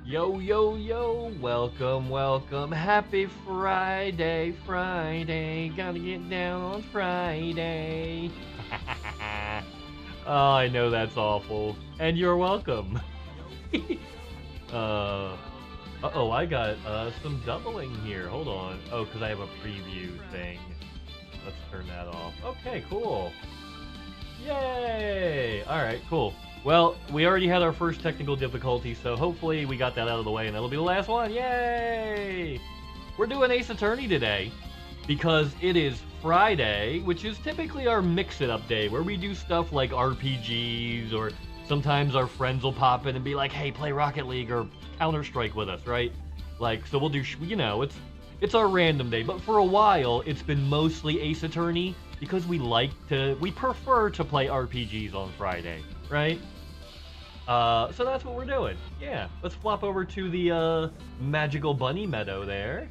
Yo, yo, yo, welcome, welcome. Happy Friday, Friday. Gotta get down on Friday. Oh, I know that's awful. And you're welcome. Uh-oh, I got some doubling here. Hold on. Oh, because I have a preview thing. Let's turn that off. Okay, cool. Yay! Alright, cool. Well, we already had our first technical difficulty, so hopefully we got that out of the way, and that'll be the last one. Yay! We're doing Ace Attorney today, because it is Friday, which is typically our mix-it-up day, where we do stuff like RPGs, or sometimes our friends will pop in and be like, hey, play Rocket League or Counter-Strike with us, right? Like, so we'll do, it's our random day, but for a while, it's been mostly Ace Attorney, because we prefer to play RPGs on Friday, right? So that's what we're doing. Yeah, let's flop over to the magical bunny meadow there.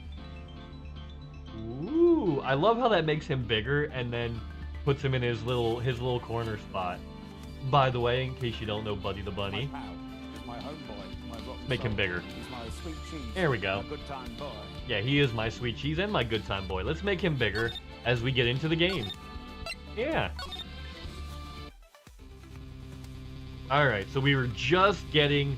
Ooh, I love how that makes him bigger and then puts him in his little corner spot. By the way, in case you don't know Buddy the Bunny, make him bigger. There we go. Yeah, he is my sweet cheese and my good time boy. Let's make him bigger as we get into the game. Yeah. Alright, so we were just getting,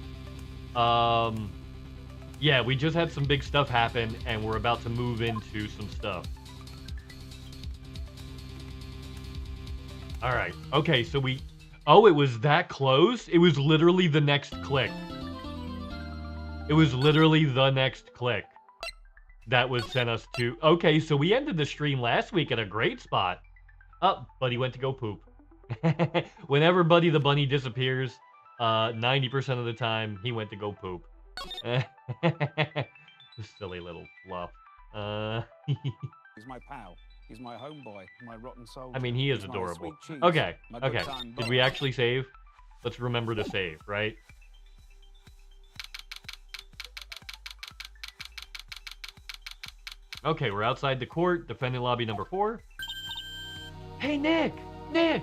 yeah, we just had some big stuff happen, and we're about to move into some stuff. Alright, okay, so oh, it was that close? It was literally the next click. It was literally the next click that would send us to, okay, so we ended the stream last week at a great spot. Oh, Buddy went to go poop. Whenever Buddy the Bunny disappears, 90% of the time, he went to go poop. Silly little fluff. He's my pal. He's my homeboy, my rotten soul. I mean, he is adorable. Okay, okay. Did we actually save? Let's remember to save, right? Okay, we're outside the court, defendant lobby number 4. Hey, Nick! Nick!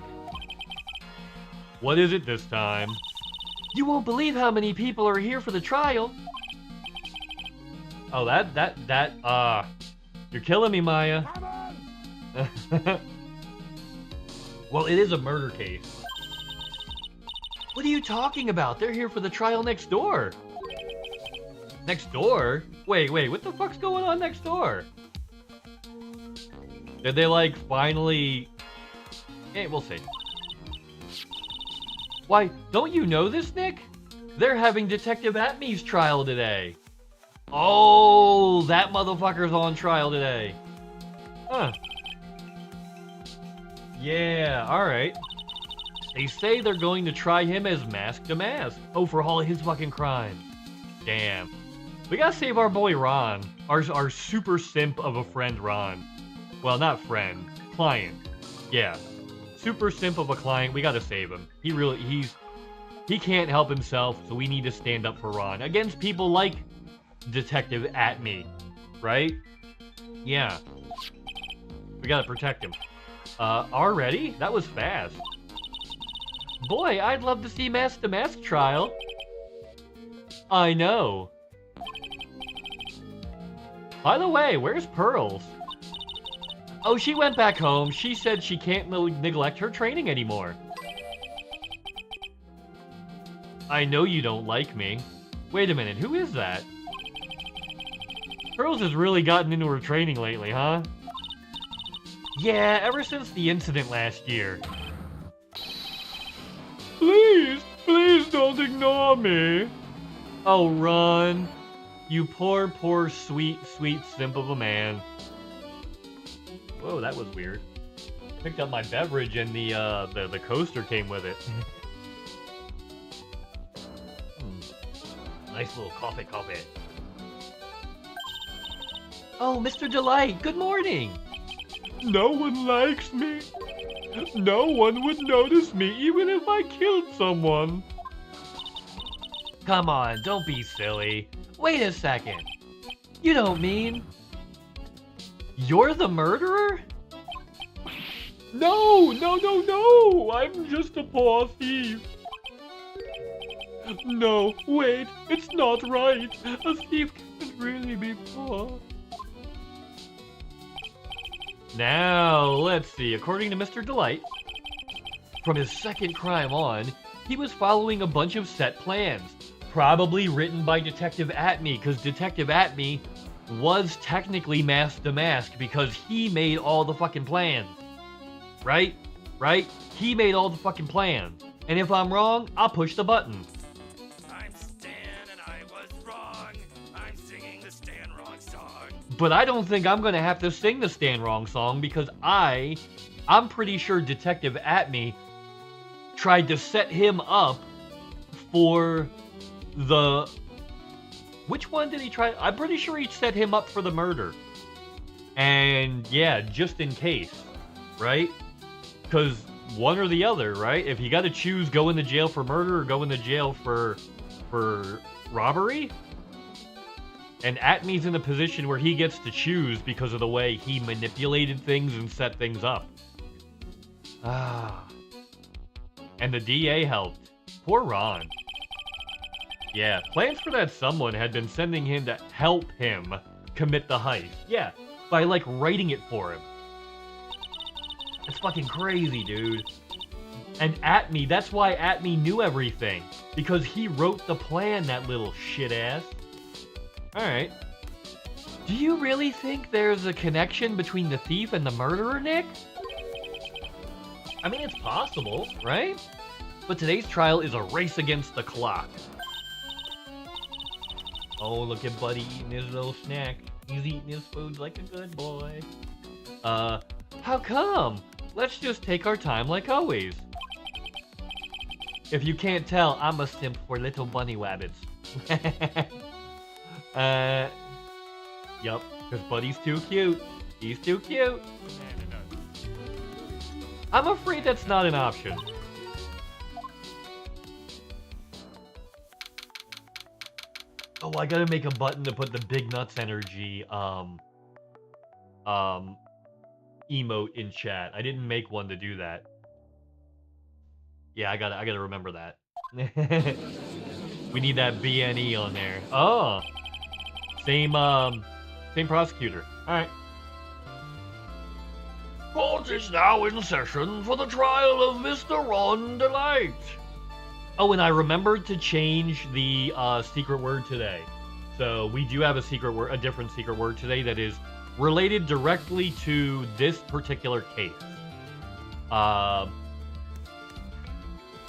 What is it this time? You won't believe how many people are here for the trial. Oh, you're killing me, Maya. Well, it is a murder case. What are you talking about? They're here for the trial next door. Next door? Wait, what the fuck's going on next door? Did they, like, finally... Hey, we'll see. Why, don't you know this, Nick? They're having Detective Atme's trial today. Oh, that motherfucker's on trial today. Huh. Yeah, alright. They say they're going to try him as mask to mask. Oh, for all of his fucking crimes. Damn. We gotta save our boy Ron. Our super simp of a friend, Ron. Well, not friend. Client. Yeah. Super simp of a client. We gotta save him. He can't help himself, so we need to stand up for Ron. Against people like Detective Atme. Right? Yeah. We gotta protect him. Already? That was fast. Boy, I'd love to see Mask to Mask trial. I know. By the way, where's Pearls? Oh, she went back home. She said she can't neglect her training anymore. I know you don't like me. Wait a minute, who is that? Pearls has really gotten into her training lately, huh? Yeah, ever since the incident last year. Please don't ignore me. Oh, Ron. You poor, sweet simp of a man. Whoa, that was weird. Picked up my beverage and the coaster came with it. Nice little coffee. Oh, Mr. Delight, good morning. No one likes me. No one would notice me even if I killed someone. Come on, don't be silly. Wait a second. You don't mean... You're the murderer? No! I'm just a poor thief. No, wait, it's not right. A thief can't really be poor. Now, let's see. According to Mr. Delight, from his second crime on, he was following a bunch of set plans. Probably written by Detective Atme, because Detective Atme was technically Mask the Mask because he made all the fucking plans. Right? Right? He made all the fucking plans. And if I'm wrong, I'll push the button. I'm Stan and I was wrong. I'm singing the Stan Wrong song. But I don't think I'm gonna have to sing the Stan Wrong song because I'm pretty sure Detective Atme tried to set him up for the... Which one did he try? I'm pretty sure he set him up for the murder. And yeah, just in case, right? Because one or the other, right? If you got to choose go into jail for murder or go into jail for robbery, and Atme's in a position where he gets to choose because of the way he manipulated things and set things up. Ah. And the DA helped. Poor Ron. Yeah, plans for that someone had been sending him to help him commit the heist. Yeah, by like writing it for him. It's fucking crazy, dude. And Atme, that's why Atme knew everything. Because he wrote the plan, that little shit ass. Alright. Do you really think there's a connection between the thief and the murderer, Nick? I mean, it's possible, right? But today's trial is a race against the clock. Oh, look at Buddy eating his little snack. He's eating his food like a good boy. How come? Let's just take our time like always. If you can't tell, I'm a simp for little bunny wabbits. Yup, because Buddy's too cute. He's too cute. I'm afraid that's not an option. Oh, I gotta make a button to put the Big Nuts Energy, emote in chat. I didn't make one to do that. Yeah, I gotta remember that. We need that BNE on there. Oh! Same prosecutor. Alright. Court is now in session for the trial of Mr. Ron Delight. Oh, and I remembered to change the secret word today. So we do have a secret word, a different secret word today that is related directly to this particular case.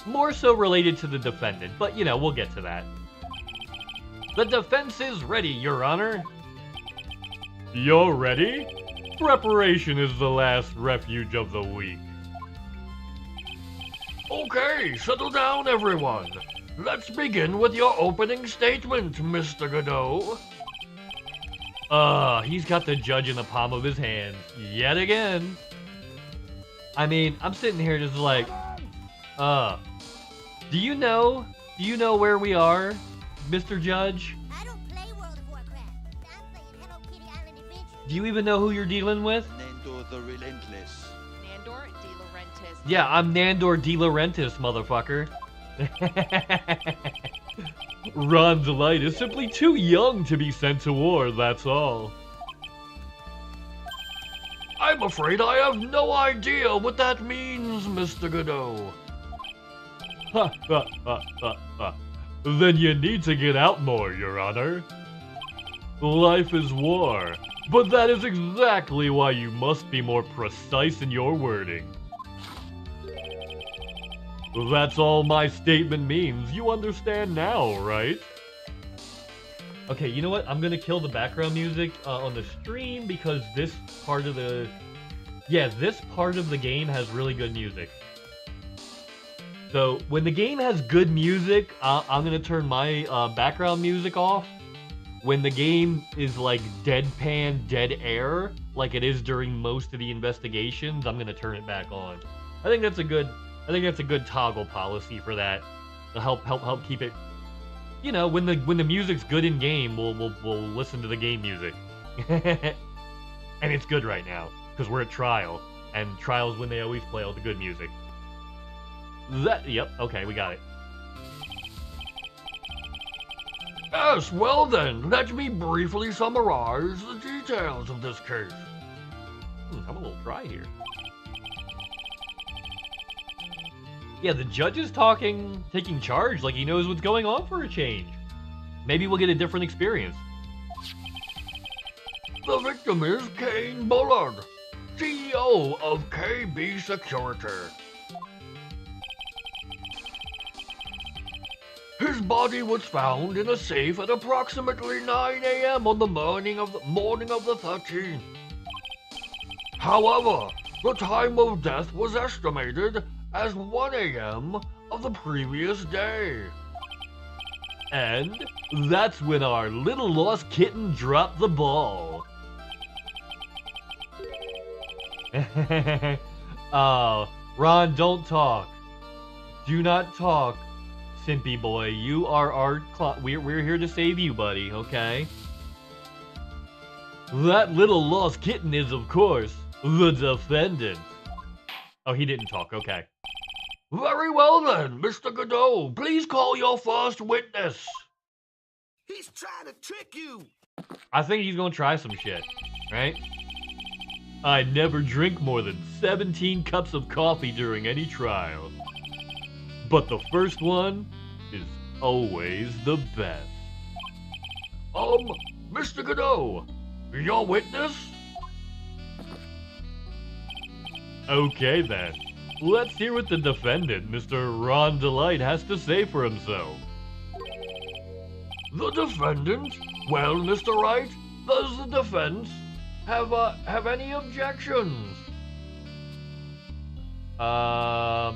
More so related to the defendant, but you know, we'll get to that. The defense is ready, Your Honor. You're ready? Preparation is the last refuge of the weak. Okay, settle down, everyone. Let's begin with your opening statement, Mr. Godot. He's got the judge in the palm of his hand, yet again. I mean, I'm sitting here just like, do you know where we are, Mr. Judge? I don't play World of Warcraft. I'm playing Hello Kitty Island Adventure. Do you even know who you're dealing with? Nandor the Relentless. Nandor De Laurentiis. Yeah, I'm Nandor De Laurentiis, motherfucker. Ron Delight is simply too young to be sent to war, that's all. I'm afraid I have no idea what that means, Mr. Godot. Ha ha ha ha ha. Then you need to get out more, Your Honor. Life is war, but that is exactly why you must be more precise in your wording. That's all my statement means. You understand now, right? Okay, you know what? I'm gonna kill the background music on the stream because this part of the... Yeah, this part of the game has really good music. So, when the game has good music, I'm gonna turn my background music off. When the game is like deadpan, dead air, like it is during most of the investigations, I'm gonna turn it back on. I think that's a good toggle policy for that. To help keep it. You know, when the music's good in game, we'll listen to the game music. And it's good right now because we're at trial, and trials when they always play all the good music. Yep, okay, we got it. Yes, well then, let me briefly summarize the details of this case. I'm a little dry here. Yeah, the judge is taking charge like he knows what's going on for a change. Maybe we'll get a different experience. The victim is Kane Bullard, CEO of KB Security. His body was found in a safe at approximately 9 a.m. on the morning of the 13th. However, the time of death was estimated as 1 a.m. of the previous day. And that's when our little lost kitten dropped the ball. Oh, Ron, don't talk. Do not talk, Simpy boy. You are our we're here to save you, buddy, okay? That little lost kitten is, of course, the defendant. Oh, he didn't talk, okay. Very well then, Mr. Godot. Please call your first witness. He's trying to trick you! I think he's gonna try some shit, right? I never drink more than 17 cups of coffee during any trial. But the first one is always the best. Mr. Godot, your witness? Okay then, let's hear what the defendant, Mr. Ron Delight, has to say for himself. The defendant? Well, Mr. Wright, does the defense have any objections? I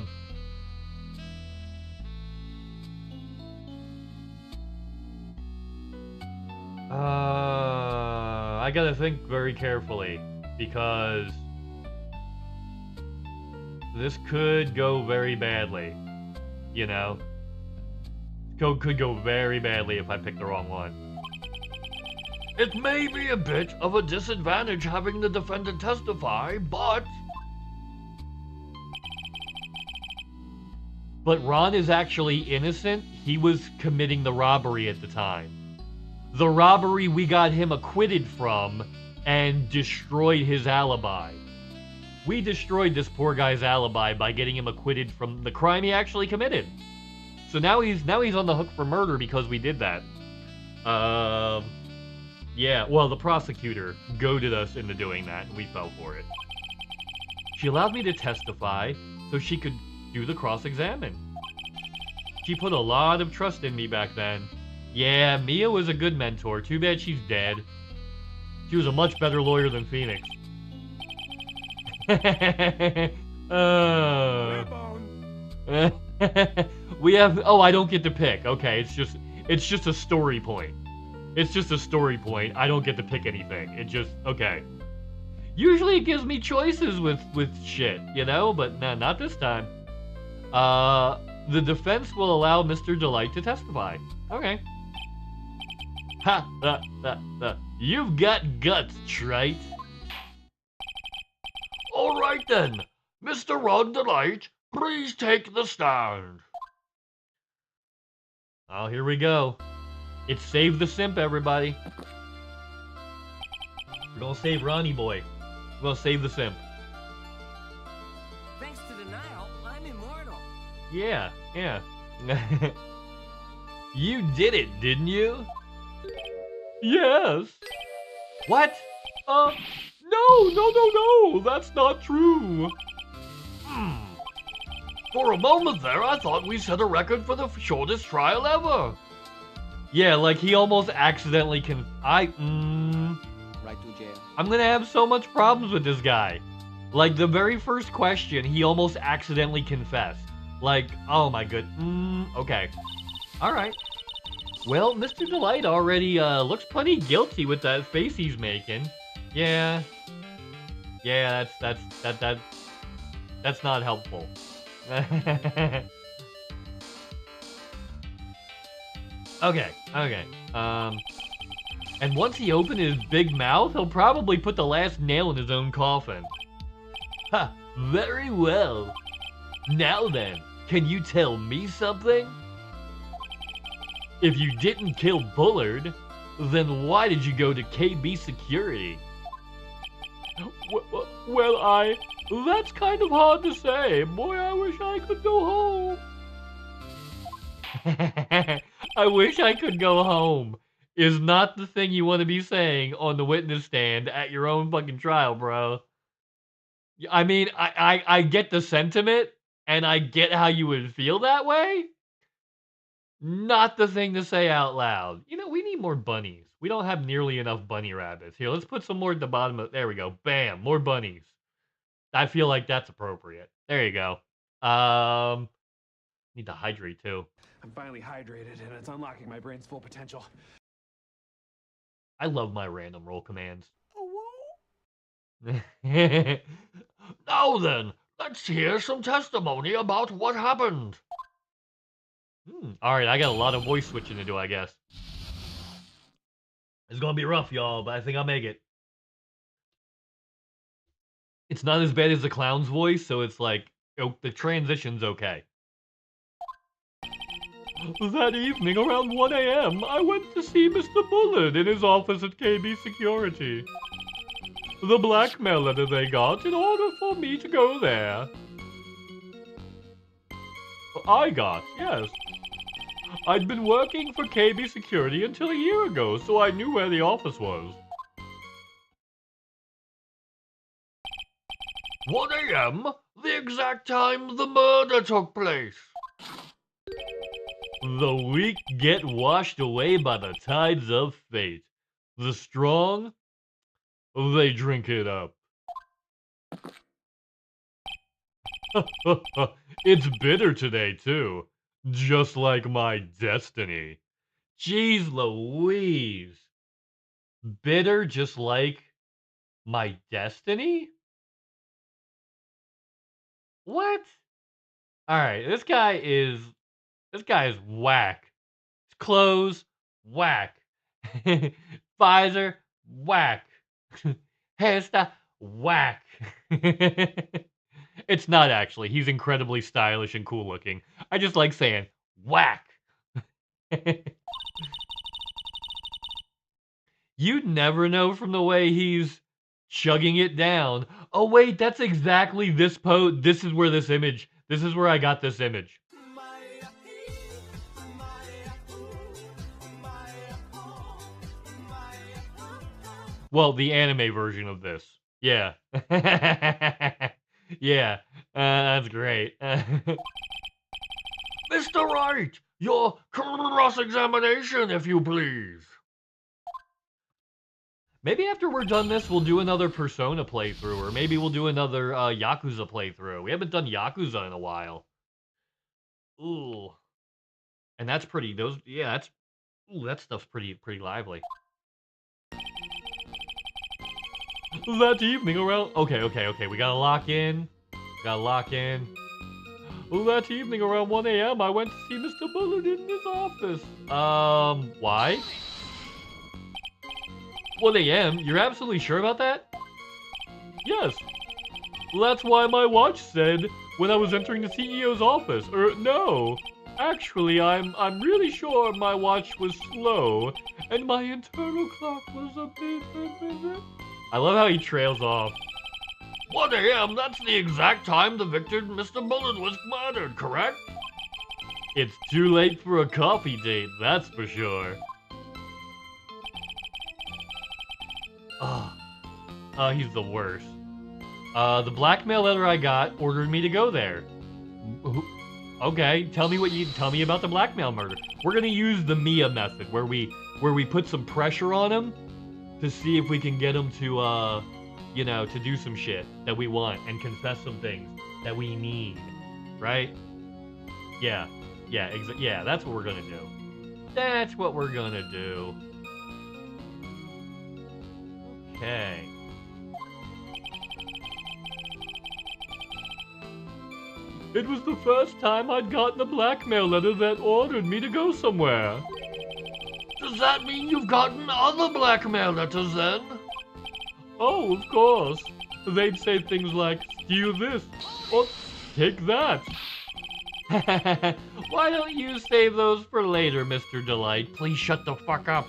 gotta think very carefully, because this could go very badly, you know? Could go very badly if I pick the wrong one. It may be a bit of a disadvantage having the defendant testify, but Ron is actually innocent. He was committing the robbery at the time. The robbery we got him acquitted from and destroyed his alibi. We destroyed this poor guy's alibi by getting him acquitted from the crime he actually committed. So now he's on the hook for murder because we did that. Yeah, well, the prosecutor goaded us into doing that, and we fell for it. She allowed me to testify so she could do the cross-examine. She put a lot of trust in me back then. Yeah, Mia was a good mentor. Too bad she's dead. She was a much better lawyer than Phoenix. We have... Oh, I don't get to pick. Okay, it's just a story point. It's just a story point. I don't get to pick anything. It just... Okay. Usually it gives me choices with shit, you know? But nah, not this time. The defense will allow Mr. Delight to testify. Okay. You've got guts, trite. All right then. Mr. Ron Delight, please take the stand. Oh, here we go. It's Save the Simp, everybody. We're gonna save Ronnie boy. We're gonna save the Simp. Thanks to denial, I'm immortal. Yeah. You did it, didn't you? Yes. What? No, that's not true. For a moment there, I thought we set a record for the shortest trial ever. Yeah, like he almost accidentally right to jail. I'm gonna have so much problems with this guy. Like, the very first question, he almost accidentally confessed. Like, oh my good, okay. Alright. Well, Mr. Delight already, looks plenty guilty with that face he's making. Yeah. Yeah, that's not helpful. Okay. And once he opened his big mouth, he'll probably put the last nail in his own coffin. Ha, very well. Now then, can you tell me something? If you didn't kill Bullard, then why did you go to KB Security? Well, that's kind of hard to say. Boy, I wish I could go home. I wish I could go home is not the thing you want to be saying on the witness stand at your own fucking trial, bro. I mean, I get the sentiment, and I get how you would feel that way. Not the thing to say out loud. You know, we need more bunnies. We don't have nearly enough bunny rabbits. Here, let's put some more at the bottom of... There we go. Bam. More bunnies. I feel like that's appropriate. There you go. Need to hydrate, too. I'm finally hydrated, and it's unlocking my brain's full potential. I love my random roll commands. Oh, Now then, let's hear some testimony about what happened. Alright, I got a lot of voice switching to do, I guess. It's gonna be rough, y'all, but I think I'll make it. It's not as bad as the clown's voice, so it's like, the transition's okay. That evening, around 1 a.m., I went to see Mr. Bullard in his office at KB Security. The blackmail letter they got in order for me to go there. Yes. I'd been working for KB Security until a year ago, so I knew where the office was. 1 a.m., the exact time the murder took place. The weak get washed away by the tides of fate. The strong, they drink it up. It's bitter today, too. Just like my destiny. Jeez Louise. Bitter just like my destiny? What? Alright, this guy is whack. His clothes, whack. Pfizer, whack. Hairstyle, whack. It's not actually. He's incredibly stylish and cool looking. I just like saying, whack. You'd never know from the way he's chugging it down. Oh wait, that's exactly this pose. This is where I got this image. Well, the anime version of this. Yeah. Yeah. That's great. Mr. Wright, your cross-examination, if you please. Maybe after we're done this, we'll do another Persona playthrough, or maybe we'll do another Yakuza playthrough. We haven't done Yakuza in a while. Ooh. And that's pretty, that stuff's pretty lively. That evening around... Okay, we gotta lock in. That evening around 1 a.m., I went to see Mr. Bullard in his office. Why? 1 a.m.? You're absolutely sure about that? Yes. That's why my watch said when I was entering the CEO's office. No. Actually, I'm really sure my watch was slow, and my internal clock was a bit... I love how he trails off. 1 a.m., that's the exact time the victim, Mr. Bullard, was murdered, correct? It's too late for a coffee date, that's for sure. Oh, he's the worst. The blackmail letter I got ordered me to go there. Okay, tell me about the blackmail murder. We're gonna use the Mia method, where we put some pressure on him to see if we can get him to, you know, to do some shit that we want and confess some things that we need, right? Yeah, that's what we're gonna do. That's what we're gonna do. Okay. It was the first time I'd gotten a blackmail letter that ordered me to go somewhere. Does that mean you've gotten other blackmail letters then? Oh, of course. They'd say things like, steal this, or take that. Why don't you save those for later, Mr. Delight? Please shut the fuck up.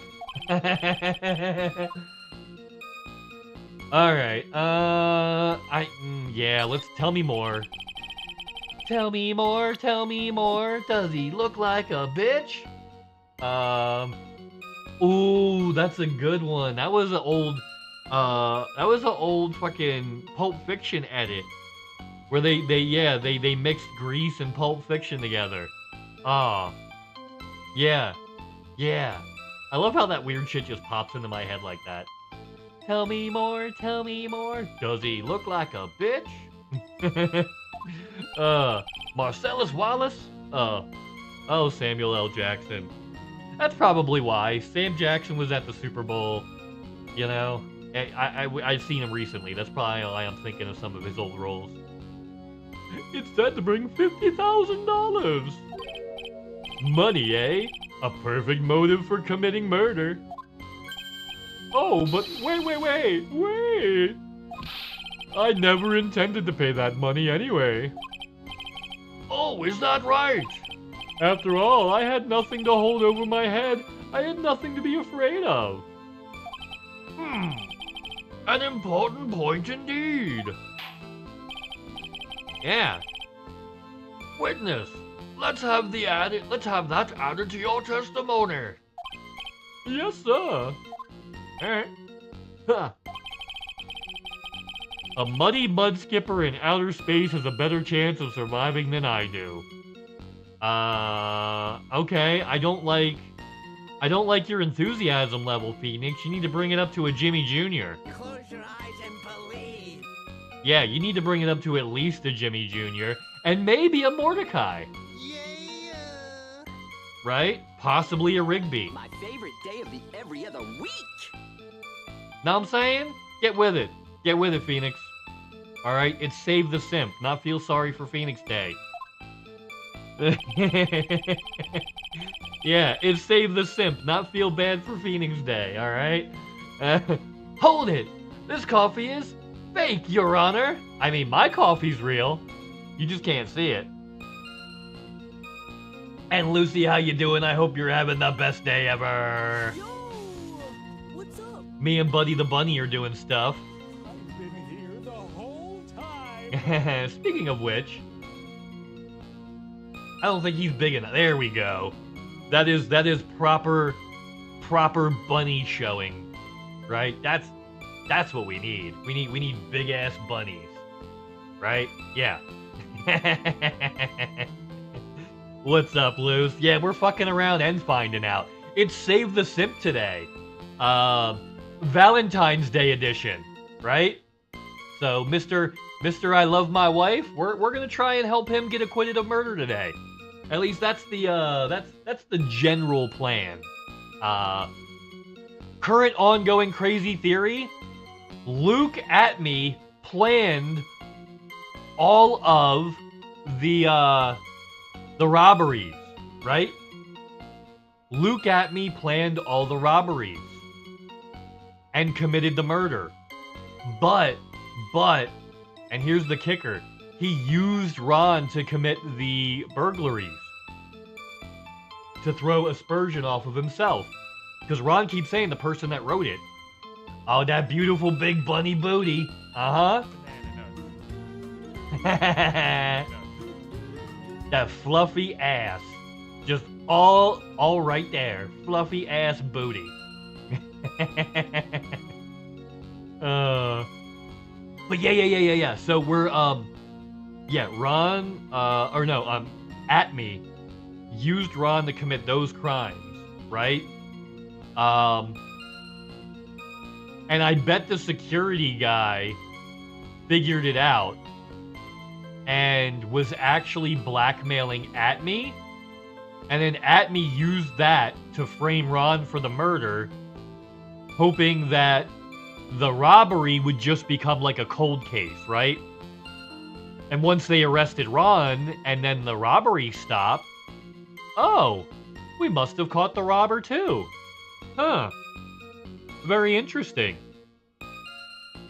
Alright, yeah, let's tell me more. Tell me more, tell me more. Does he look like a bitch? Ooh, that's a good one. That was an old fucking Pulp Fiction edit. Where they mixed Grease and Pulp Fiction together. Ah. Yeah. Yeah. I love how that weird shit just pops into my head like that. Tell me more, tell me more. Does he look like a bitch? Marcellus Wallace? Oh, Samuel L. Jackson. That's probably why. Sam Jackson was at the Super Bowl, you know? I've seen him recently. That's probably why I'm thinking of some of his old roles. It's time to bring $50,000. Money, eh? A perfect motive for committing murder. Oh, but wait. I never intended to pay that money anyway. Oh, is that right? After all, I had nothing to hold over my head. I had nothing to be afraid of. An important point indeed. Yeah. Witness, let's have that added to your testimony. Yes, sir. Huh. A muddy mud skipper in outer space has a better chance of surviving than I do. Okay, I don't like your enthusiasm level, Phoenix. You need to bring it up to a Jimmy Jr. Close your eyes and believe. Yeah, you need to bring it up to at least a Jimmy Jr. and maybe a Mordecai. Yeah. Right? Possibly a Rigby. My favorite day of the every other week. Know what I'm saying? Get with it. Get with it, Phoenix. Alright, it's Save the Simp, not Feel Sorry for Phoenix Day. Yeah, it's Save the Simp, not Feel Bad for Phoenix Day, alright? Hold it! This coffee is fake, Your Honor! I mean, my coffee's real. You just can't see it. And Lucy, how you doing? I hope you're having the best day ever. Yo, what's up? Me and Buddy the Bunny are doing stuff. I've been here the whole time. Speaking of which, I don't think he's big enough. There we go. That is proper bunny showing, right? That's what we need. We need big ass bunnies, right? Yeah. What's up, Luz? Yeah, we're fucking around and finding out. It's Save the Simp today. Valentine's Day edition, right? So, Mr. I Love My Wife, we're gonna try and help him get acquitted of murder today. At least that's the general plan. Current ongoing crazy theory, Luke Atme planned all of the robberies, right? Luke Atme planned all the robberies and committed the murder. But, and here's the kicker, he used Ron to commit the burglaries to throw aspersion off of himself. Because Ron keeps saying the person that wrote it. Oh, that beautiful big bunny booty. Uh-huh. That fluffy ass. Just all right there. Fluffy ass booty. But yeah. So we're, Ron, Atme used Ron to commit those crimes, right? And I bet the security guy figured it out and was actually blackmailing Atme, and then Atme used that to frame Ron for the murder, hoping that the robbery would just become like a cold case, right? And once they arrested Ron and then the robbery stopped, oh, we must have caught the robber too. Huh. Very interesting.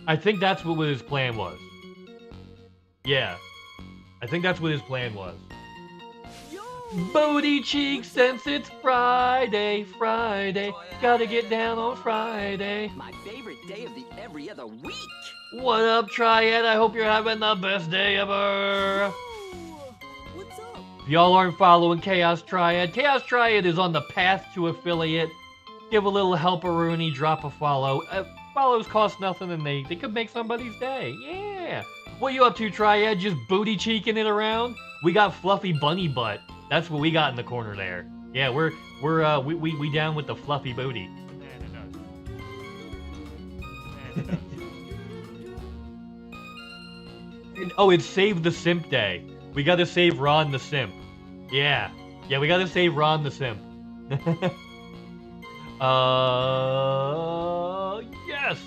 I think that's what his plan was. Yeah. I think that's what his plan was. Booty cheeks since it's Friday, Friday. Gotta get down on Friday. My favorite day of the every other week. What up, Triad? I hope you're having the best day ever. What's up? If y'all aren't following Chaos Triad, Chaos Triad is on the path to affiliate. Give a little helperoonie, drop a follow. Follows cost nothing and they could make somebody's day. Yeah. What you up to, Triad? Just booty cheeking it around? We got fluffy bunny butt. That's what we got in the corner there. Yeah, we down with the fluffy booty. Oh, it's Save the Simp Day. We gotta save Ron the Simp. Yeah. Yeah, we gotta save Ron the Simp. Yes!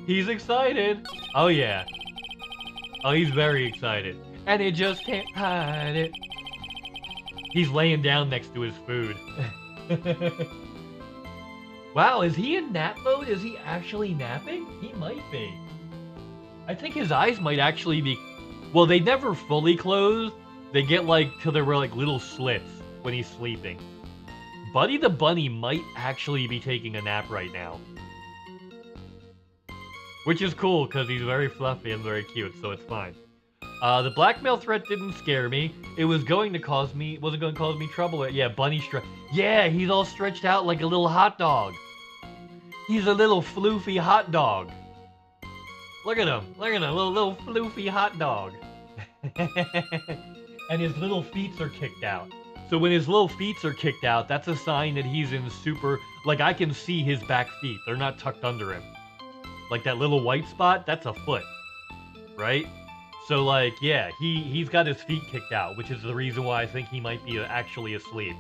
He's excited. Oh, yeah. Oh, he's very excited. And he just can't hide it. He's laying down next to his food. Wow, is he in nap mode? Is he actually napping? He might be. I think his eyes might actually be... Well, they never fully close. They get like till there were like little slits when he's sleeping. Buddy the Bunny might actually be taking a nap right now. Which is cool, because he's very fluffy and very cute, so it's fine. The blackmail threat didn't scare me. It was going to cause me... Wasn't going to cause me trouble. Yeah, Bunny stretch. Yeah, he's all stretched out like a little hot dog. He's a little floofy hot dog. Look at him. Look at him. Little floofy hot dog. And his little feet are kicked out. So when his little feet are kicked out, that's a sign that he's in super... Like, I can see his back feet. They're not tucked under him. Like, that little white spot, that's a foot. Right? So, like, yeah, he's got his feet kicked out, which is the reason why I think he might be actually asleep.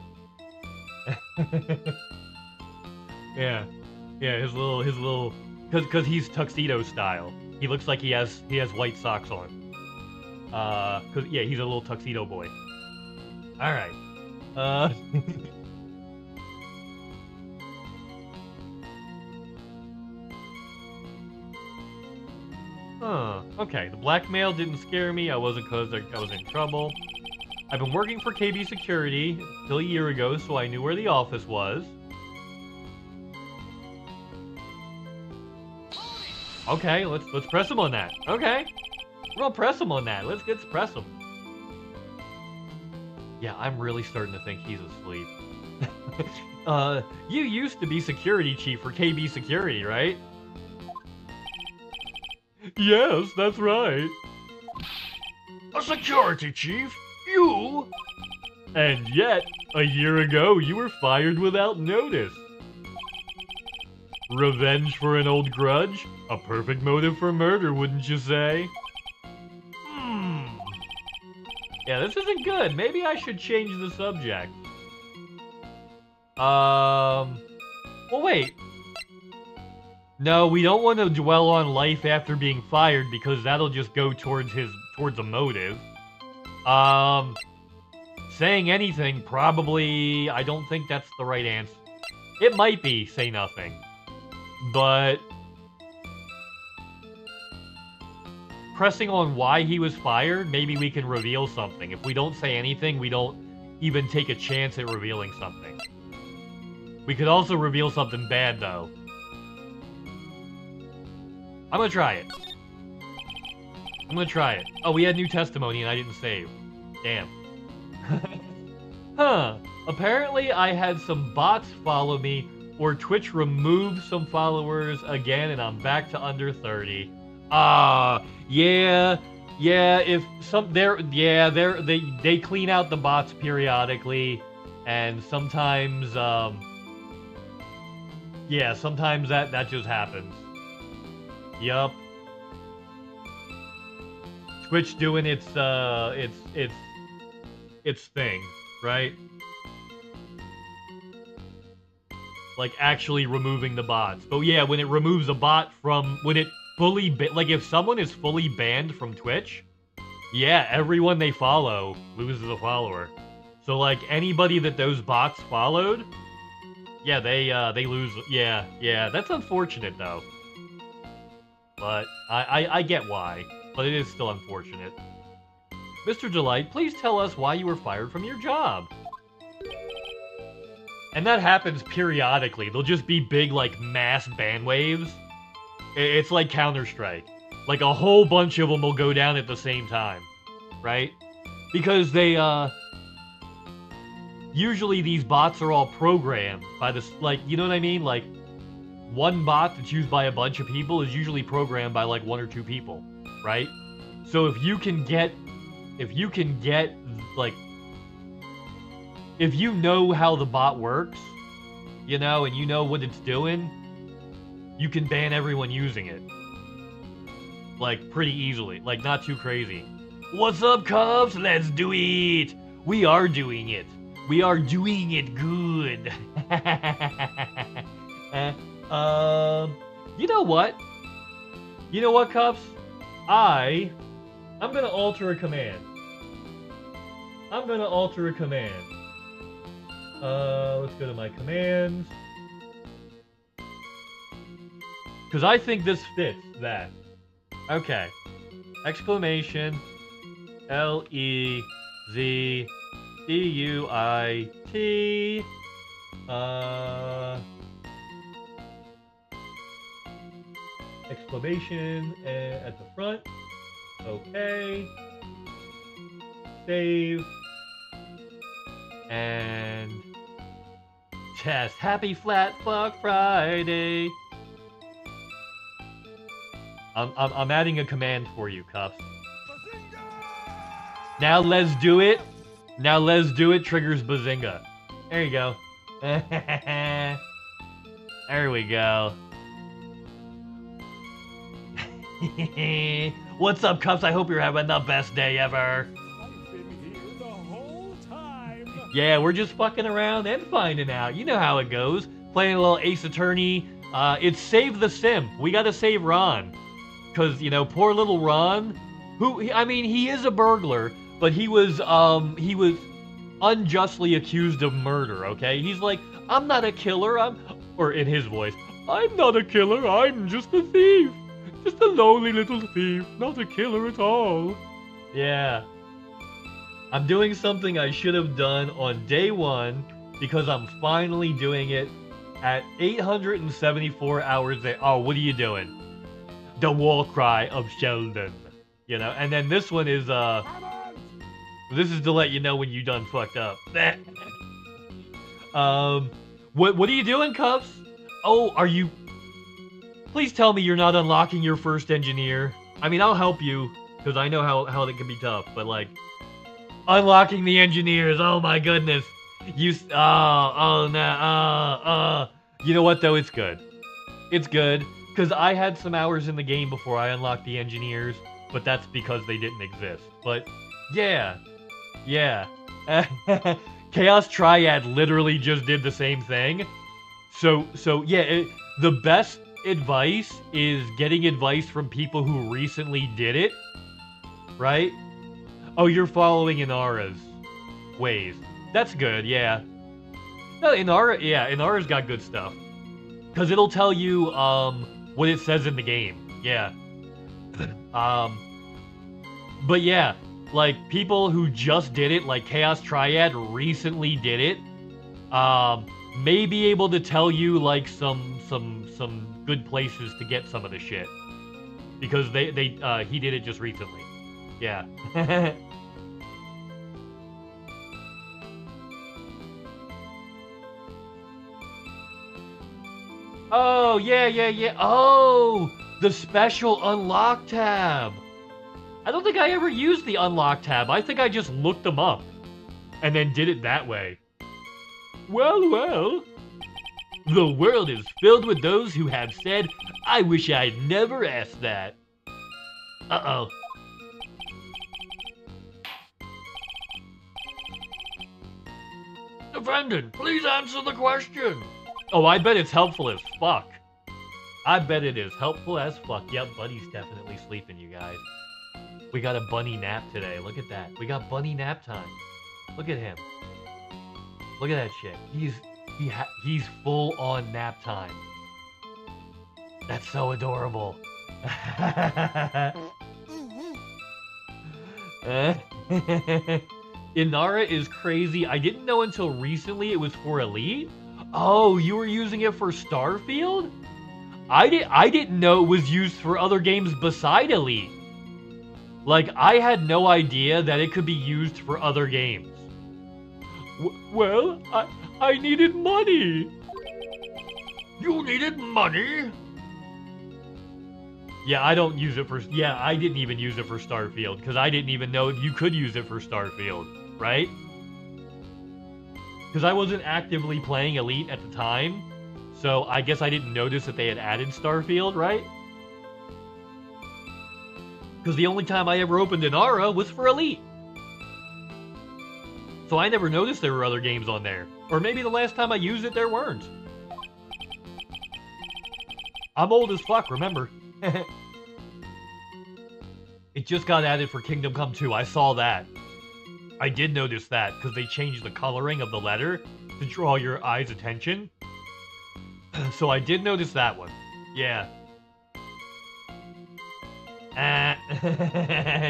Yeah. Yeah, his little... Because he's tuxedo style. He looks like he has white socks on. Cause yeah, he's a little tuxedo boy. Alright. Huh. Okay, the blackmail didn't scare me. I wasn't cause I was in trouble. I've been working for KB Security till a year ago, so I knew where the office was. Okay, let's press him on that. Okay. We're gonna press him on that. Let's press him. Yeah, I'm really starting to think he's asleep. You used to be security chief for KB Security, right? Yes, that's right. A security chief? You? And yet, a year ago, you were fired without notice. Revenge for an old grudge? A perfect motive for murder, wouldn't you say? Yeah, this isn't good. Maybe I should change the subject. Well, wait. No, we don't want to dwell on life after being fired because that'll just go towards a motive. Saying anything, probably, I don't think that's the right answer. It might be say nothing. But pressing on why he was fired, maybe we can reveal something. If we don't say anything, we don't even take a chance at revealing something. We could also reveal something bad, though. I'm gonna try it. I'm gonna try it. Oh, we had new testimony and I didn't save. Damn. Huh. Apparently, I had some bots follow me, or Twitch removed some followers again, and I'm back to under 30. Yeah, if some they clean out the bots periodically, and sometimes yeah, sometimes that just happens. Yup. Twitch doing its thing, right? Like actually removing the bots. But yeah, when it removes a bot from when it fully like if someone is fully banned from Twitch, yeah, everyone they follow loses a follower. So like anybody that those bots followed, yeah, they lose. Yeah, that's unfortunate though. But I get why, but it is still unfortunate. Mr. Delight, please tell us why you were fired from your job. And that happens periodically. There'll just be big, like, mass ban waves. It's like Counter-Strike. Like, a whole bunch of them will go down at the same time. Right? Because they, usually these bots are all programmed by this, like, you know what I mean? Like, one bot that's used by a bunch of people is usually programmed by, like, 1 or 2 people. Right? So if you can get, like, if you know how the bot works, you know, and you know what it's doing, you can ban everyone using it. Like, pretty easily. Like, not too crazy. What's up, Cubs? Let's do it! We are doing it. We are doing it good. You know what? You know what, Cubs? I'm gonna alter a command. Let's go to my commands. Because I think this fits that. Okay. Exclamation. L-E-Z-D-U-I-T. Exclamation at the front. Okay. Save. And test. Happy Flat Fuck Friday. I'm adding a command for you, Cuffs. Now let's do it. Now let's do it triggers Bazinga. There you go. There we go. What's up, Cuffs? I hope you're having the best day ever. I've been here the whole time. Yeah, we're just fucking around and finding out. You know how it goes. Playing a little Ace Attorney. It's Save the Sim. We gotta save Ron. Because, you know, poor little Ron, I mean, he is a burglar, but he was unjustly accused of murder, okay? He's like, I'm not a killer, or in his voice, I'm not a killer, I'm just a thief. Just a lonely little thief, not a killer at all. Yeah. I'm doing something I should have done on day 1, because I'm finally doing it at 874 hours. Oh, what are you doing? The war cry of Sheldon, you know, and then this one is this is to let you know when you done fucked up. What are you doing, Cuffs? Oh, are you? Please tell me you're not unlocking your first engineer. I mean, I'll help you because I know how it can be tough, but like unlocking the engineers. Oh my goodness, you. Oh no. You know what though? It's good. It's good. Because I had some hours in the game before I unlocked the engineers, but that's because they didn't exist. But, yeah. Yeah. Chaos Triad literally just did the same thing. So yeah, the best advice is getting advice from people who recently did it. Right? Oh, you're following Inara's ways. That's good, yeah. No, Inara's got good stuff. Because it'll tell you, what it says in the game. Yeah. But yeah, like people who just did it, like Chaos Triad recently did it, may be able to tell you like some good places to get some of the shit. Because he did it just recently. Yeah. Oh, yeah. Oh, the special unlock tab. I don't think I ever used the unlock tab. I think I just looked them up and then did it that way. Well. The world is filled with those who have said, I wish I'd never asked that. Uh-oh. Defendant, please answer the question. Oh, I bet it's helpful as fuck. I bet it is helpful as fuck. Yep, Buddy's definitely sleeping, you guys. We got a bunny nap today. Look at that. We got bunny nap time. Look at him. Look at that shit. He's full on nap time. That's so adorable. Inara is crazy. I didn't know until recently it was for Elite. Oh, you were using it for Starfield? I didn't know it was used for other games beside Elite. Like, I had no idea that it could be used for other games. Well, I needed money. You needed money? Yeah, I don't use it for... Yeah, I didn't even use it for Starfield, because I didn't even know you could use it for Starfield, right? Because I wasn't actively playing Elite at the time, so I guess I didn't notice that they had added Starfield, right? Because the only time I ever opened Inara was for Elite. So I never noticed there were other games on there. Or maybe the last time I used it, there weren't. I'm old as fuck, remember? It just got added for Kingdom Come 2. I saw that. I did notice that, because they changed the coloring of the letter to draw your eye's attention. So I did notice that one. Yeah.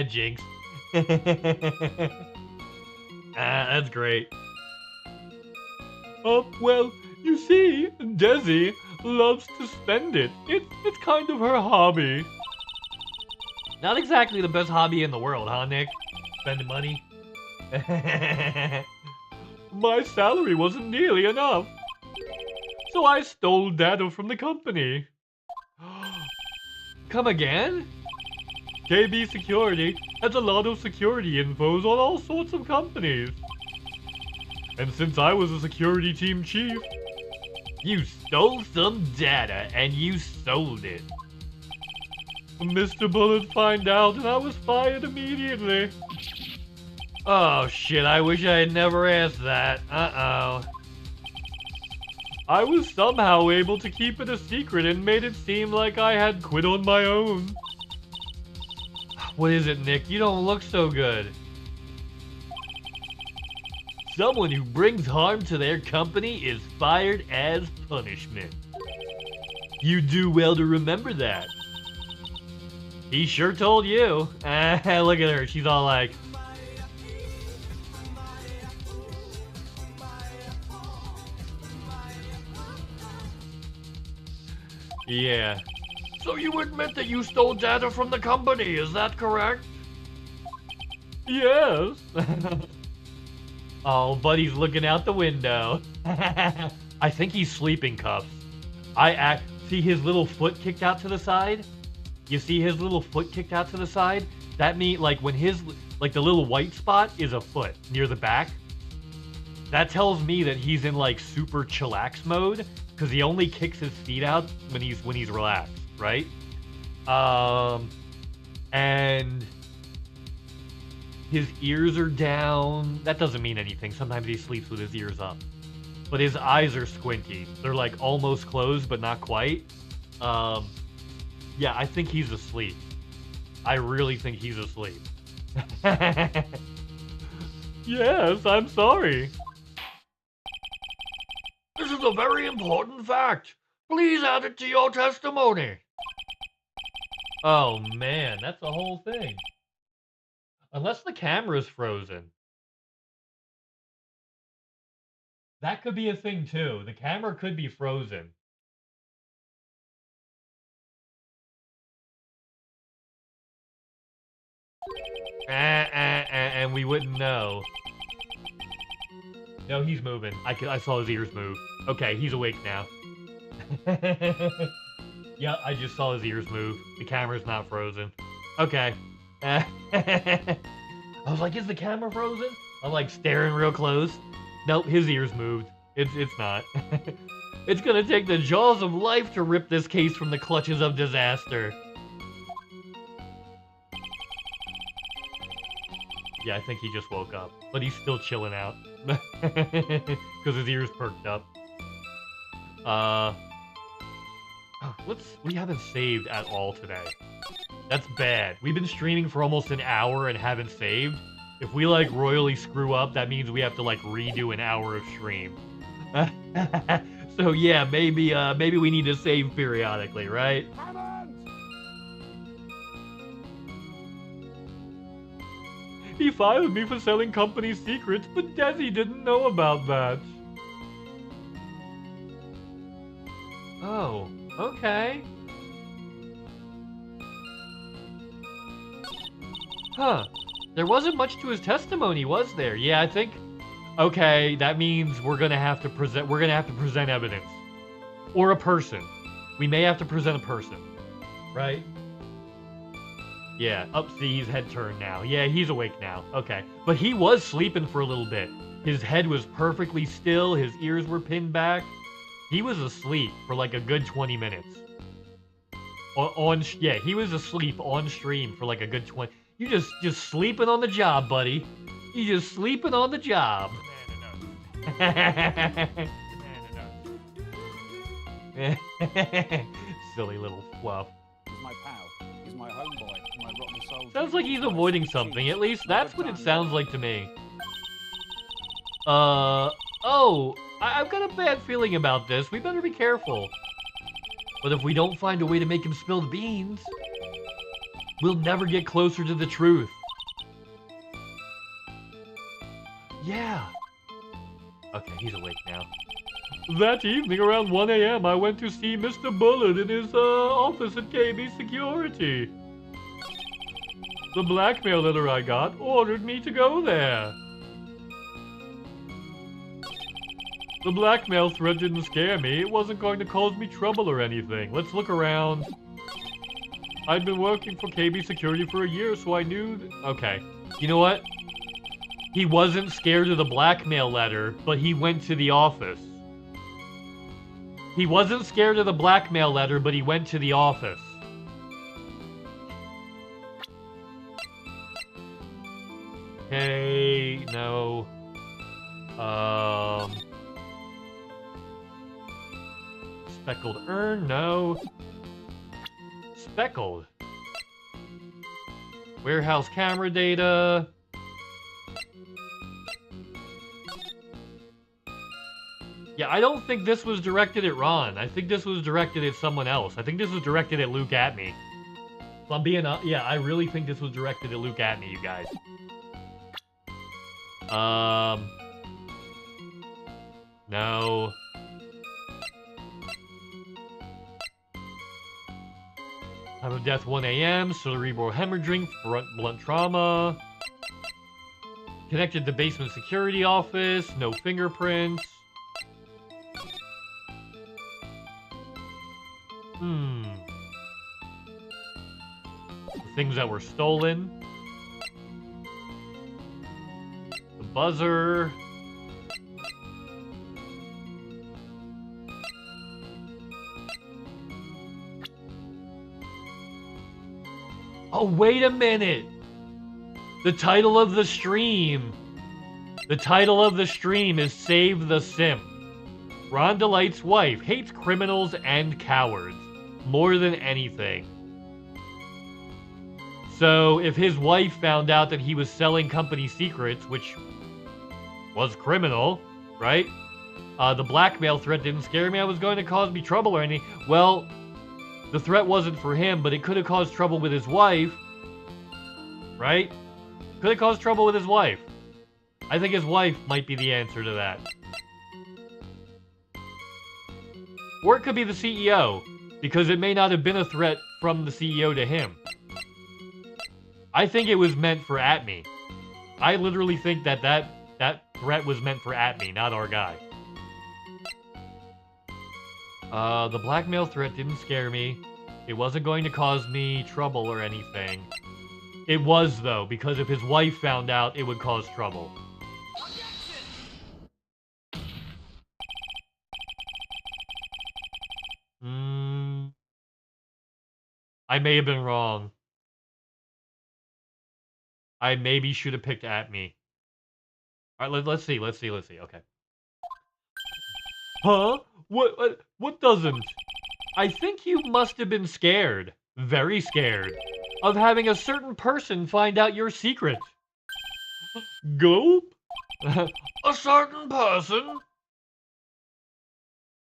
Jinx. That's great. Oh, well, you see, Desi loves to spend it. It's kind of her hobby. Not exactly the best hobby in the world, huh, Nick? Spending money? My salary wasn't nearly enough. So I stole data from the company. Come again? KB Security has a lot of security infos on all sorts of companies. And since I was a security team chief, you stole some data and you sold it. Mr. Bullet found out and I was fired immediately. Oh shit, I wish I had never asked that. Uh-oh. I was somehow able to keep it a secret and made it seem like I had quit on my own. What is it, Nick? You don't look so good. Someone who brings harm to their company is fired as punishment. You do well to remember that. He sure told you. Look at her. She's all like... Yeah. So you admit that you stole data from the company, is that correct? Yes. Oh, Buddy's looking out the window. I think he's sleeping, Cuffs. See his little foot kicked out to the side? You see his little foot kicked out to the side? That means, like, when the little white spot is a foot near the back, that tells me that he's in, like, super chillax mode, because he only kicks his feet out when he's relaxed, right? And his ears are down. That doesn't mean anything. Sometimes he sleeps with his ears up. But his eyes are squinty. They're, like, almost closed, but not quite. Yeah, I think he's asleep. I really think he's asleep. Yes, I'm sorry. This is a very important fact. Please add it to your testimony. Oh, man, that's the whole thing. Unless the camera's frozen. That could be a thing, too. The camera could be frozen. And we wouldn't know. No, he's moving. I saw his ears move. Okay, he's awake now. Yeah, I just saw his ears move. The camera's not frozen. Okay. I was like, is the camera frozen? I'm like staring real close. Nope, his ears moved. It's not. It's gonna take the jaws of life to rip this case from the clutches of disaster. Yeah, I think he just woke up. But he's still chilling out. Because his ears perked up. We haven't saved at all today. That's bad. We've been streaming for almost an hour and haven't saved. If we, like, royally screw up, that means we have to, like, redo an hour of stream. So, yeah, maybe we need to save periodically, right? He fired me for selling company secrets, but Desi didn't know about that. Oh, okay. Huh. There wasn't much to his testimony, was there? Yeah, I think... Okay, that means we're gonna have to present evidence. Or a person. We may have to present a person. Right? Yeah, see, his head turned now. Yeah, he's awake now. Okay. But he was sleeping for a little bit. His head was perfectly still, his ears were pinned back. He was asleep for like a good 20 minutes. Yeah, he was asleep on stream for like a good 20... You just sleeping on the job, buddy. You just sleeping on the job. Silly little fluff. He's my pal. He's my homeboy. My rotten soul. Sounds like he's avoiding something. At least that's what it sounds like to me. Oh, I've got a bad feeling about this. We better be careful. But if we don't find a way to make him spill the beans, we'll never get closer to the truth. Yeah. Okay, he's awake now. That evening around 1 a.m., I went to see Mr. Bullard in his office at KB Security. The blackmail letter I got ordered me to go there. The blackmail threat didn't scare me. It wasn't going to cause me trouble or anything. Let's look around. I'd been working for KB Security for a year, so I knew... Okay. You know what? He wasn't scared of the blackmail letter, but he went to the office. He wasn't scared of the blackmail letter, but he went to the office. Okay, no. Speckled urn, no. Speckled. Warehouse camera data. Yeah, I don't think this was directed at Ron. I think this was directed at someone else. I think this was directed at Luke at me. If I'm being... yeah, I really think this was directed at Luke at me, you guys. No. Time of death 1 a.m. Cerebral hemorrhaging, blunt trauma. Connected to basement security office. No fingerprints. Things that were stolen. The buzzer. Oh, wait a minute. The title of the stream. The title of the stream is Save the Simp. Ron Delight's wife hates criminals and cowards more than anything. So, if his wife found out that he was selling company secrets, which was criminal, right? The blackmail threat didn't scare me. I was going to cause me trouble or anything. Well, the threat wasn't for him, but it could have caused trouble with his wife. Right? Could have caused trouble with his wife. I think his wife might be the answer to that. Or it could be the CEO, because it may not have been a threat from the CEO to him. I think it was meant for Atme. I literally think that threat was meant for Atme, not our guy. The blackmail threat didn't scare me. It wasn't going to cause me trouble or anything. It was, though, because if his wife found out, it would cause trouble. I may have been wrong. I maybe should have picked Atme. Alright, let's see. Okay. Huh? What doesn't? I think you must have been scared. Very scared. Of having a certain person find out your secret. Gulp? A certain person?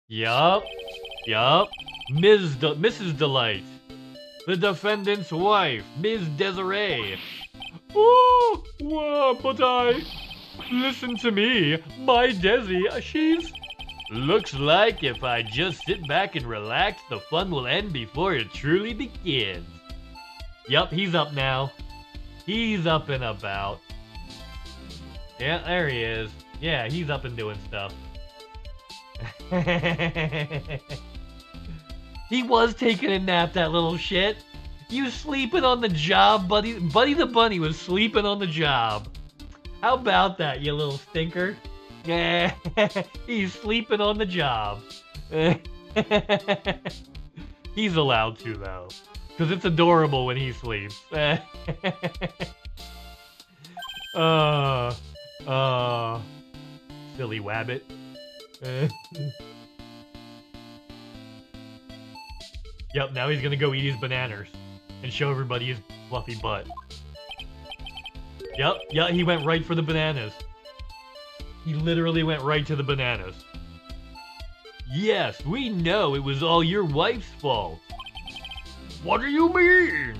Yup. Mrs. Delight. The defendant's wife, Ms. Desiree. Oh, but I... Listen to me, my Desi, she's... Looks like if I just sit back and relax, the fun will end before it truly begins. Yup, he's up now. He's up and about. Yeah, there he is. Yeah, he's up and doing stuff. He was taking a nap, that little shit. You sleeping on the job, buddy? Buddy the Bunny was sleeping on the job. How about that, you little stinker? Yeah, he's sleeping on the job. He's allowed to, though. Because it's adorable when he sleeps. Silly wabbit. Yep, now he's gonna go eat his bananas and show everybody his fluffy butt. Yep, yeah, he went right for the bananas. He literally went right to the bananas. Yes, we know it was all your wife's fault. What do you mean?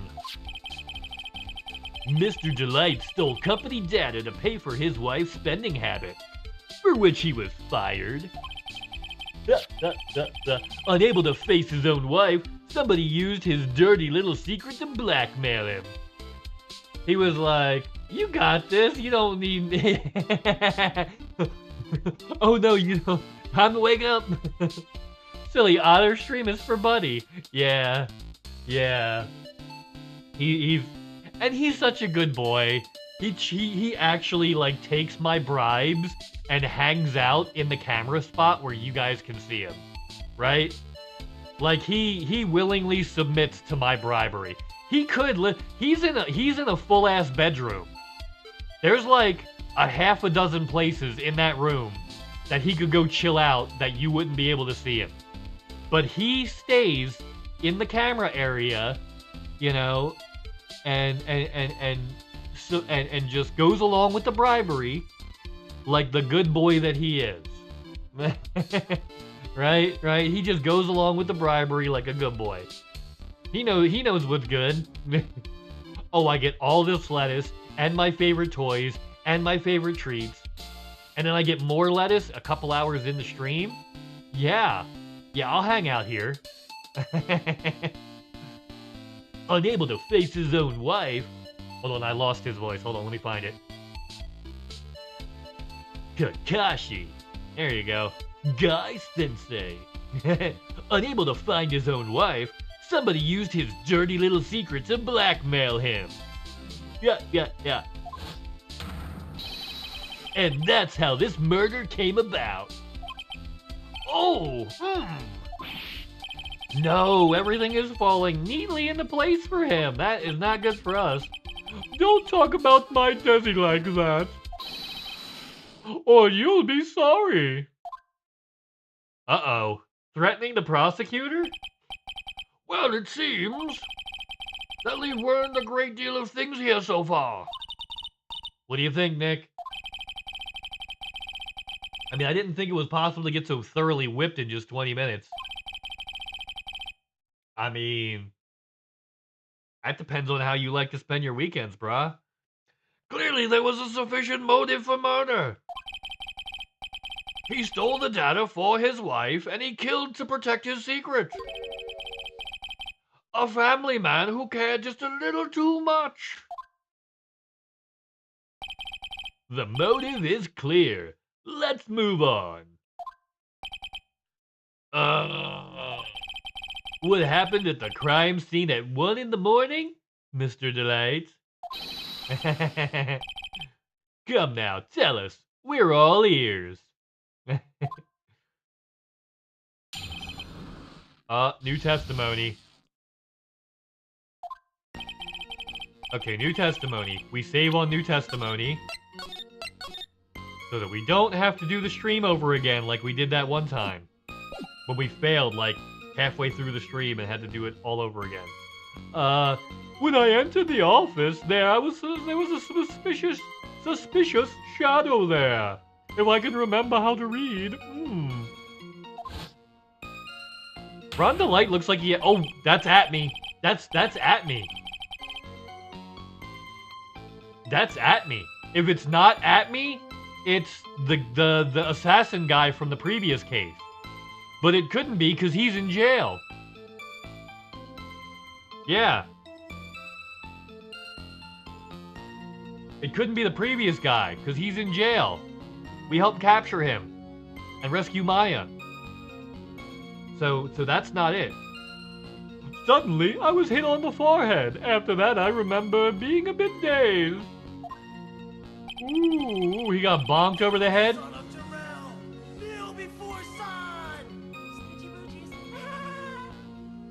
Mr. Delight stole company data to pay for his wife's spending habit, for which he was fired. Unable to face his own wife, somebody used his dirty little secret to blackmail him. He was like, you got this, you don't need me. Oh no, you don't. Time to wake up. Silly otter stream is for Buddy. Yeah. He's such a good boy. He actually like takes my bribes and hangs out in the camera spot where you guys can see him, right? Like he willingly submits to my bribery. He could he's in a full ass bedroom. There's like a half a dozen places in that room that he could go chill out that you wouldn't be able to see him. But he stays in the camera area, you know, and just goes along with the bribery like the good boy that he is. Right? He just goes along with the bribery like a good boy. He knows what's good. Oh, I get all this lettuce and my favorite toys and my favorite treats. And then I get more lettuce a couple hours in the stream. Yeah, I'll hang out here. Unable to face his own wife. Hold on, I lost his voice. Hold on, let me find it. Kakashi. There you go. Guy Sensei. Unable to find his own wife, somebody used his dirty little secret to blackmail him. Yeah. And that's how this murder came about. Oh, No, everything is falling neatly into place for him. That is not good for us. Don't talk about my Desi like that, or you'll be sorry. Uh-oh. Threatening the prosecutor? Well, it seems that we've learned a great deal of things here so far. What do you think, Nick? I mean, I didn't think it was possible to get so thoroughly whipped in just 20 minutes. I mean, that depends on how you like to spend your weekends, brah. Clearly, there was a sufficient motive for murder. He stole the data for his wife, and he killed to protect his secret. A family man who cared just a little too much. The motive is clear. Let's move on. What happened at the crime scene at 1 in the morning, Mr. Delight? Come now, tell us. We're all ears. New testimony. Okay, new testimony. We save on new testimony so that we don't have to do the stream over again like we did that one time when we failed like halfway through the stream and had to do it all over again. When I entered the office, there was a suspicious shadow there. If I can remember how to read. Ron Delight looks like he... Oh, that's at me. That's at me. That's at me. If it's not at me, it's the assassin guy from the previous case. But it couldn't be because he's in jail. Yeah. It couldn't be the previous guy because he's in jail. We helped capture him and rescue Maya. So that's not it. Suddenly, I was hit on the forehead. After that, I remember being a bit dazed. Ooh, he got bonked over the head. Son of Jarrell, kneel before son.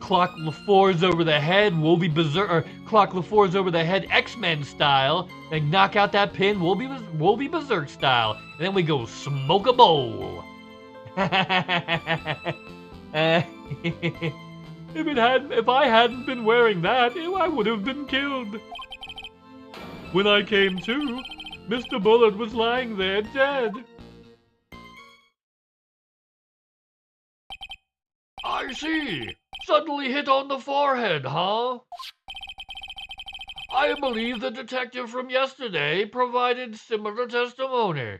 Clock LaFours over the head, we'll be berserk. Or clock LaFours over the head, X-Men style. And knock out that pin, we'll be berserk style. And then we go smoke a bowl. If I hadn't been wearing that, I would have been killed. When I came to, Mr. Bullard was lying there dead. I see. Suddenly hit on the forehead, huh? I believe the detective from yesterday provided similar testimony.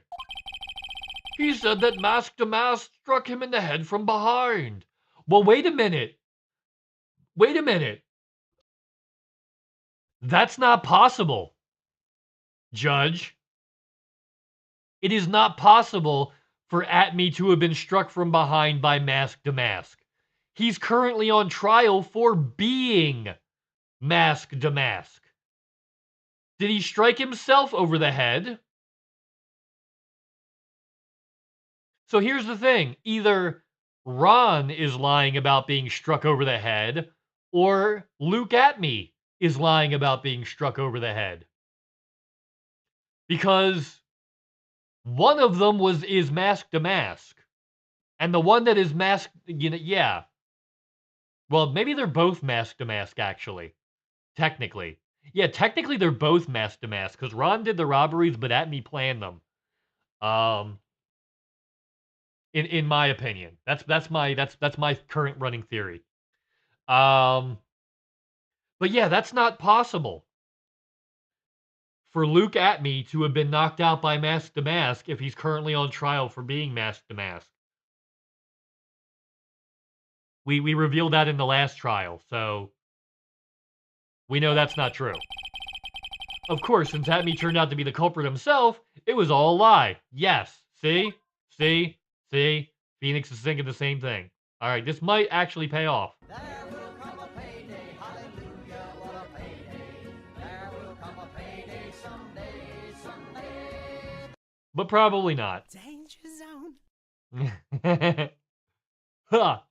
He said that Mask to Mask struck him in the head from behind. Well, wait a minute. Wait a minute. That's not possible, Judge. It is not possible for Atme to have been struck from behind by Mask to Mask. He's currently on trial for being Mask to Mask. Did he strike himself over the head? So here's the thing. Either Ron is lying about being struck over the head, or Luke Atme is lying about being struck over the head. Because one of them is Mask to Mask. And the one that is Mask, yeah. Well, maybe they're both Mask to Mask, actually. Technically. Yeah, technically they're both Mask to Mask, because Ron did the robberies, but Atme planned them. In my opinion. That's my current running theory. But yeah, that's not possible for Luke Atme to have been knocked out by Mask to Mask if he's currently on trial for being Mask to Mask. We revealed that in the last trial, so we know that's not true. Of course, since Atme turned out to be the culprit himself, it was all a lie. Yes. See? Phoenix is thinking the same thing. All right, this might actually pay off. There will come a payday, hallelujah, what a payday. There will come a payday someday. But probably not. Danger zone. Ha!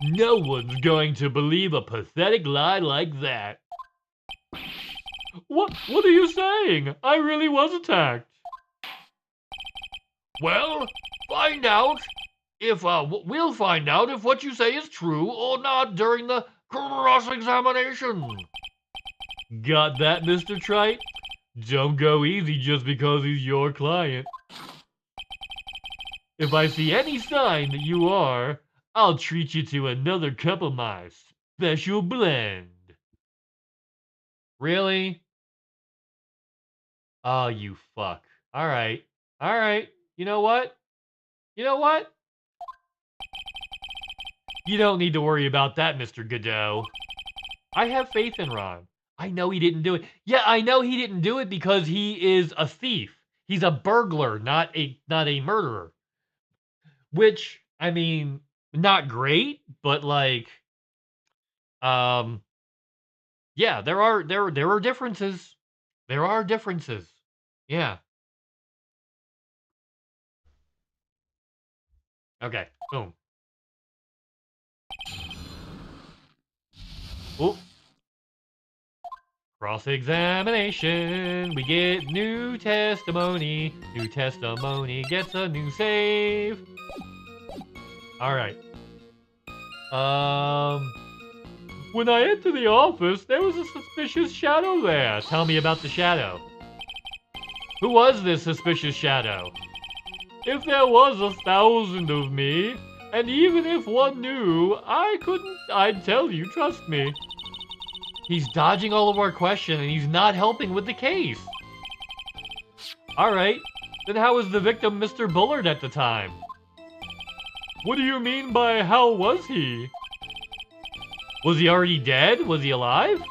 No one's going to believe a pathetic lie like that. What are you saying? I really was attacked. Well, find out if we'll find out if what you say is true or not during the cross-examination. Got that, Mr. Trite? Don't go easy just because he's your client. If I see any sign that you are, I'll treat you to another cup of my special blend. Really? Oh, you fuck. All right. You know what? You don't need to worry about that, Mr. Godot. I have faith in Ron. I know he didn't do it. Yeah, I know he didn't do it because he is a thief. He's a burglar, not a murderer. Which, I mean, not great, but like, yeah, there are differences. There are differences. Yeah. Okay, boom. Oop. Cross-examination. We get new testimony. New testimony gets a new save. All right. When I entered the office, there was a suspicious shadow there. Tell me about the shadow. Who was this suspicious shadow? If there was 1,000 of me, and even if one knew, I'd tell you, trust me. He's dodging all of our questions, and he's not helping with the case. Alright, then how was the victim Mr. Bullard at the time? What do you mean by how was he? Was he already dead? Was he alive?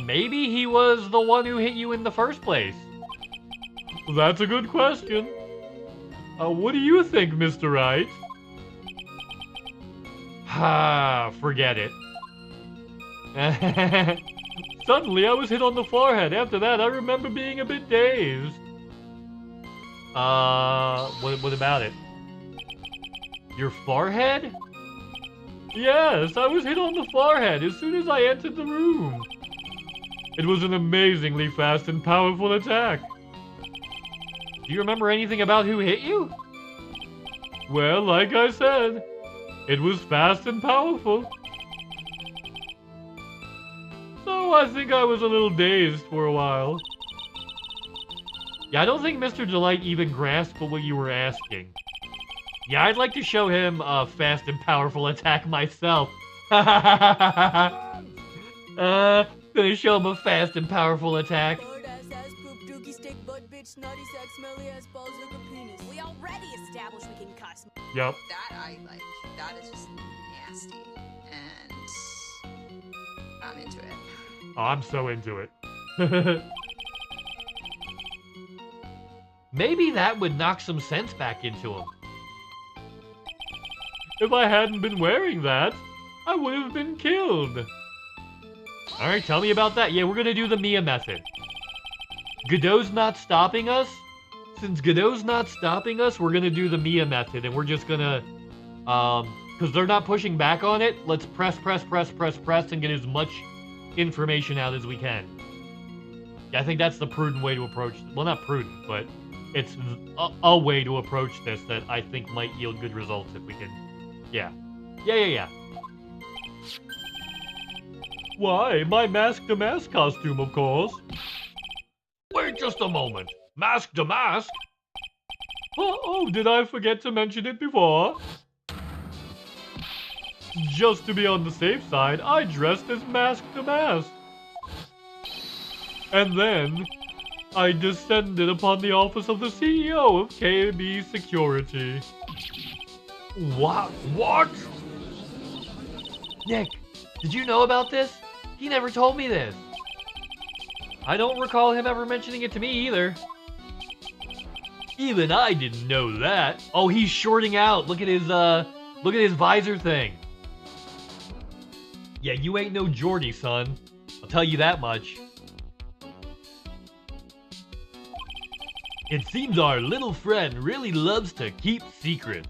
Maybe he was the one who hit you in the first place. That's a good question. What do you think, Mr. Wright? Forget it. Suddenly, I was hit on the forehead. After that, I remember being a bit dazed. What about it? Your forehead? Yes, I was hit on the forehead as soon as I entered the room. It was an amazingly fast and powerful attack. Do you remember anything about who hit you? Well, like I said, it was fast and powerful. So I think I was a little dazed for a while. Yeah, I don't think Mr. Delight even grasped what you were asking. Yeah, I'd like to show him a fast and powerful attack myself. Gonna show him a fast and powerful attack. We already established we can cuss. Yep. That I like. That is just nasty. And I'm into it. Oh, I'm so into it. Maybe that would knock some sense back into him. If I hadn't been wearing that, I would have been killed. Alright, tell me about that. Yeah, we're gonna do the Mia method. Godot's not stopping us. Since Godot's not stopping us, we're gonna do the Mia method, and we're just gonna, because they're not pushing back on it, let's press, and get as much information out as we can. Yeah, I think that's the prudent way to approach, well, not prudent, but it's a way to approach this that I think might yield good results if we can, yeah. Yeah. Why, my Mask to Mask costume, of course. Wait just a moment. Mask to Mask? Oh, did I forget to mention it before? Just to be on the safe side, I dressed as Mask to Mask. And then, I descended upon the office of the CEO of KB Security. What? Nick, did you know about this? He never told me this. I don't recall him ever mentioning it to me either. Even I didn't know that. Oh, he's shorting out. Look at his visor thing. Yeah, you ain't no Geordie, son. I'll tell you that much. It seems our little friend really loves to keep secrets.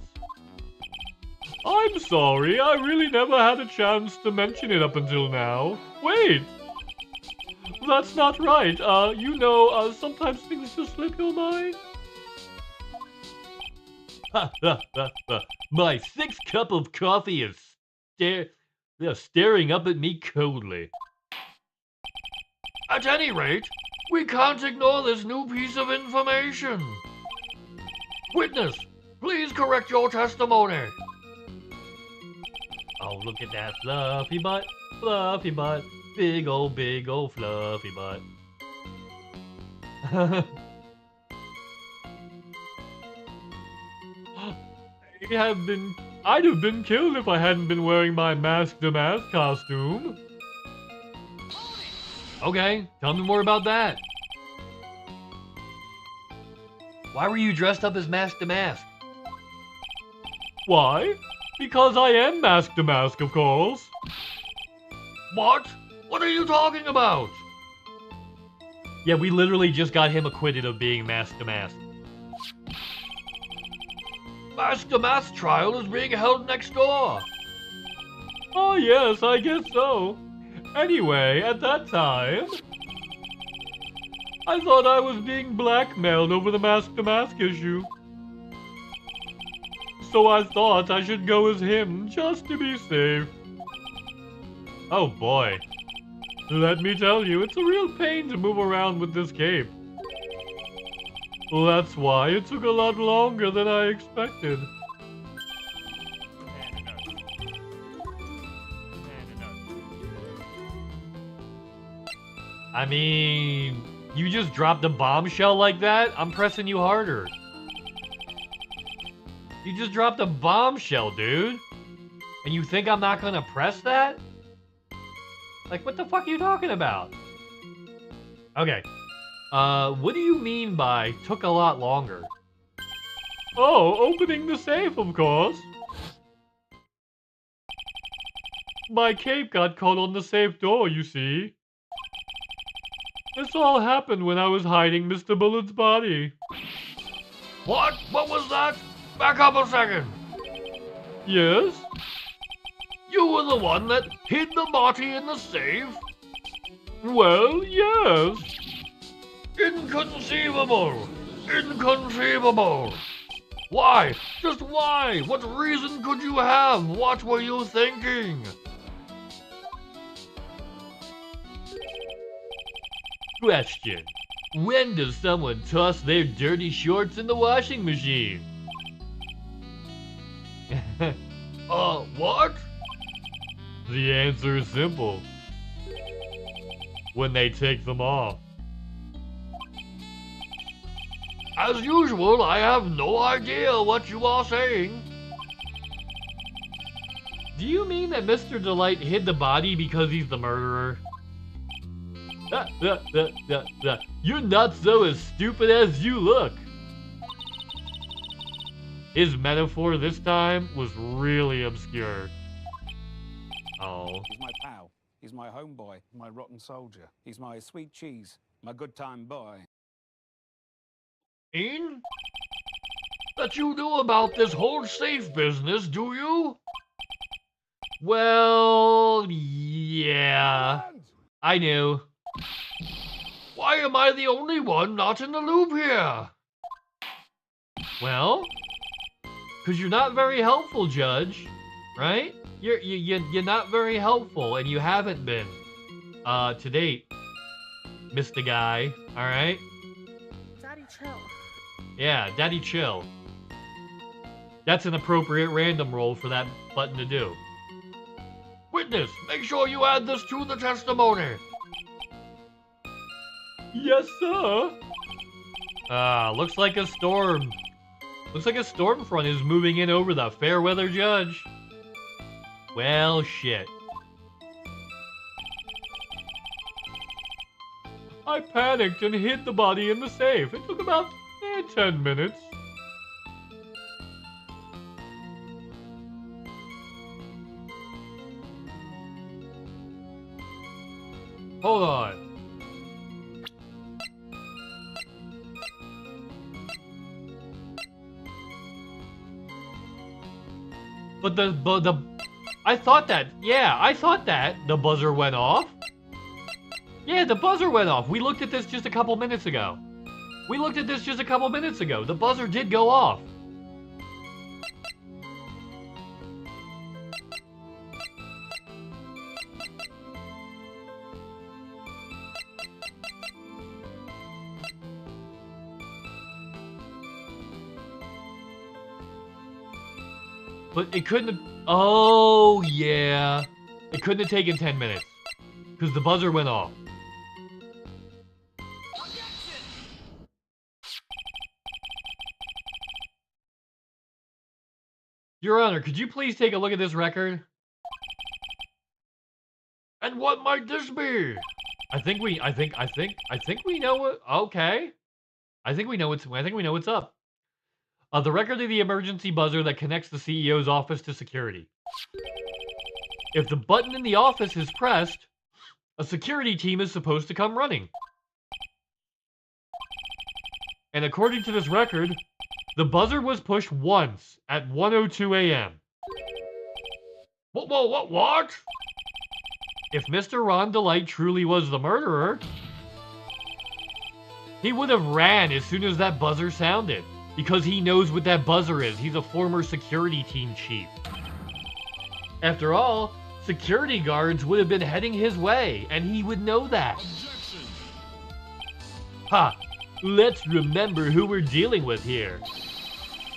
I'm sorry, I really never had a chance to mention it up until now. Wait! That's not right. Sometimes things just slip your mind. My sixth cup of coffee is staring up at me coldly. At any rate, we can't ignore this new piece of information. Witness, please correct your testimony. Oh, look at that fluffy butt, big old fluffy butt. I'd have been killed if I hadn't been wearing my Mask to Mask costume. Okay, tell me more about that. Why were you dressed up as Mask to Mask? Why? Because I am Mask to Mask, of course. What? What are you talking about? Yeah, we literally just got him acquitted of being Mask to Mask. Mask to Mask trial is being held next door. Oh yes, I guess so. Anyway, at that time, I thought I was being blackmailed over the Mask to Mask issue. So I thought I should go as him, just to be safe. Oh boy. Let me tell you, it's a real pain to move around with this cape. That's why it took a lot longer than I expected. I mean, You just dropped a bombshell like that? I'm pressing you harder. You just dropped a bombshell, dude. And you think I'm not gonna press that? Like, what the fuck are you talking about? Okay. What do you mean by took a lot longer? Oh, opening the safe, of course. My cape got caught on the safe door, you see. This all happened when I was hiding Mr. Bullet's body. What? What was that? Back up a second. Yes? You were the one that hid the body in the safe? Well, yes. Inconceivable! Inconceivable! Why? Just why? What reason could you have? What were you thinking? Question. When does someone toss their dirty shorts in the washing machine? What? The answer is simple. When they take them off. As usual, I have no idea what you are saying. Do you mean that Mr. Delight hid the body because he's the murderer? You're not so as stupid as you look. His metaphor this time was really obscure. Oh. He's my pal. He's my homeboy, my rotten soldier. He's my sweet cheese, my good time boy. Ian? That you knew about this whole safe business, do you? Well, yeah. I knew. Why am I the only one not in the loop here? Well, because you're not very helpful, Judge. Right? You're not very helpful, and you haven't been. To date. Mr. Guy. Alright? Daddy, chill. Yeah, Daddy chill. That's an appropriate random roll for that button to do. Witness, make sure you add this to the testimony. Yes, sir. Looks like a storm. Looks like a storm front is moving in over the fair weather judge. Well, shit. I panicked and hid the body in the safe. It took about 10 minutes. Hold on. But I thought that the buzzer went off. Yeah, the buzzer went off. We looked at this just a couple minutes ago. The buzzer did go off. But it couldn't have... Oh, yeah. It couldn't have taken 10 minutes. Because the buzzer went off. Your Honor, could you please take a look at this record? And what might this be? I think we know what... Okay. I think we know what's up. The record of the emergency buzzer that connects the CEO's office to security. If the button in the office is pressed, a security team is supposed to come running. And according to this record, the buzzer was pushed once at 1:02 a.m. What? If Mr. Ron Delight truly was the murderer, he would have ran as soon as that buzzer sounded. Because he knows what that buzzer is. He's a former security team chief. After all, security guards would have been heading his way, and he would know that. Ha! Let's remember who we're dealing with here.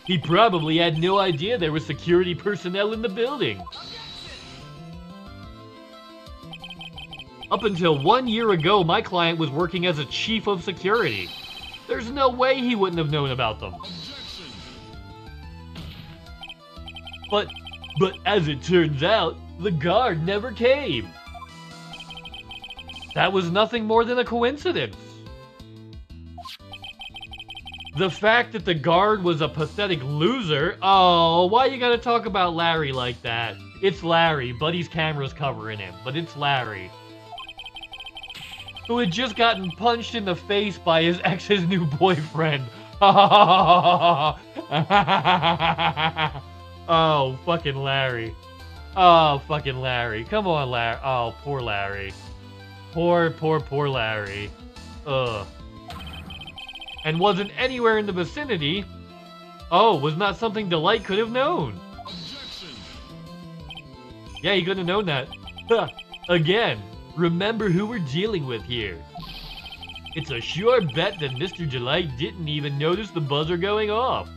He probably had no idea there were security personnel in the building. Up until 1 year ago, my client was working as a chief of security. There's no way he wouldn't have known about them. But as it turns out, the guard never came. That was nothing more than a coincidence. The fact that the guard was a pathetic loser, oh, why you gotta talk about Larry like that? It's Larry, Buddy's camera's covering him, but it's Larry. Who had just gotten punched in the face by his ex's new boyfriend. Oh, fucking Larry. Oh, fucking Larry. Come on, Larry. Oh, poor Larry. Poor Larry. Ugh. And wasn't anywhere in the vicinity. Oh, was not something Delight could have known. Yeah, he couldn't have known that. Again, remember who we're dealing with here. It's a sure bet that Mr. Delight didn't even notice the buzzer going off.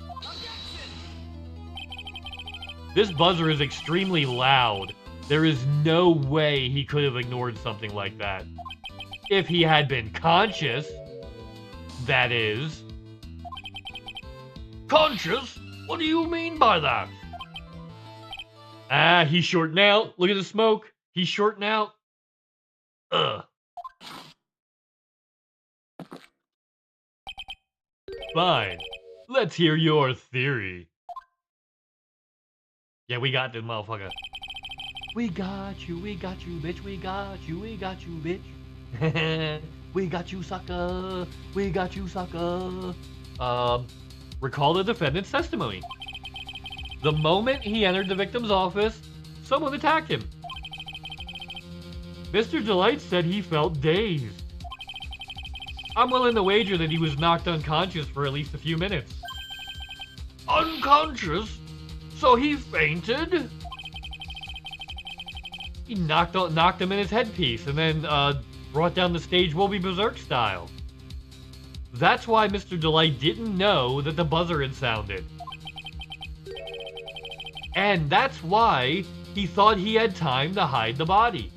This buzzer is extremely loud. There is no way he could have ignored something like that. If he had been conscious, that is. Conscious? What do you mean by that? Ah, he's shorting out. Look at the smoke. He's shorting out. Ugh. Fine. Let's hear your theory. Yeah, we got this motherfucker. We got you, bitch. We got you, bitch. We got you, sucker. We got you, sucker. Recall the defendant's testimony. The moment he entered the victim's office, someone attacked him. Mr. Delight said he felt dazed. I'm willing to wager that he was knocked unconscious for at least a few minutes. Unconscious? So he fainted? He knocked him in his headpiece and then brought down the stage Wolby Berserk style. That's why Mr. Delight didn't know that the buzzer had sounded. And that's why he thought he had time to hide the body.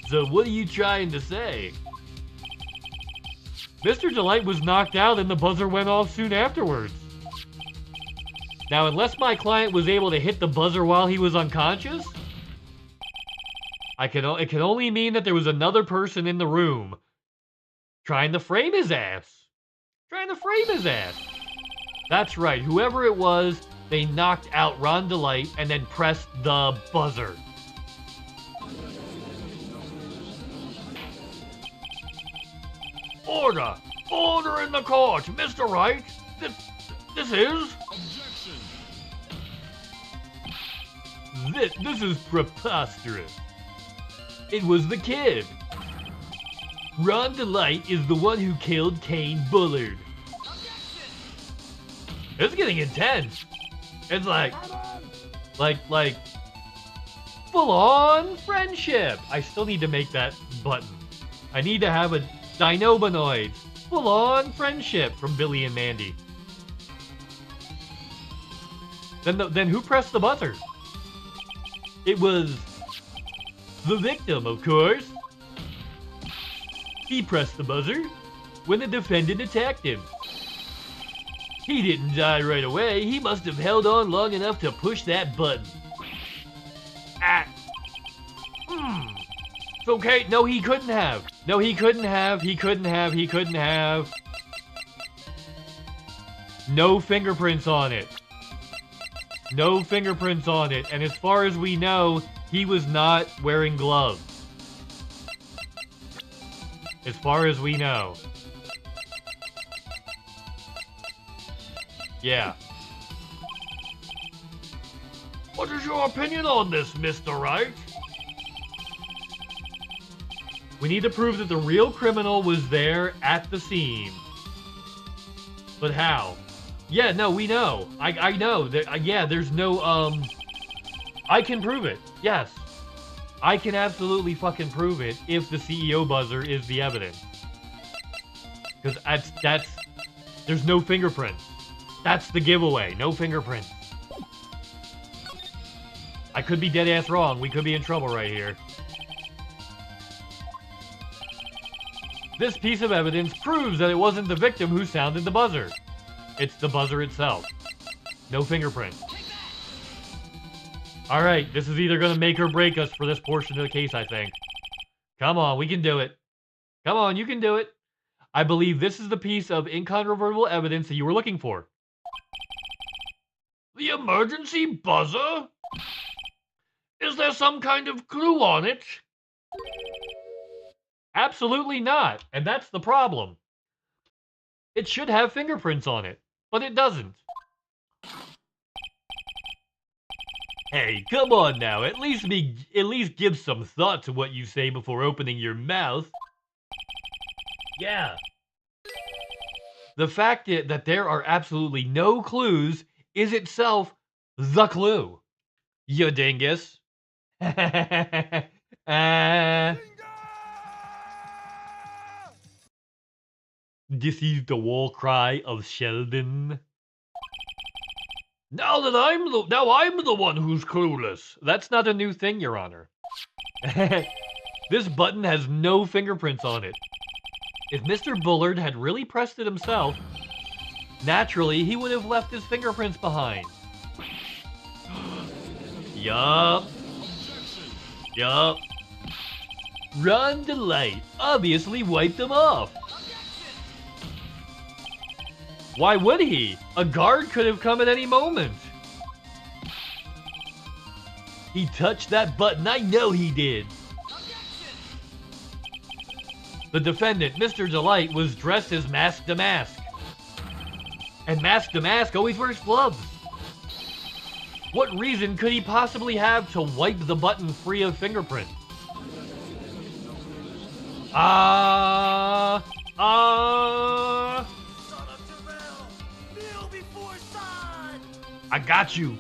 So what are you trying to say? Mr. Delight was knocked out and the buzzer went off soon afterwards. Now, unless my client was able to hit the buzzer while he was unconscious, it can only mean that there was another person in the room trying to frame his ass. That's right, whoever it was, they knocked out Ron Delight and then pressed the buzzer. Order! Order in the court, Mr. Wright! This is... This is preposterous. It was the kid. Ron Delight is the one who killed Kane Bullard. It's getting intense. It's like full-on friendship. I still need to make that button. I need to have a Dinobanoid. Full-on friendship from Billy and Mandy. Then who pressed the buzzer? It was the victim, of course. He pressed the buzzer when the defendant attacked him. He didn't die right away. He must have held on long enough to push that button. It's okay. No, he couldn't have. No, he couldn't have. He couldn't have. He couldn't have. No fingerprints on it. No fingerprints on it. And as far as we know, he was not wearing gloves. As far as we know. Yeah. What is your opinion on this, Mr. Wright? We need to prove that the real criminal was there at the scene. But how? Yeah, no, we know. I know. Yeah, there's no, I can prove it. Yes. I can absolutely fucking prove it if the CEO buzzer is the evidence. Because that's... There's no fingerprints. That's the giveaway. No fingerprints. I could be dead ass wrong. We could be in trouble right here. This piece of evidence proves that it wasn't the victim who sounded the buzzer. It's the buzzer itself. No fingerprints. Alright, this is either gonna make or break us for this portion of the case, I think. Come on, we can do it. Come on, you can do it. I believe this is the piece of incontrovertible evidence that you were looking for. The emergency buzzer? Is there some kind of clue on it? Absolutely not, and that's the problem. It should have fingerprints on it, but it doesn't. Hey, come on now, at least give some thought to what you say before opening your mouth. Yeah. The fact that there are absolutely no clues is itself the clue. You dingus. This is the war cry of Sheldon. Now I'm the one who's clueless. That's not a new thing, Your Honor. This button has no fingerprints on it. If Mr. Bullard had really pressed it himself, naturally he would have left his fingerprints behind. Yup. Yup. Ron DeLight obviously wiped them off. Why would he? A guard could have come at any moment. He touched that button, I know he did. The defendant, Mr. DeLight, was dressed as Mask DeMask. And Mask DeMask always wears gloves. What reason could he possibly have to wipe the button free of fingerprints? I got you.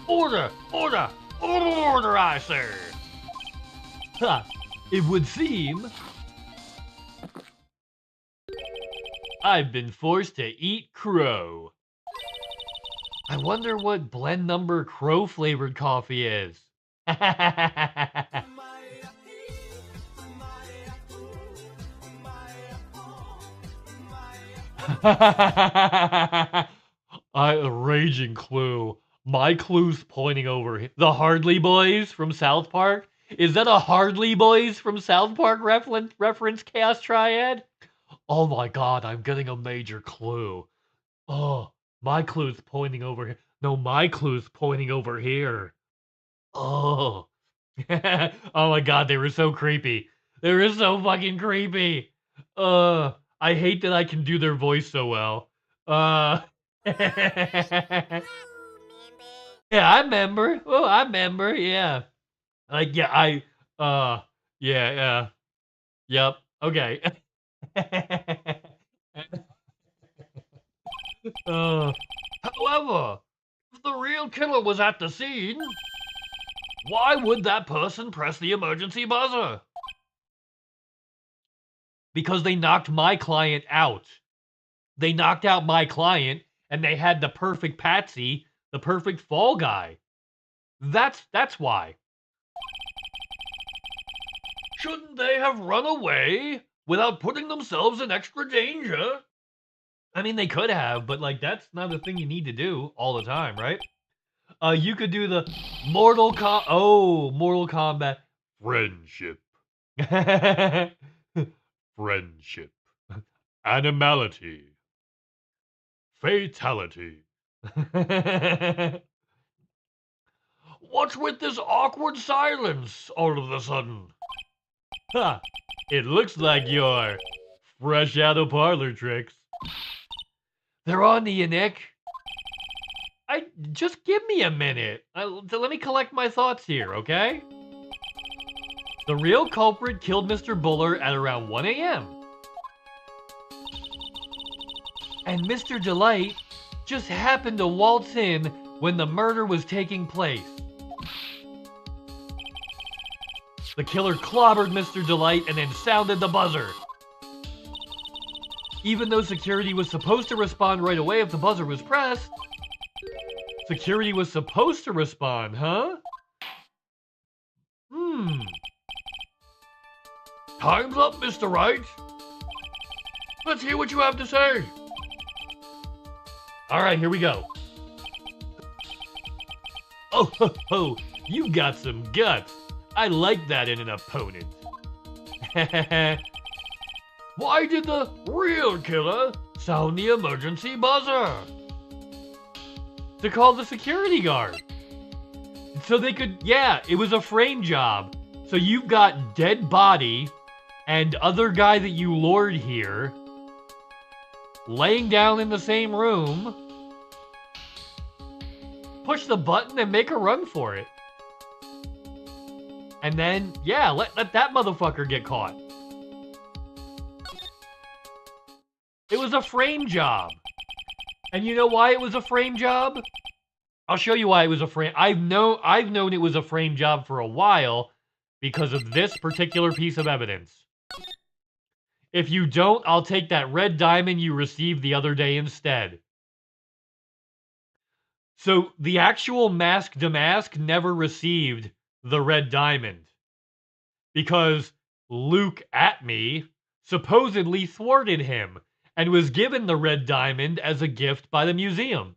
Order, order, order, I say. Ha, it would seem I've been forced to eat crow. I wonder what blend number crow flavored coffee is. A raging clue. My clue's pointing over here. The Hardly Boys from South Park? Is that a Hardly Boys from South Park reference Chaos Triad? Oh my god, I'm getting a major clue. Oh, my clue's pointing over here. No, my clue's pointing over here. Oh. Oh my god, they were so creepy. They were so fucking creepy. I hate that I can do their voice so well. Yeah, I remember. Oh, I remember, yeah. Yeah, yep, okay. However, if the real killer was at the scene, why would that person press the emergency buzzer? Because they knocked my client out. They knocked out my client, and they had the perfect patsy, the perfect fall guy. That's why. Shouldn't they have run away without putting themselves in extra danger? I mean, they could have, but like that's not a thing you need to do all the time, right? You could do the Mortal Kombat friendship. Friendship. Animality. Fatality. What's with this awkward silence all of a sudden? Ha! It looks like you're fresh out of parlor tricks. They're on to you, Nick. Just give me a minute. Let me collect my thoughts here, okay? The real culprit killed Mr. Buller at around 1 a.m. And Mr. DeLight just happened to waltz in when the murder was taking place. The killer clobbered Mr. DeLight and then sounded the buzzer. Even though security was supposed to respond right away if the buzzer was pressed, security was supposed to respond, huh? Time's up, Mr. Wright. Let's hear what you have to say. All right, here we go. Oh, ho, ho, you got some guts. I like that in an opponent. Why did the real killer sound the emergency buzzer? To call the security guard. So they could, yeah, it was a frame job. So you've got dead body and other guy that you lured here laying down in the same room. Push the button and make a run for it. And then, yeah, let that motherfucker get caught. It was a frame job. And you know why it was a frame job? I'll show you why it was a frame. I've known it was a frame job for a while because of this particular piece of evidence. If you don't, I'll take that red diamond you received the other day instead. So the actual Mask Damask never received the red diamond because Luke Atme supposedly thwarted him and was given the red diamond as a gift by the museum.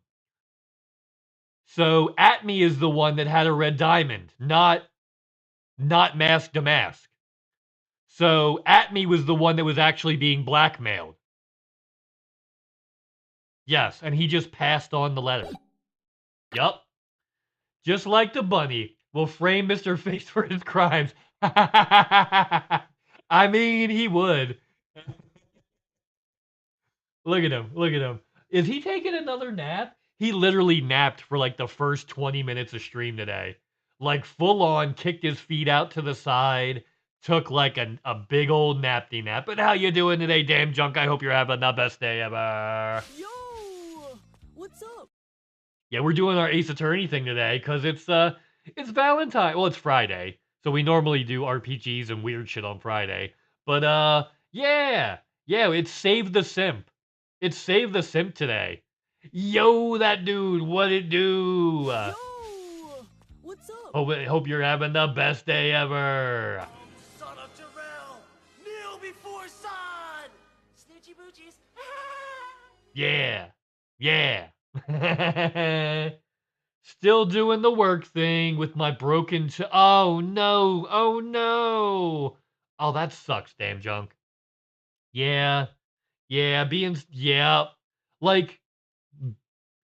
So Atme is the one that had a red diamond, not Mask Damask. So Atme was the one that was actually being blackmailed. Yes, and he just passed on the letter. Yup. Just like the bunny will frame Mr. Face for his crimes. I mean, he would. Look at him. Look at him. Is he taking another nap? He literally napped for like the first 20 minutes of stream today. Like full on, kicked his feet out to the side, took like a big old nappy nap. But how you doing today, damn junk? I hope you're having the best day ever. Yo! What's up? Yeah, we're doing our Ace Attorney thing today because it's Valentine. Well, it's Friday, so we normally do RPGs and weird shit on Friday. But yeah, it's Save the Simp. It's Save the Simp today. Yo, that dude, what it do? Yo! What's up? Hope you're having the best day ever. Son of Jarrell, kneel before son. Snoochie boochies. Yeah. Still doing the work thing with my broken oh no. Oh, that sucks, damn junk. Yeah. Like,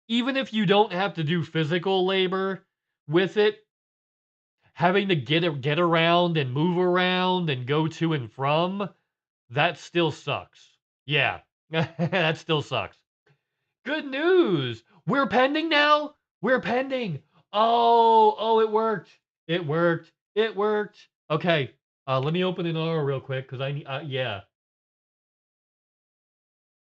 even if you don't have to do physical labor with it, having to get around and move around and go to and from, that still sucks. Yeah, that still sucks. Good news! We're pending now? We're pending! Oh, it worked. It worked. Okay, let me open an R real quick, because I need, yeah.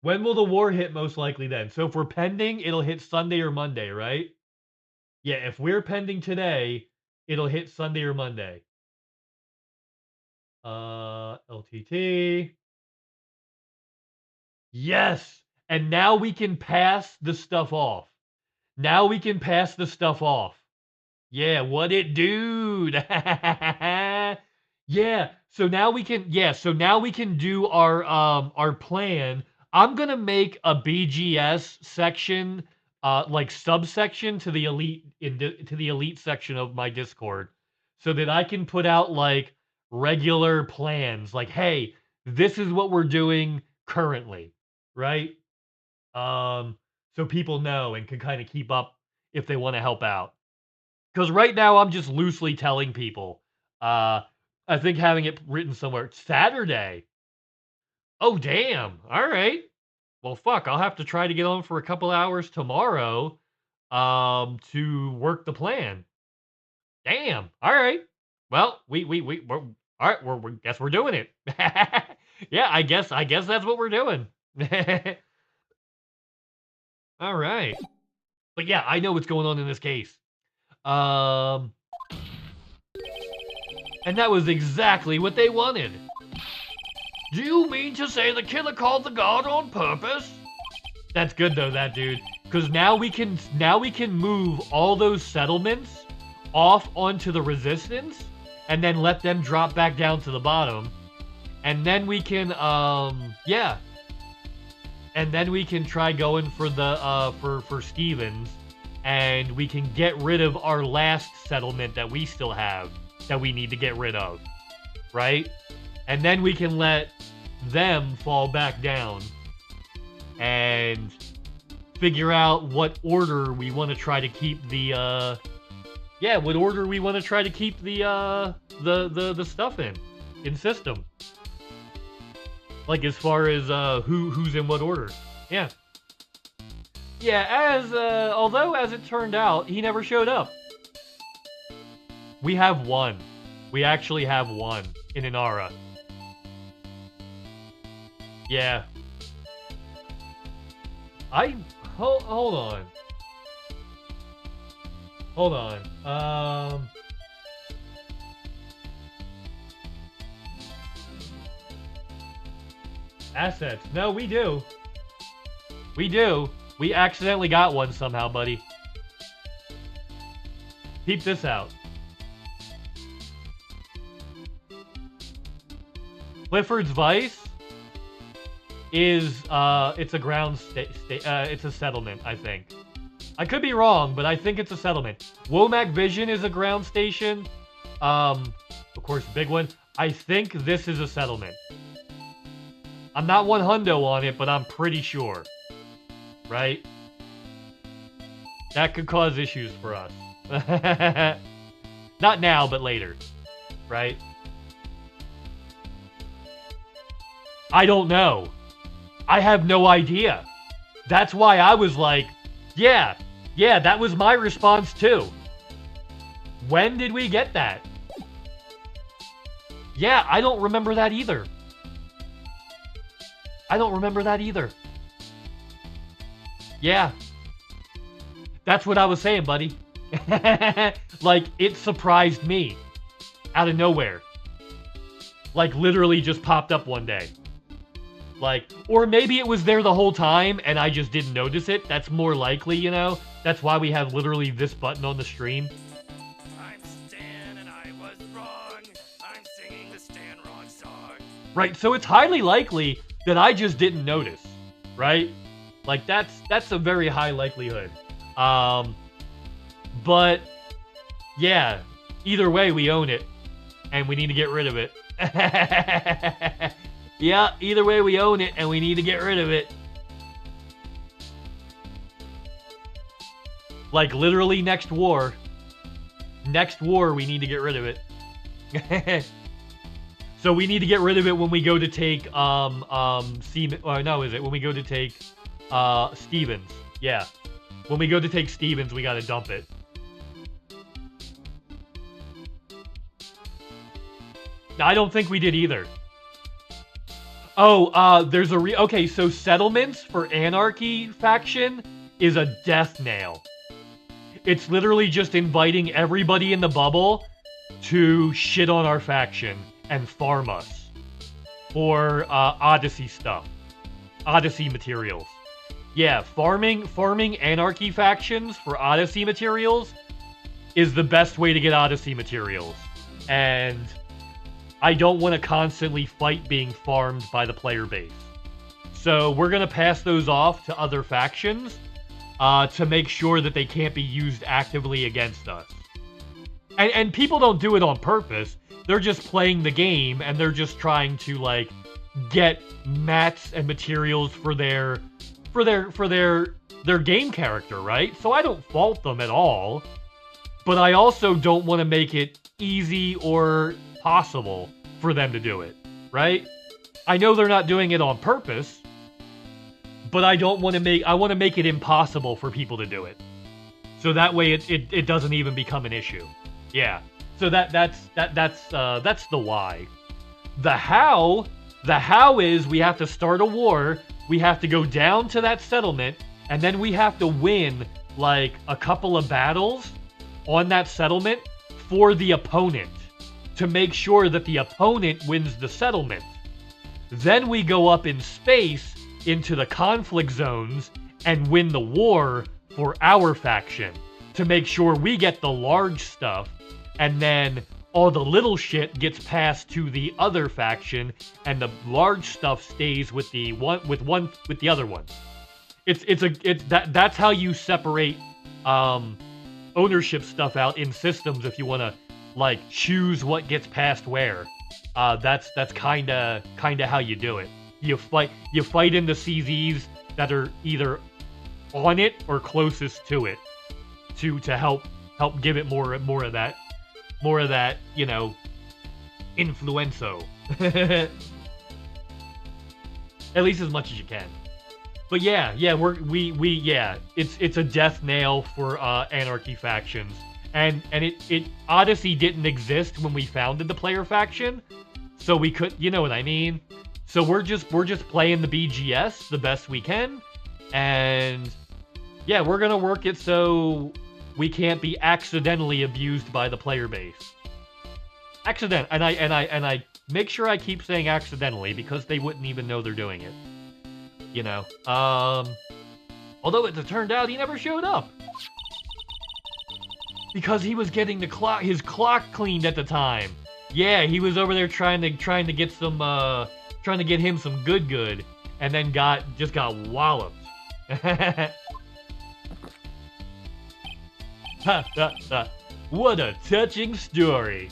When will the war hit most likely then? So if we're pending, it'll hit Sunday or Monday, right? Yeah, if we're pending today, it'll hit Sunday or Monday. LTT. Yes! And now we can pass the stuff off. Yeah, what it dude? Yeah, so now we can do our plan. I'm gonna make a BGS section, like subsection to the elite section of my Discord, so that I can put out like regular plans. Like, hey, this is what we're doing currently, right? So people know and can kind of keep up if they want to help out. Because right now I'm just loosely telling people. I think having it written somewhere Saturday. Oh, damn. All right. Well, fuck. I'll have to try to get on for a couple hours tomorrow to work the plan. Damn. All right. Well, we're all right. We guess we're doing it. Yeah, I guess that's what we're doing. All right. But yeah, I know what's going on in this case. And that was exactly what they wanted. Do you mean to say the killer called the guard on purpose? That's good though, that dude. Because now we can move all those settlements off onto the resistance and then let them drop back down to the bottom. And then we can, yeah. And then we can try going for the, for Stevens. And we can get rid of our last settlement that we still have that we need to get rid of. Right? And then we can let them fall back down. And figure out what order we want to try to keep the, yeah, what order we want to try to keep the stuff in system. Like, as far as, who's in what order. Yeah. Yeah, although, as it turned out, he never showed up. We have one. We actually have one in Inara. Yeah. Hold on. Hold on. Assets. No, we do. We do. We accidentally got one somehow, buddy. Keep this out. Clifford's Vice is, it's a ground it's a settlement, I think. I could be wrong, but I think it's a settlement. Womack Vision is a ground station. Of course, big one. I think this is a settlement. I'm not 100 on it, but I'm pretty sure. Right? That could cause issues for us. Not now, but later. Right? I don't know. I have no idea. That's why I was like, yeah, that was my response too. When did we get that? Yeah, I don't remember that either. I don't remember that either. Yeah. That's what I was saying, buddy. Like, it surprised me. Out of nowhere. Like, literally just popped up one day. Like, or maybe it was there the whole time and I just didn't notice it. That's more likely, you know? That's why we have literally this button on the stream. I'm Stan and I was wrong. I'm singing the Stan wrong song. Right, so it's highly likely that I just didn't notice. Right? Like, that's a very high likelihood. But, yeah. Either way, we own it. And we need to get rid of it. Yeah, either way we own it, and we need to get rid of it. Like, literally next war. Next war, we need to get rid of it. So we need to get rid of it when we go to take, when we go to take, Stevens. Yeah. When we go to take Stevens, we gotta dump it. I don't think we did either. Oh, there's a okay, so settlements for Anarchy faction is a death nail. It's literally just inviting everybody in the bubble to shit on our faction and farm us for Odyssey stuff. Odyssey materials. Yeah, farming Anarchy factions for Odyssey materials is the best way to get Odyssey materials. And I don't want to constantly fight being farmed by the player base. So we're going to pass those off to other factions to make sure that they can't be used actively against us. And people don't do it on purpose. They're just playing the game and they're just trying to, like, get mats and materials for their game character, right? So I don't fault them at all. But I also don't want to make it easy or possible for them to do it, right? I know they're not doing it on purpose, but I want to make it impossible for people to do it. So that way it doesn't even become an issue. Yeah. So that's the why. The how is we have to start a war, we have to go down to that settlement, and then we have to win like a couple of battles on that settlement for the opponent to make sure that the opponent wins the settlement. Then we go up in space into the conflict zones and win the war for our faction to make sure we get the large stuff, and then all the little shit gets passed to the other faction, and the large stuff stays with the other ones. That's how you separate ownership stuff out in systems if you want to like choose what gets passed where. That's kind of how you do it. You fight in the CZs that are either on it or closest to it to help give it more of that influenzo. At least as much as you can. But yeah, it's a death nail for Anarchy factions. And it Odyssey didn't exist when we founded the player faction, so we could, you know what I mean? So we're just playing the BGS the best we can, and yeah, we're gonna work it so we can't be accidentally abused by the player base. And I make sure I keep saying accidentally because they wouldn't even know they're doing it. You know. Although it turned out he never showed up. Because he was getting his clock cleaned at the time. Yeah, he was over there trying to get some trying to get him some good, and then just got walloped. What a touching story.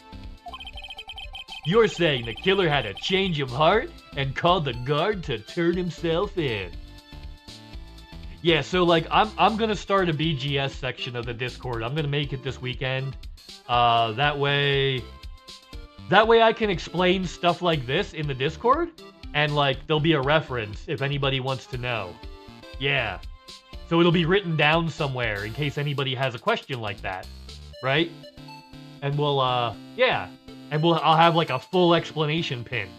You're saying the killer had a change of heart and called the guard to turn himself in. Yeah, so like I'm gonna start a BGS section of the Discord. I'm gonna make it this weekend. That way I can explain stuff like this in the Discord, and like there'll be a reference if anybody wants to know. Yeah. So it'll be written down somewhere in case anybody has a question like that, right? And we'll yeah. And I'll have like a full explanation pin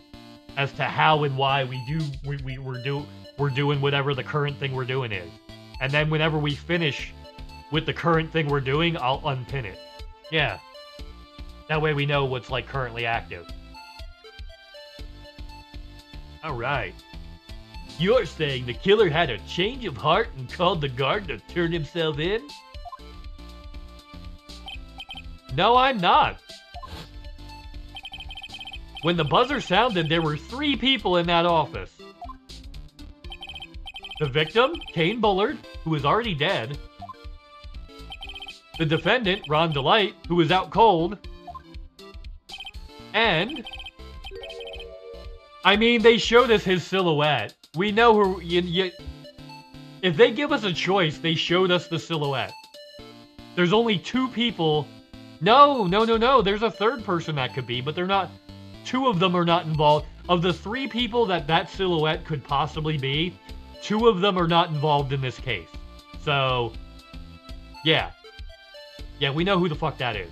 as to how and why we're doing whatever the current thing we're doing is. And then whenever we finish with the current thing we're doing, I'll unpin it. Yeah. That way we know what's like currently active. Alright. You're saying the killer had a change of heart and called the guard to turn himself in? No, I'm not. When the buzzer sounded, there were 3 people in that office. The victim, Kane Bullard, who is already dead. The defendant, Ron Delight, who was out cold. And... I mean, they showed us his silhouette. We know who... if they give us a choice, they showed us the silhouette. There's only 2 people... No. There's a third person that could be, but they're not... 2 of them are not involved. Of the 3 people that silhouette could possibly be, 2 of them are not involved in this case. So, yeah. Yeah, we know who the fuck that is.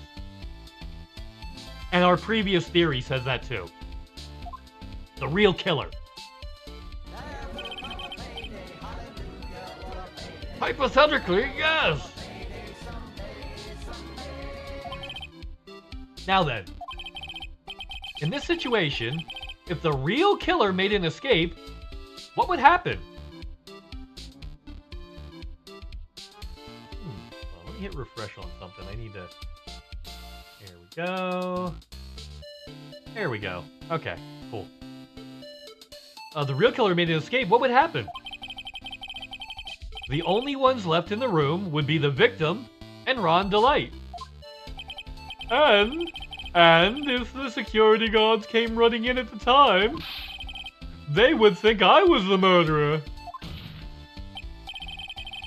And our previous theory says that too. The real killer. Hypothetically, yes! Now then. In this situation, if the real killer made an escape, what would happen? Well, let me hit refresh on something. I need to... There we go. There we go. Okay, cool. The real killer made an escape. What would happen? The only ones left in the room would be the victim and Ron Delight. And if the security guards came running in at the time, they would think I was the murderer.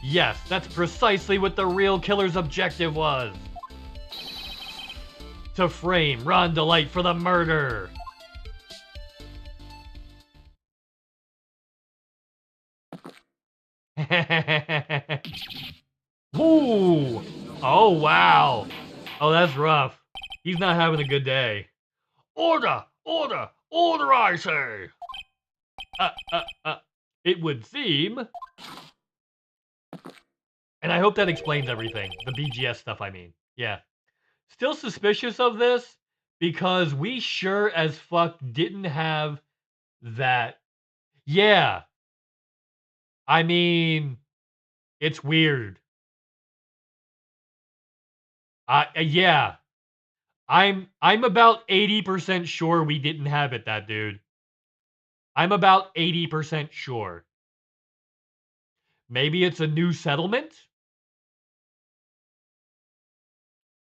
Yes, that's precisely what the real killer's objective was. To frame Ron Delight for the murder. Ooh! Oh, wow. Oh, that's rough. He's not having a good day. Order! Order! Order, I say! It would seem... And I hope that explains everything. The BGS stuff, I mean. Yeah. Still suspicious of this, because we sure as fuck didn't have that. Yeah. I mean... It's weird. Yeah. I'm about 80% sure we didn't have it, that dude. I'm about 80% sure. Maybe it's a new settlement?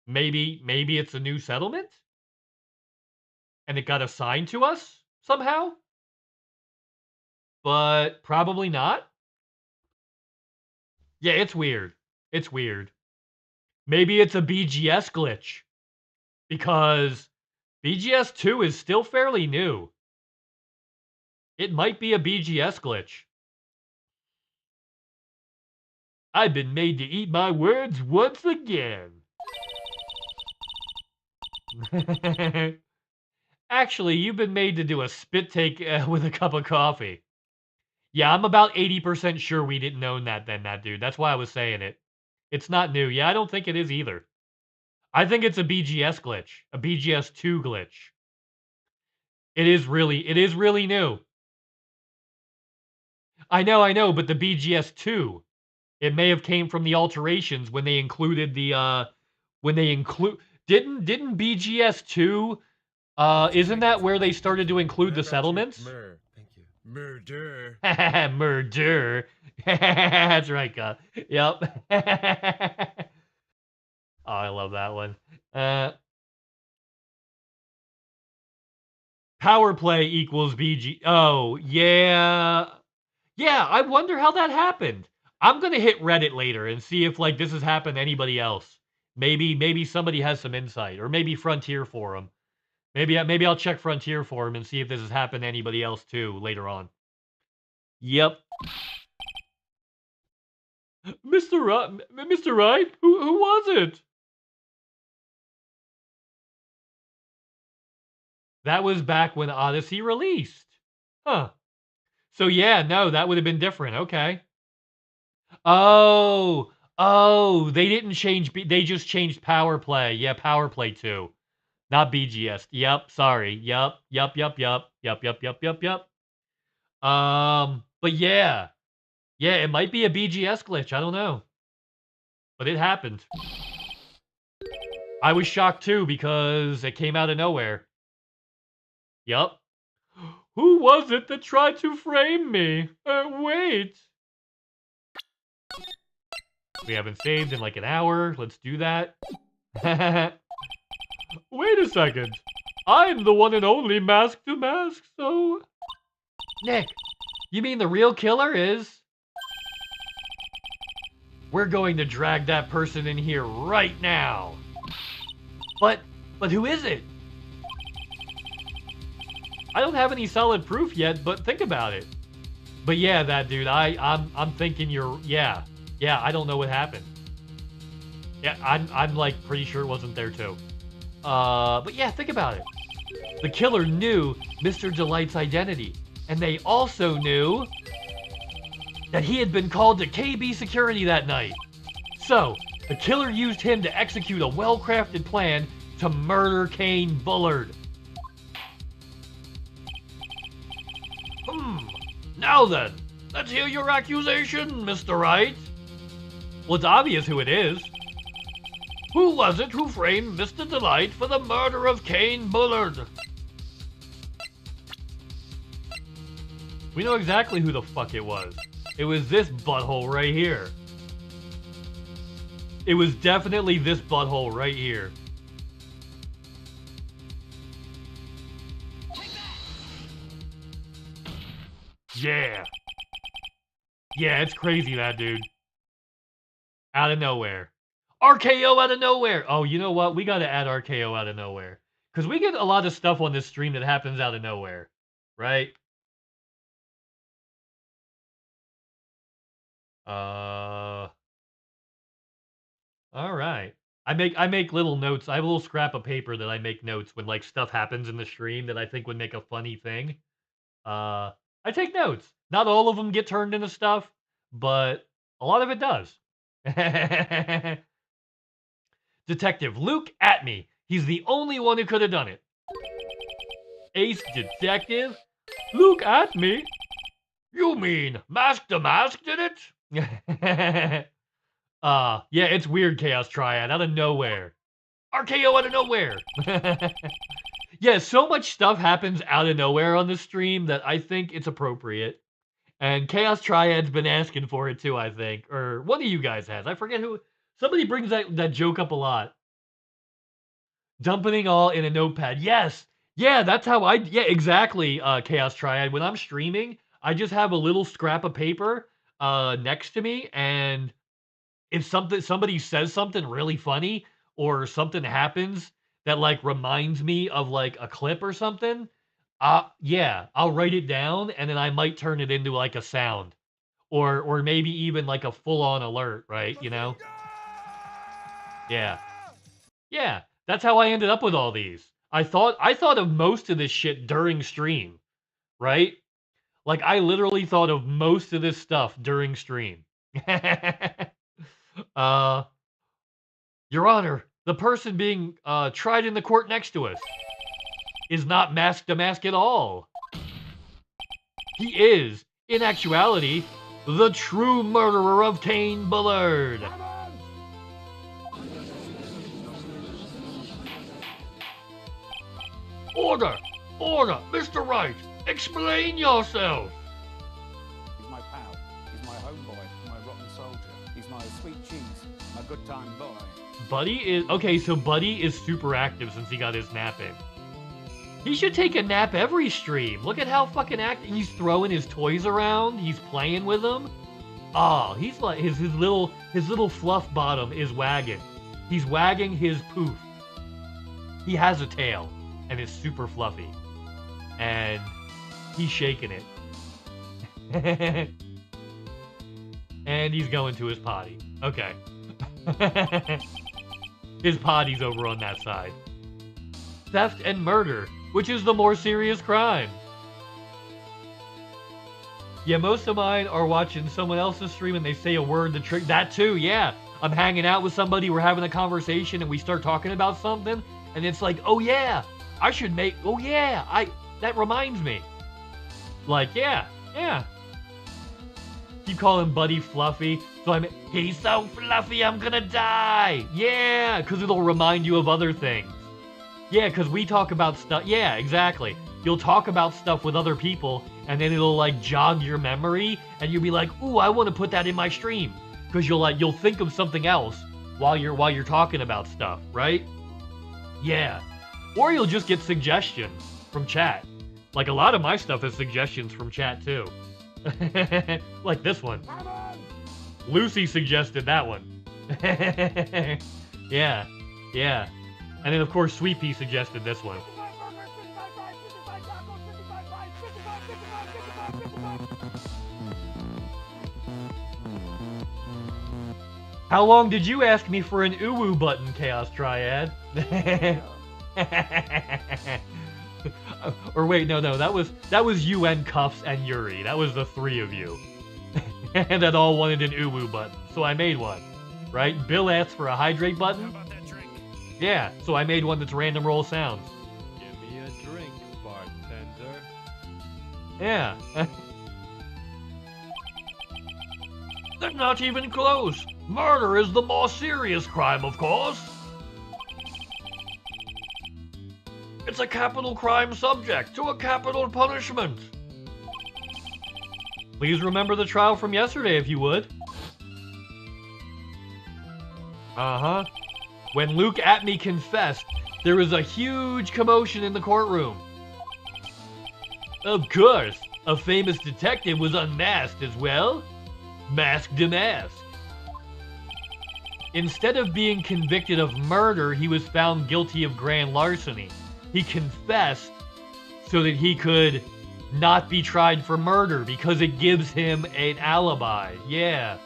Maybe it's a new settlement? And it got assigned to us somehow? But probably not. Yeah, it's weird. It's weird. Maybe it's a BGS glitch. Because BGS 2 is still fairly new. It might be a BGS glitch. I've been made to eat my words once again. Actually, you've been made to do a spit take with a cup of coffee. Yeah, I'm about 80% sure we didn't own that then, that dude. That's why I was saying it. It's not new. Yeah, I don't think it is either. I think it's a BGS glitch. A BGS 2 glitch. It is really new. I know, but the BGS 2, it may have came from the alterations when they included the didn't BGS 2 isn't that where they started to include the settlements? Thank you. Murder. Murder. That's right, God. Yep. Oh, I love that one. Power play equals BG. Oh, yeah. Yeah, I wonder how that happened. I'm gonna hit Reddit later and see if like this has happened to anybody else. Maybe somebody has some insight, or maybe Frontier Forum. Maybe I'll check Frontier Forum and see if this has happened to anybody else too later on. Yep. Mr. Wright, who was it? That was back when Odyssey released. Huh. So yeah, no, that would have been different. Okay. Oh, they didn't change. They just changed Power Play. Yeah, Power Play 2, not BGS. Yep, sorry. Yep. But yeah, it might be a BGS glitch. I don't know, but it happened. I was shocked too because it came out of nowhere. Yep. Who was it that tried to frame me? Wait. We haven't saved in like an hour. Let's do that. Wait a second. I'm the one and only Mask to Mask, so... Nick, you mean the real killer is... We're going to drag that person in here right now. But who is it? I don't have any solid proof yet, but think about it. But yeah, that dude, I'm thinking you're... Yeah, I don't know what happened. Yeah, I'm like pretty sure it wasn't there too. But yeah, think about it. The killer knew Mr. Delight's identity, and they also knew that he had been called to KB security that night. So, the killer used him to execute a well-crafted plan to murder Kane Bullard. Now then, let's hear your accusation, Mr. Wright. Well, it's obvious who it is. Who was it who framed Mr. Delight for the murder of Kane Bullard? We know exactly who the fuck it was. It was this butthole right here. It was definitely this butthole right here. Yeah. Yeah, it's crazy, that dude. Out of nowhere. RKO out of nowhere! Oh, you know what? We gotta add RKO out of nowhere. Because we get a lot of stuff on this stream that happens out of nowhere. Right? Alright. I make little notes. I have a little scrap of paper that I make notes when like stuff happens in the stream that I think would make a funny thing. I take notes. Not all of them get turned into stuff, but a lot of it does. Detective Luke at me. He's the only one who could have done it. Ace Detective? Luke at me? You mean Mask to Mask did it? Yeah, it's weird, Chaos Triad, out of nowhere. RKO out of nowhere. Yeah, so much stuff happens out of nowhere on this stream that I think it's appropriate. And Chaos Triad's been asking for it too, I think. Or one of you guys has. I forget who. Somebody brings that joke up a lot. Dumping all in a notepad. Yes. Yeah, that's how yeah, exactly, Chaos Triad. When I'm streaming, I just have a little scrap of paper next to me, and if somebody says something really funny or something happens that like reminds me of like a clip or something, yeah, I'll write it down and then I might turn it into like a sound or maybe even like a full-on alert, right? You know? Yeah. Yeah, that's how I ended up with all these. I thought of most of this shit during stream, right? Like I literally thought of most of this stuff during stream. Your Honor, the person being tried in the court next to us is not masked to mask at all. He is, in actuality, the true murderer of Kane Bullard. Order! Order! Mr. Wright, explain yourself! He's my pal. He's my homeboy. My rotten soldier. He's my sweet cheese. My good time boy. Buddy is... Okay, so Buddy is super active since he got his nap in. He should take a nap every stream. Look at how fucking active... He's throwing his toys around. He's playing with them. Oh, he's like... His little fluff bottom is wagging. He's wagging his poof. He has a tail. And it's super fluffy. And he's shaking it. And he's going to his potty. Okay. His potty's over on that side. Theft and murder, which is the more serious crime. Yeah, most of mine are watching someone else's stream and they say a word to trick. That too, yeah. I'm hanging out with somebody, we're having a conversation, and we start talking about something, and it's like, oh yeah, I should make, oh yeah, that reminds me. Like, yeah. Keep calling Buddy Fluffy. So he's so fluffy, I'm gonna die. Yeah, because it'll remind you of other things. Yeah, because we talk about stuff. Yeah, exactly. You'll talk about stuff with other people, and then it'll like jog your memory, and you'll be like, ooh, I want to put that in my stream. Because you'll think of something else while you're talking about stuff, right? Yeah. Or you'll just get suggestions from chat. Like a lot of my stuff is suggestions from chat too. Like this one. Lucy suggested that one. Yeah. And then of course Sweet Pea suggested this one. How long did you ask me for an uwu button, Chaos Triad? Or wait, no, that was you and Cuffs and Yuri. That was the three of you. And that all wanted an uwu button. So I made one. Right? Bill asked for a hydrate button. How about that drink? Yeah, so I made one that's random roll sounds. Give me a drink, bartender. Yeah. They're not even close. Murder is the more serious crime, of course. It's a capital crime subject to a capital punishment. Please remember the trial from yesterday, if you would. Uh-huh. When Luke Atme confessed, there was a huge commotion in the courtroom. Of course, a famous detective was unmasked as well. Masked to mask. Instead of being convicted of murder, he was found guilty of grand larceny. He confessed so that he could not be tried for murder because it gives him an alibi. Yeah.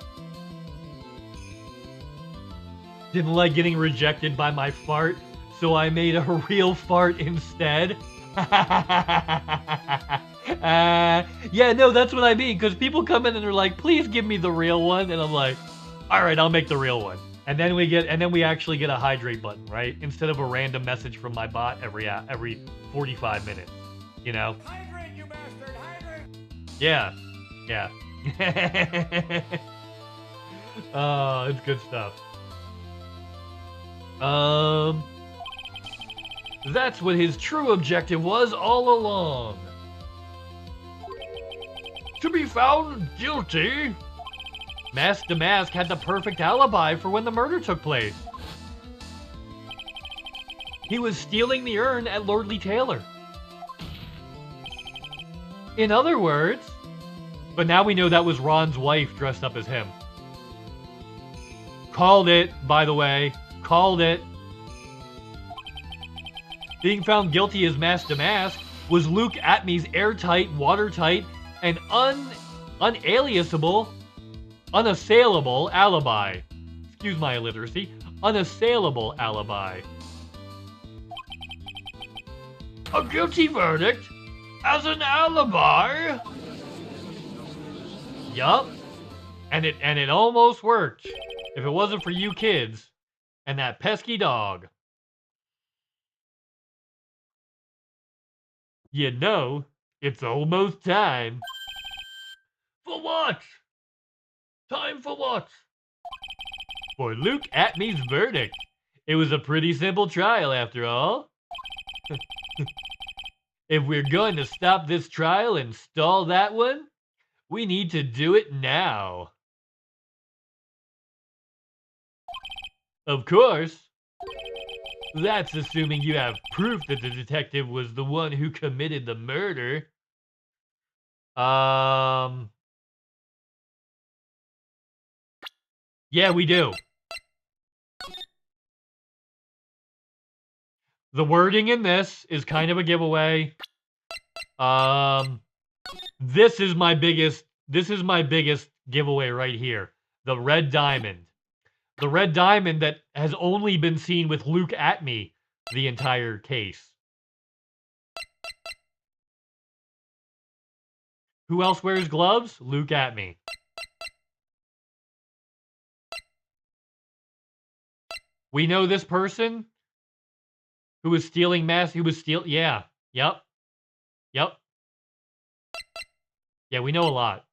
Didn't like getting rejected by my fart, so I made a real fart instead. Yeah, no, that's what I mean, because people come in and they're like, please give me the real one, and I'm like, all right, I'll make the real one. And then we actually get a hydrate button, right? Instead of a random message from my bot every 45 minutes, you know? Hydrate, you bastard! Hydrate! Yeah. Oh, it's good stuff. That's what his true objective was all along. To be found guilty, Mask Damask had the perfect alibi for when the murder took place. He was stealing the urn at Lordly Taylor. In other words, but now we know that was Ron's wife dressed up as him. Called it, by the way. Called it. Being found guilty as Mask Damask was Luke Atmy's airtight, watertight, and unassailable alibi. Excuse my illiteracy. Unassailable alibi. A guilty verdict as an alibi? Yup. And it almost worked. If it wasn't for you kids and that pesky dog. You know, it's almost time. For what? Time for what? For Luke Atmy's verdict. It was a pretty simple trial after all. If we're going to stop this trial and stall that one, we need to do it now. Of course. That's assuming you have proof that the detective was the one who committed the murder. Yeah, we do. The wording in this is kind of a giveaway. This is my biggest giveaway right here. The red diamond. The red diamond that has only been seen with Luke Atmy the entire case. Who else wears gloves? Luke Atmy. We know this person who was stealing yeah. Yep. Yeah, we know a lot.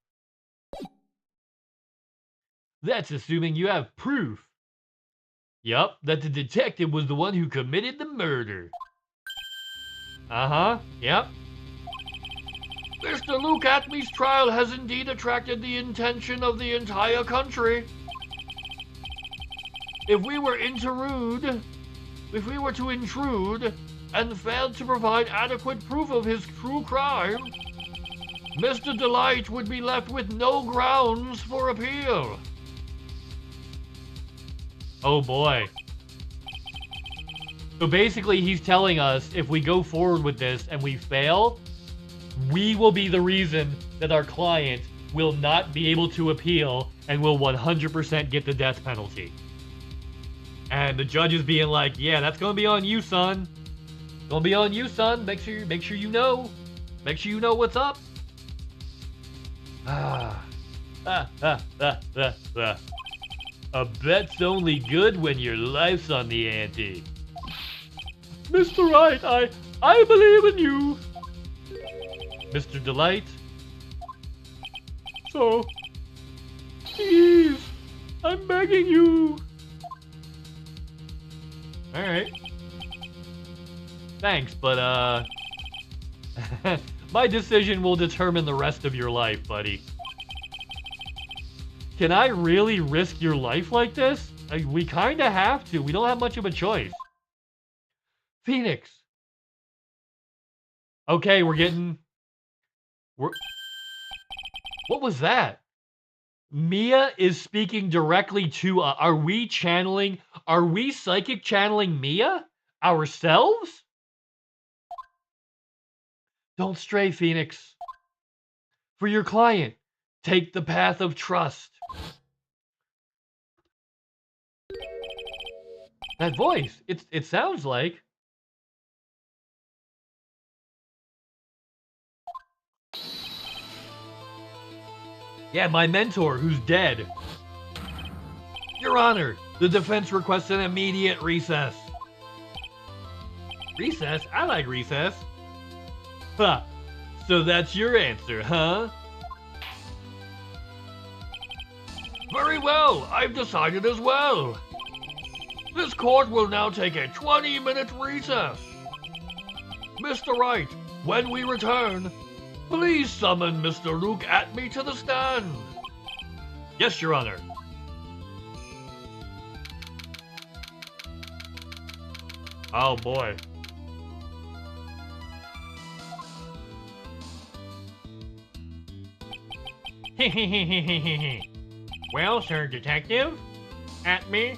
That's assuming you have proof. Yup, that the detective was the one who committed the murder. Yep. Mr. Luke Atmy's trial has indeed attracted the attention of the entire country. If we were to intrude and failed to provide adequate proof of his true crime, Mr. Delight would be left with no grounds for appeal. Oh boy. So basically he's telling us if we go forward with this and we fail, we will be the reason that our client will not be able to appeal and will 100% get the death penalty. And the judge is being like, yeah, that's gonna be on you, son. Gonna be on you, son. Make sure you know. Make sure you know what's up. A bet's only good when your life's on the ante. Mr. Wright, I believe in you. Mr. Delight. So, please, I'm begging you. Alright. Thanks, but my decision will determine the rest of your life, buddy. Can I really risk your life like this? We kinda have to. We don't have much of a choice. Phoenix. Okay, what was that? Mia is speaking directly to, are we psychic channeling Mia? Ourselves? Don't stray, Phoenix. For your client, take the path of trust. That voice, it sounds like. Yeah, my mentor, who's dead. Your Honor, the defense requests an immediate recess. Recess? I like recess. Ha! So that's your answer, huh? Very well, I've decided as well. This court will now take a 20-minute recess. Mr. Wright, when we return, please summon Mr. Luke at me to the stand. Yes, Your Honor. Oh boy. Well, Sir Detective? At me?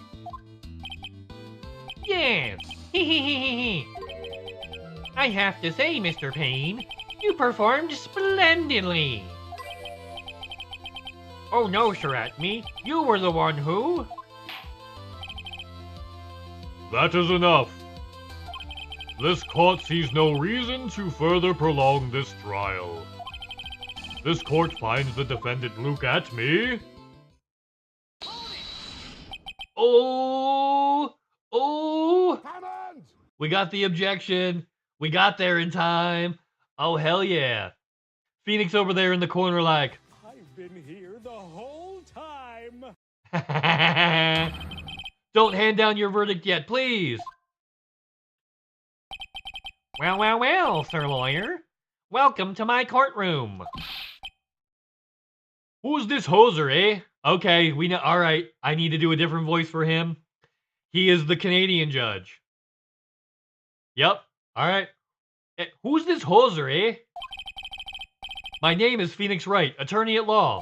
Yes. I have to say, Mr. Payne, you performed splendidly. Oh no, Sir Atme, you were the one who... That is enough. This court sees no reason to further prolong this trial. This court finds the defendant Luke Atme... Oh! Oh! We got the objection. We got there in time. Oh, hell yeah. Phoenix over there in the corner like... I've been here the whole time. Don't hand down your verdict yet, please. Well, well, well, Sir Lawyer. Welcome to my courtroom. Who's this hoser, eh? Okay, we know. All right, I need to do a different voice for him. He is the Canadian judge. Yep. All right. Who's this hoser, eh? My name is Phoenix Wright, attorney at law.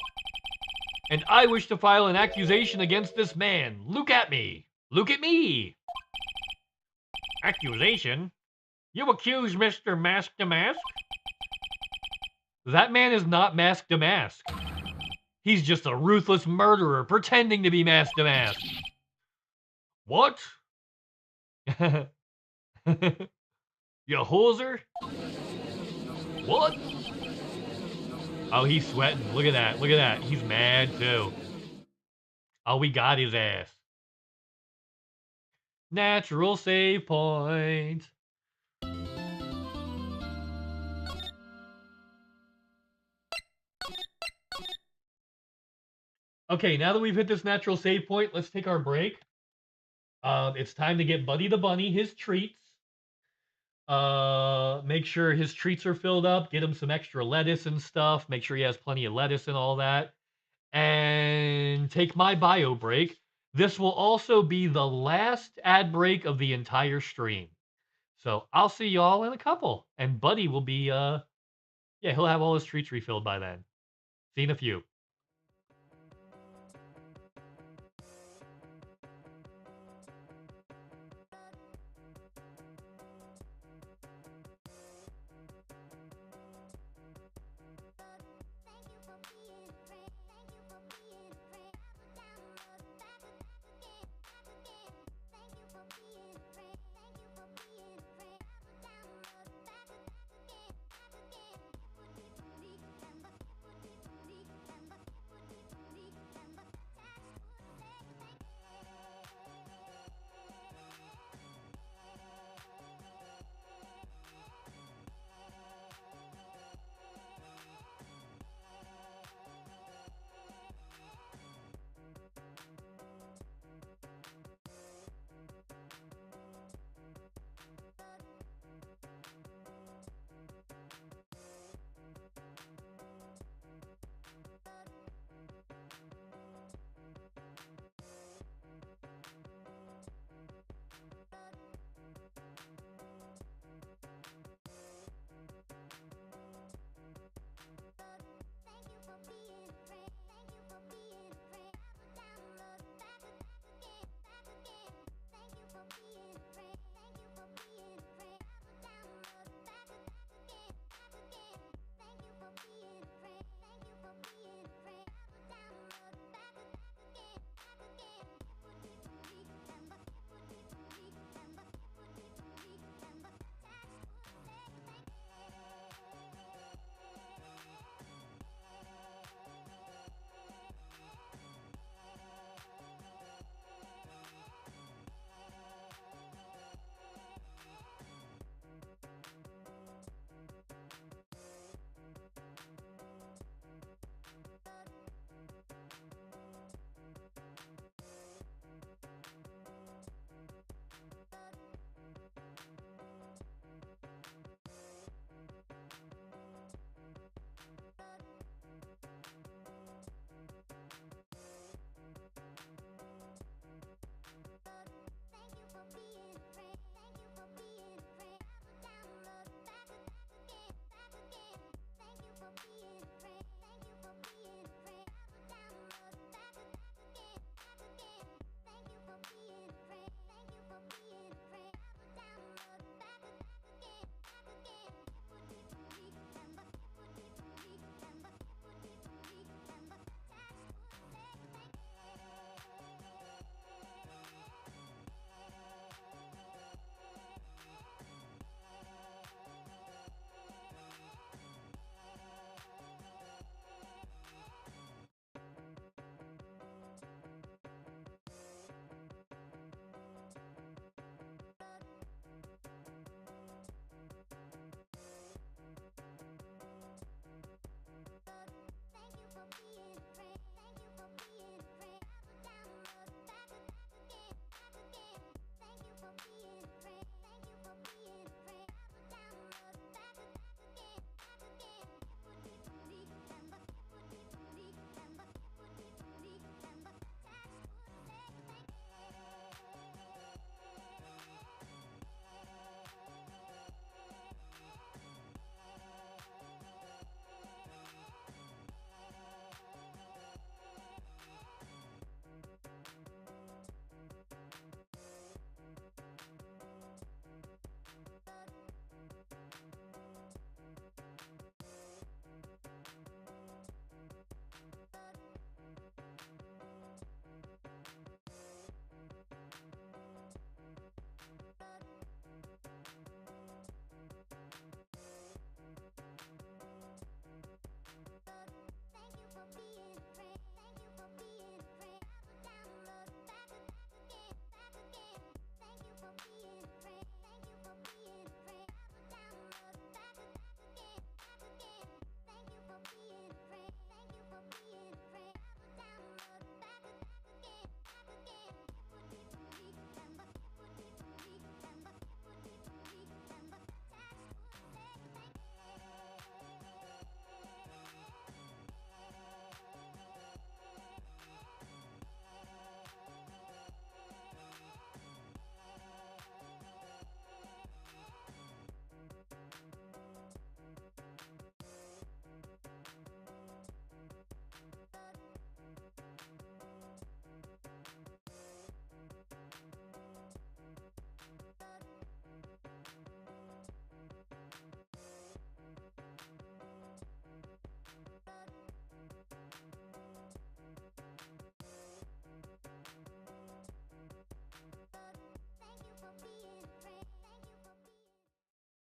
And I wish to file an accusation against this man. Look at me. Look at me. Accusation? You accuse Mr. Mask to Mask? That man is not Mask to Mask. He's just a ruthless murderer pretending to be Mask to Mask. What? You hoser? What? Oh, he's sweating. Look at that. Look at that. He's mad too. Oh, we got his ass. Natural save point. Okay, now that we've hit this natural save point, let's take our break. It's time to get Buddy the Bunny his treats. Make sure his treats are filled up. Get him some extra lettuce and stuff. Make sure he has plenty of lettuce and all that. And take my bio break. This will also be the last ad break of the entire stream. So I'll see y'all in a couple. And Buddy will be, yeah, he'll have all his treats refilled by then. See you in a few.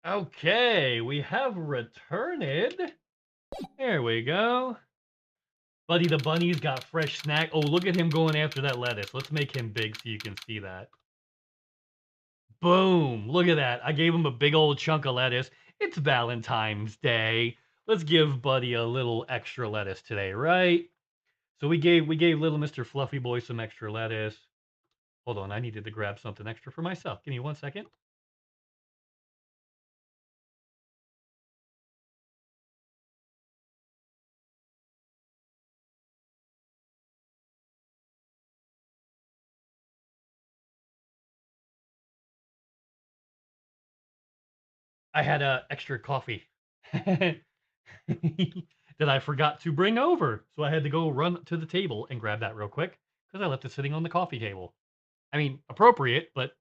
Okay, we have returned. There we go. Buddy the Bunny's got fresh snack. Oh, look at him going after that lettuce. Let's make him big so you can see that. Boom! Look at that. I gave him a big old chunk of lettuce. It's Valentine's Day. Let's give Buddy a little extra lettuce today, right? So we gave little Mr. Fluffy Boy some extra lettuce. Hold on, I needed to grab something extra for myself. Give me 1 second. I had extra coffee that I forgot to bring over. So I had to go run to the table and grab that real quick because I left it sitting on the coffee table. I mean, appropriate, but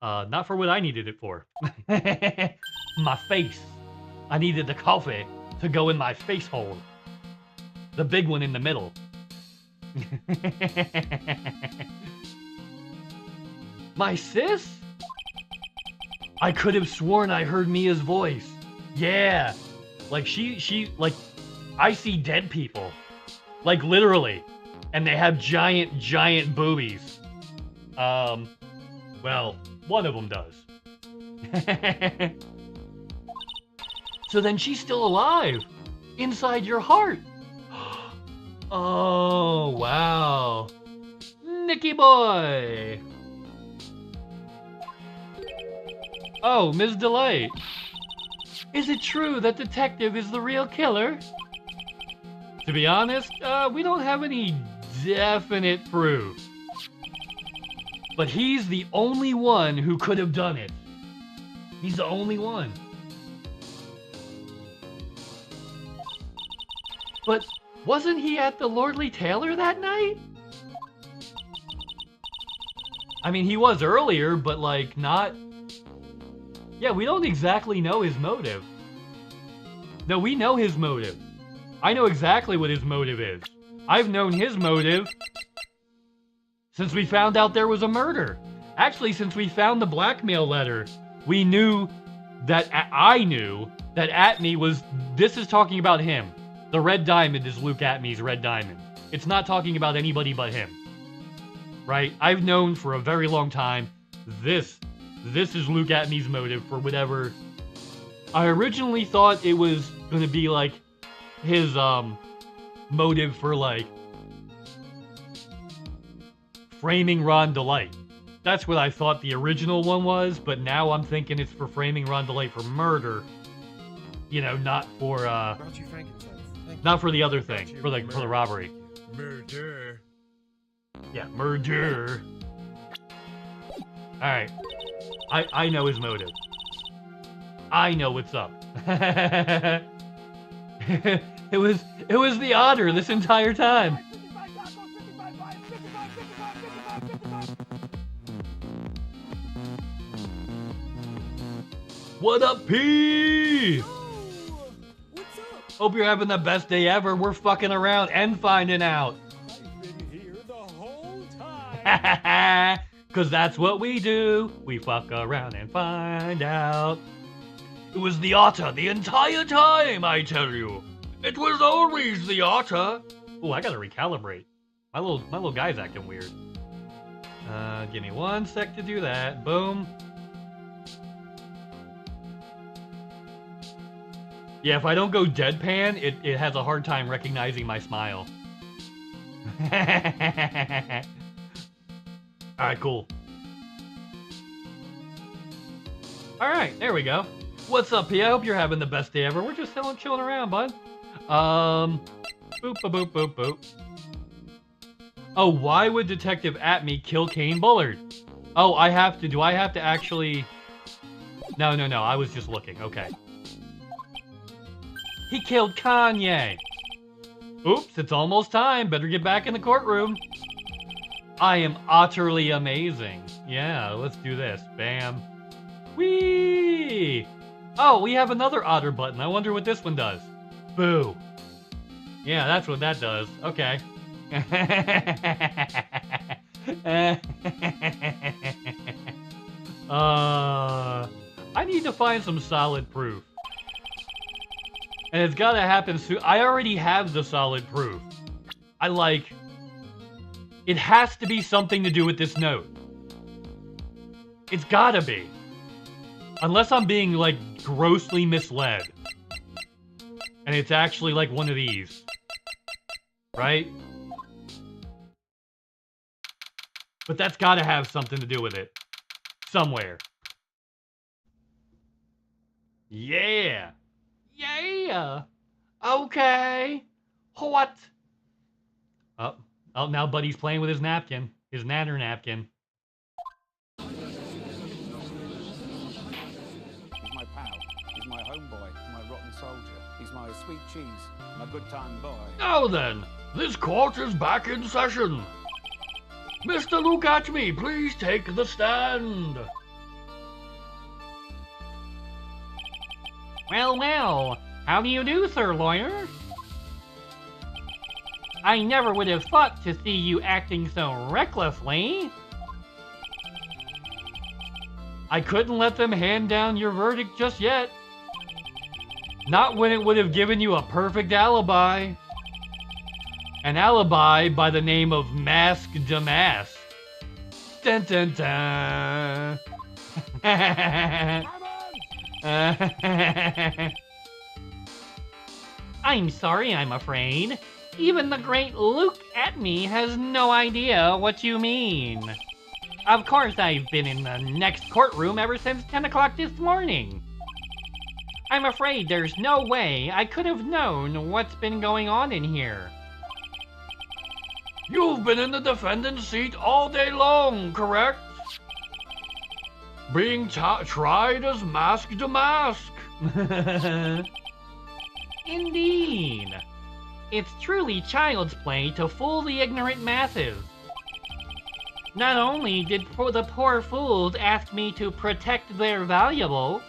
not for what I needed it for. My face. I needed the coffee to go in my face hole. The big one in the middle. My sis? I could have sworn I heard Mia's voice. Yeah. Like like, I see dead people. Like literally. And they have giant boobies. Well, one of them does. So then she's still alive. Inside your heart. Oh, wow. Nicky boy. Oh, Ms. Delight. Is it true that Detective is the real killer? To be honest, we don't have any definite proof. But he's the only one who could have done it. He's the only one. But wasn't he at the Lordly Tailor that night? I mean, he was earlier, but like not... Yeah, we don't exactly know his motive. No, we know his motive. I know exactly what his motive is. I've known his motive since we found out there was a murder. Actually, since we found the blackmail letter, we knew that... I knew that Atme was... This is talking about him. The red diamond is Luke Atme's red diamond. It's not talking about anybody but him. Right? I've known for a very long time this is Luke Atme's motive for whatever. I originally thought it was gonna be like his motive for like framing Ron Delight. That's what I thought the original one was, but now I'm thinking it's for framing Ron Delight for murder. You know, not for not for the other thing, for the robbery. Murder. Yeah, murder. All right. I know his motive. I know what's up. It was the otter this entire time. What up, P? What's up? Hope you're having the best day ever. We're fucking around and finding out. I've been here the whole time. Cause that's what we do. We fuck around and find out. It was the otter the entire time, I tell you. It was always the otter. Oh, I gotta recalibrate. My little guy's acting weird. Give me 1 sec to do that. Boom. Yeah, if I don't go deadpan, it has a hard time recognizing my smile. Alright, cool. Alright, there we go. What's up, P? I hope you're having the best day ever. We're just chilling around, bud. Boop, boop, boop, boop. Oh, why would Detective Atme kill Kane Bullard? Oh, I have to. Do I have to actually... No, I was just looking. Okay. He killed Kanye. Oops, it's almost time. Better get back in the courtroom. I am utterly amazing. Yeah, let's do this. Bam. Whee! Oh, we have another otter button. I wonder what this one does. Boo. Yeah, that's what that does. Okay. I need to find some solid proof. And it's gotta happen soon. I already have the solid proof. It has to be something to do with this note. It's gotta be. Unless I'm being, like, grossly misled. And it's actually, like, one of these. Right? But that's gotta have something to do with it. Somewhere. Yeah. Yeah. Okay. What? Oh, now Buddy's playing with his napkin. His nanner napkin. He's my pal. He's my homeboy. My rotten soldier. He's my sweet cheese. My good time boy. Now then, this court is back in session. Mr. Look at me, please take the stand. Well, well, how do you do, sir lawyer? I never would have thought to see you acting so recklessly. I couldn't let them hand down your verdict just yet. Not when it would have given you a perfect alibi. An alibi by the name of Mask Damask. Dun dun dun. I'm sorry, I'm afraid. Even the great Luke at me has no idea what you mean. Of course, I've been in the next courtroom ever since 10 o'clock this morning. I'm afraid there's no way I could have known what's been going on in here. You've been in the defendant's seat all day long, correct? Being tried as Mask Damask. Indeed. It's truly child's play to fool the ignorant masses. Not only did the poor fools ask me to protect their valuables,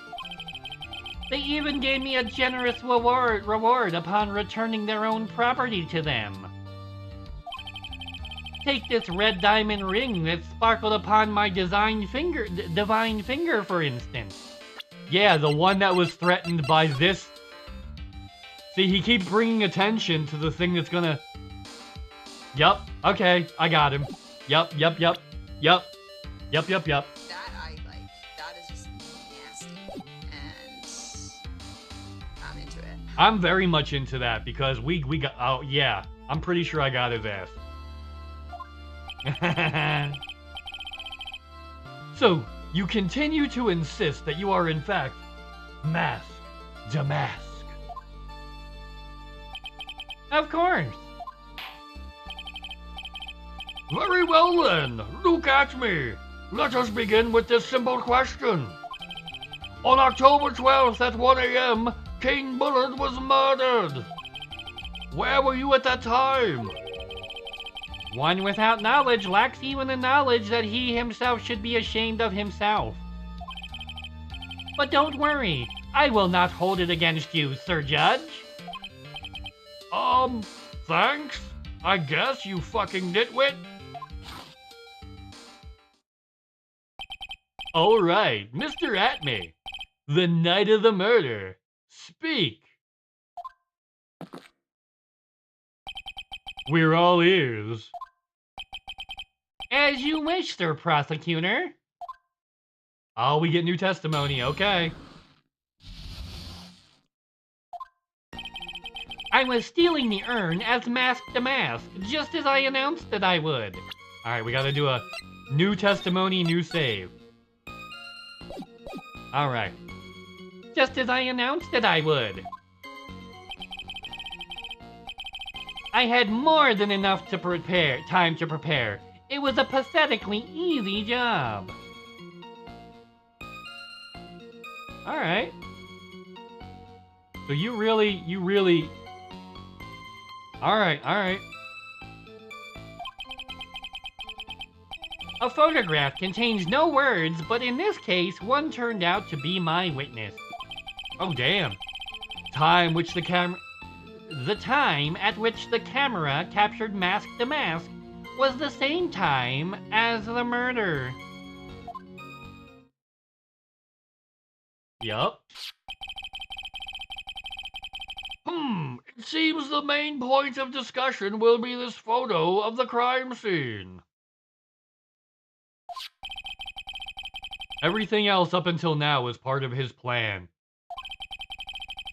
they even gave me a generous reward upon returning their own property to them. Take this red diamond ring that sparkled upon my divine finger, for instance. Yeah, the one that was threatened by this. See, he keeps bringing attention to the thing that's gonna... Yup, okay, I got him. Yup. That I like. That is just nasty. And I'm into it. I'm very much into that because we got... Oh, yeah. I'm pretty sure I got his ass. So, you continue to insist that you are in fact Mask Damask. Of course. Very well then, look at me. Let us begin with this simple question. On October 12th at 1 a.m., King Bullard was murdered. Where were you at that time? One without knowledge lacks even the knowledge that he himself should be ashamed of himself. But don't worry, I will not hold it against you, Sir Judge. Thanks? I guess, you fucking nitwit. Alright, Mr. Atme, the night of the murder. Speak. We're all ears. As you wish, Sir Prosecutor. Oh, we get new testimony, okay. I was stealing the urn as Mask Damask, just as I announced that I would. Alright, we gotta do a new testimony, new save. Alright. Just as I announced that I would. I had more than enough time to prepare. It was a pathetically easy job. Alright. So you really... Alright. A photograph contains no words, but in this case, one turned out to be my witness. Oh, damn. The time at which the camera captured Mask Damask was the same time as the murder. Yup. It seems the main point of discussion will be this photo of the crime scene. Everything else up until now is part of his plan.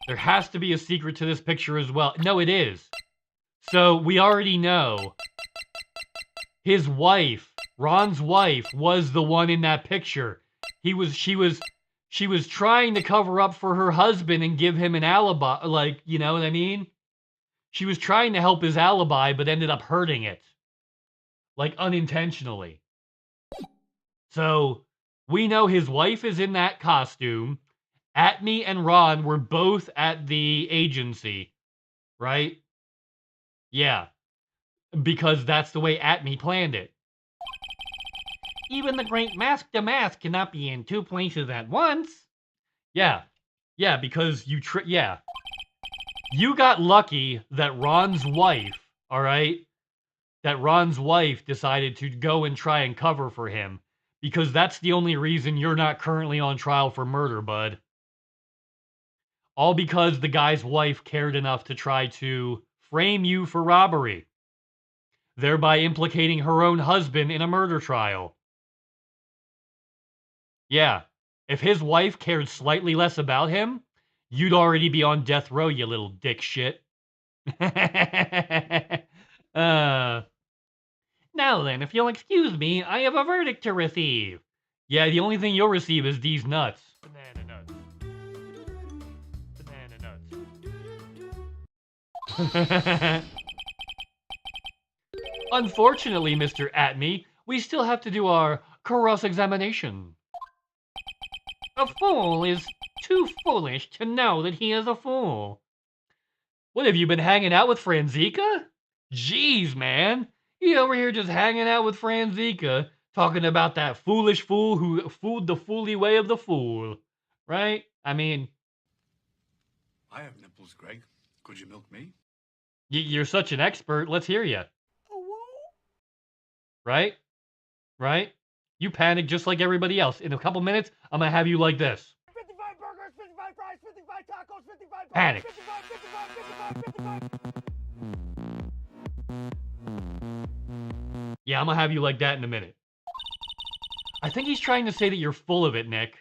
There has to be a secret to this picture as well. No, it is. So we already know his wife, Ron's wife, was the one in that picture. She was trying to cover up for her husband and give him an alibi, like, you know what I mean? She was trying to help his alibi, but ended up hurting it. Like, unintentionally. So, we know his wife is in that costume. Atme and Ron were both at the agency, right? Yeah. Because that's the way Atme planned it. Even the great Mask to Mask cannot be in two places at once. Yeah. Yeah, because you You got lucky that Ron's wife, all right? That Ron's wife decided to go and try and cover for him. Because that's the only reason you're not currently on trial for murder, bud. All because the guy's wife cared enough to try to frame you for robbery, thereby implicating her own husband in a murder trial. Yeah, if his wife cared slightly less about him, you'd already be on death row, you little dick shit. Now then, if you'll excuse me, I have a verdict to receive. Yeah, the only thing you'll receive is these nuts. Banana nuts. Banana nuts. Unfortunately, Mr. Atme, we still have to do our cross-examination. A fool is too foolish to know that he is a fool. What, have you been hanging out with Franziska? Jeez, man. You over here just hanging out with Franziska, talking about that foolish fool who fooled the fooly way of the fool. Right? I mean... I have nipples, Greg. Could you milk me? You're such an expert. Let's hear you. Right? Right? You panic just like everybody else. In a couple minutes, I'm gonna have you like this. 55 burgers, 55 fries, 55 tacos, 55 Panic. 55. Yeah, I'm gonna have you like that in a minute. I think he's trying to say that you're full of it, Nick.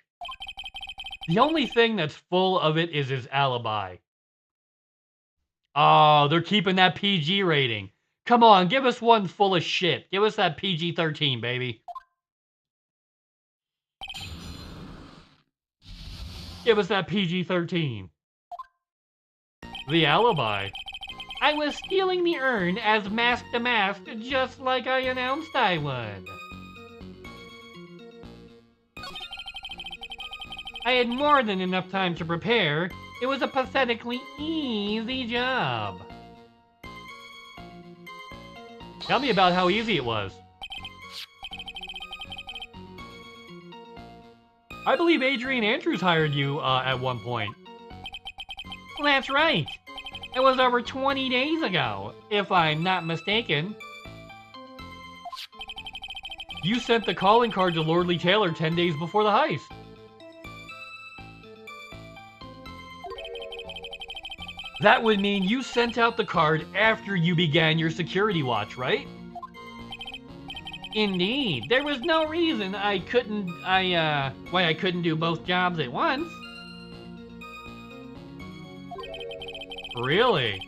The only thing that's full of it is his alibi. Oh, they're keeping that PG rating. Come on, give us one full of shit. Give us that PG-13, baby. Give us that PG-13. The alibi. I was stealing the urn as Mask to Mask, just like I announced I would. I had more than enough time to prepare. It was a pathetically easy job. Tell me about how easy it was. I believe Adrian Andrews hired you at one point. Well, that's right. It was over 20 days ago, if I'm not mistaken. You sent the calling card to Lordly Taylor 10 days before the heist. That would mean you sent out the card after you began your security watch, right? Indeed. There was no reason why I couldn't do both jobs at once. Really?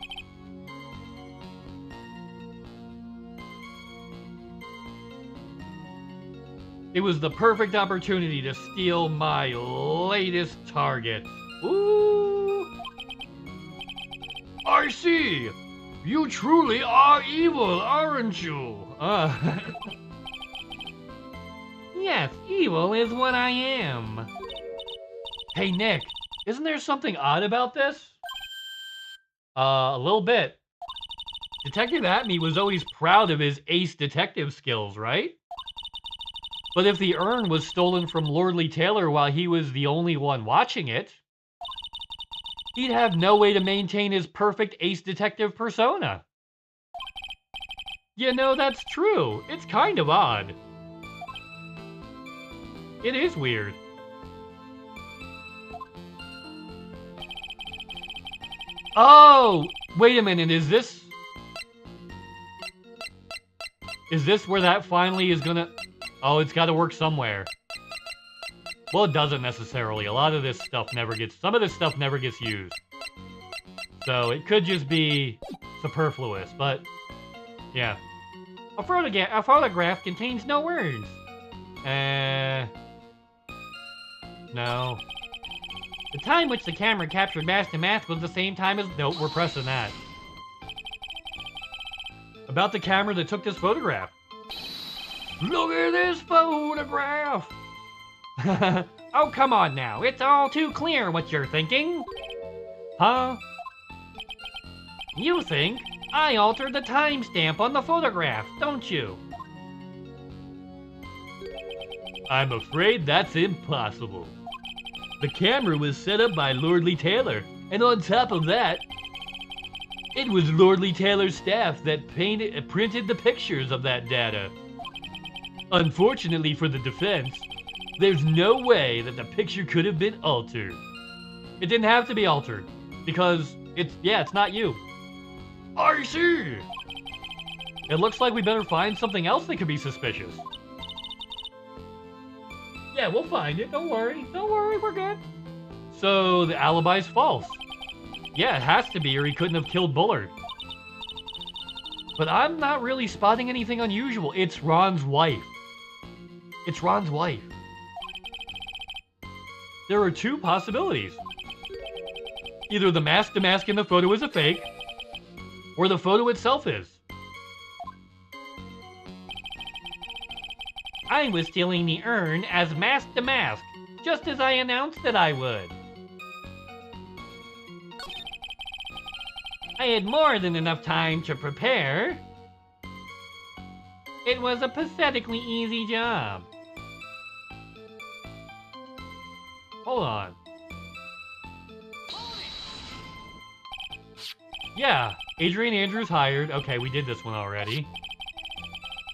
It was the perfect opportunity to steal my latest target. Ooh! I see! You truly are evil, aren't you? Yes, evil is what I am. Hey, Nick, isn't there something odd about this? A little bit. Detective Atme was always proud of his ace detective skills, right? But if the urn was stolen from Lordly Taylor while he was the only one watching it, he'd have no way to maintain his perfect ace detective persona. You know, that's true. It's kind of odd. It is weird. Oh! Wait a minute, is this where that finally is gonna... Oh, it's gotta work somewhere. Well, it doesn't necessarily. A lot of this stuff never gets... Some of this stuff never gets used. So, it could just be superfluous, but... Yeah. A photograph contains no words. No. The time which the camera captured Mask to Mask was the same time as... Nope, we're pressing that. About the camera that took this photograph. Look at this photograph! Oh, come on now. It's all too clear what you're thinking. Huh? You think I altered the timestamp on the photograph, don't you? I'm afraid that's impossible. The camera was set up by Lordly Taylor, and on top of that, it was Lordly Taylor's staff that printed the pictures of that data. Unfortunately for the defense, there's no way that the picture could have been altered. It didn't have to be altered, because it's not you. I see! It looks like we better find something else that could be suspicious. Yeah, we'll find it, don't worry. Don't worry, we're good. So, the alibi's false. Yeah, it has to be, or he couldn't have killed Bullard. But I'm not really spotting anything unusual. It's Ron's wife. It's Ron's wife. There are two possibilities. Either the mask in the photo is a fake, or the photo itself is. I was stealing the urn as Mask to Mask, just as I announced that I would. I had more than enough time to prepare. It was a pathetically easy job. Hold on. Yeah, Adrian Andrews hired. Okay, we did this one already.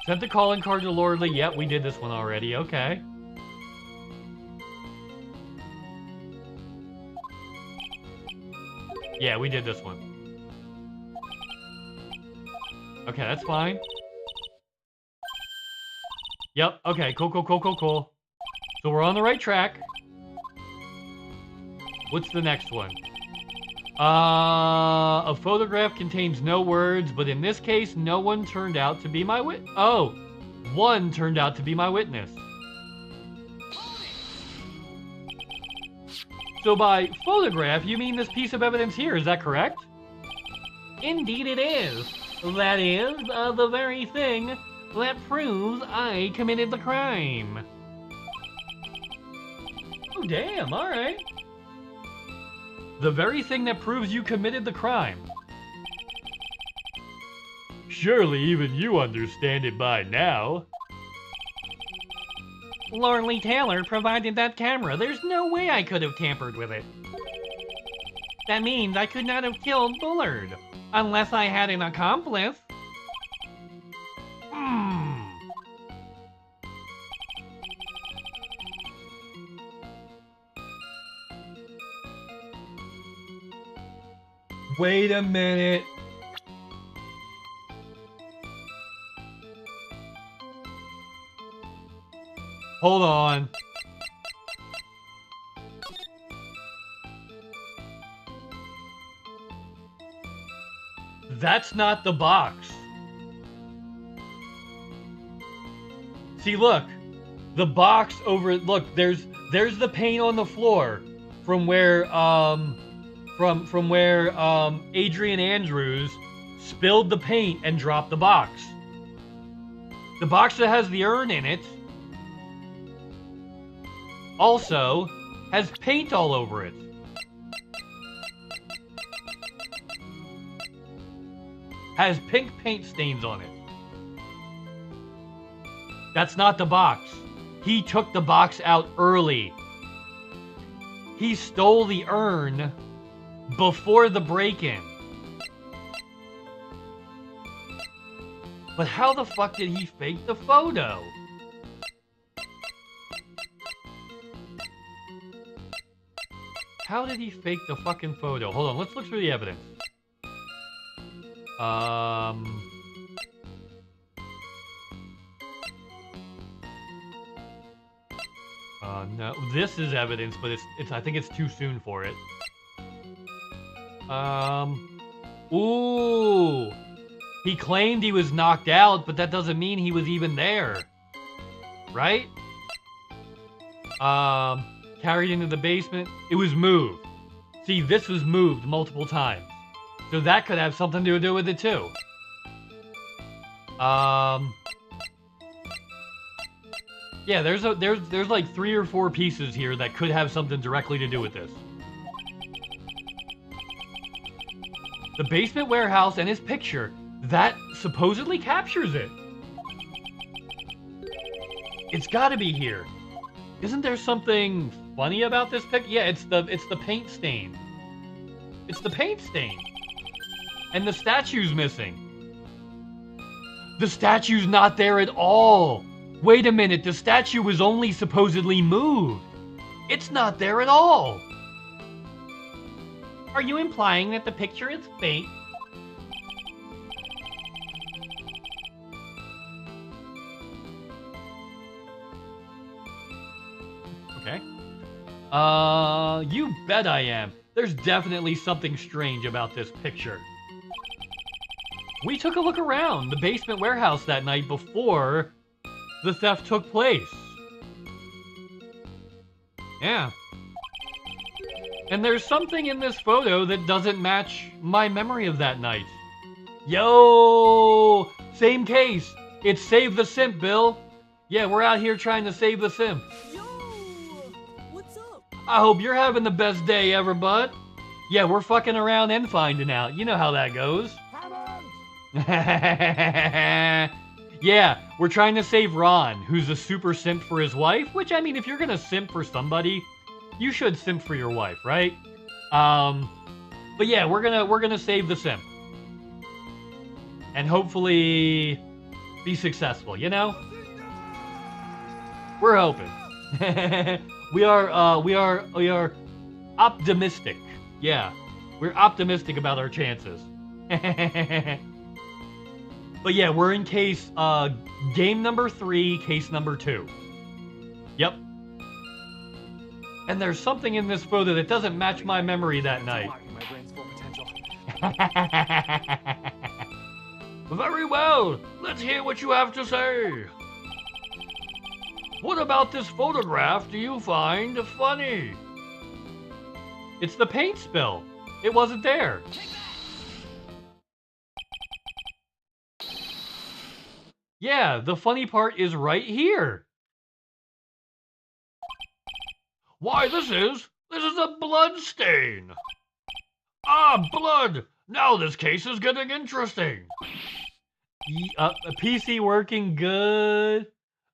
Sent the calling card to Lordly. Yep, we did this one already. Okay. Yeah, we did this one. Okay, that's fine. Yep, okay, cool. So we're on the right track. What's the next one? A photograph contains no words, but in this case, no one turned out to be my one turned out to be my witness. So by photograph, you mean this piece of evidence here, is that correct? Indeed it is. That is, the very thing that proves I committed the crime. Oh, damn, alright. The very thing that proves you committed the crime. Surely even you understand it by now. Lordly Taylor provided that camera. There's no way I could have tampered with it. That means I could not have killed Bullard. Unless I had an accomplice. Wait a minute. Hold on. That's not the box. See, look. The box over... Look, there's the paint on the floor from where, from where Adrian Andrews spilled the paint and dropped the box. The box that has the urn in it also has paint all over it. Has pink paint stains on it. That's not the box. He took the box out early. He stole the urn before the break-in. But how the fuck did he fake the photo? How did he fake the fucking photo? Hold on, let's look through the evidence. No, this is evidence, but it's I think it's too soon for it. Ooh. He claimed he was knocked out, but that doesn't mean he was even there. Right? Carried into the basement. It was moved. See, this was moved multiple times. So that could have something to do with it too. Yeah, there's like 3 or 4 pieces here that could have something directly to do with this. The basement warehouse and his picture, that supposedly captures it. It's gotta be here. Isn't there something funny about this pic? Yeah, it's the paint stain. It's the paint stain. And the statue's missing. The statue's not there at all. Wait a minute, the statue was only supposedly moved. It's not there at all. Are you implying that the picture is fake? Okay. You bet I am. There's definitely something strange about this picture. We took a look around the basement warehouse that night before the theft took place. Yeah. And there's something in this photo that doesn't match my memory of that night. Yo! Same case. It's Save the Simp, Bill. Yeah, we're out here trying to save the simp. Yo! What's up? I hope you're having the best day ever, bud. Yeah, we're fucking around and finding out. You know how that goes. Yeah, we're trying to save Ron, who's a super simp for his wife, which, I mean, if you're gonna simp for somebody, you should simp for your wife, right? But yeah, we're gonna save the simp. And hopefully be successful, you know? We're hoping. we are optimistic. Yeah, we're optimistic about our chances. But yeah, we're in case, game number 3, case number 2. Yep. And there's something in this photo that doesn't match my memory that night. My brain's full potential. Very well. Let's hear what you have to say. What about this photograph do you find funny? It's the paint spill. It wasn't there. Yeah, the funny part is right here. Why, this is a blood stain. Ah, blood. Now this case is getting interesting. PC working good.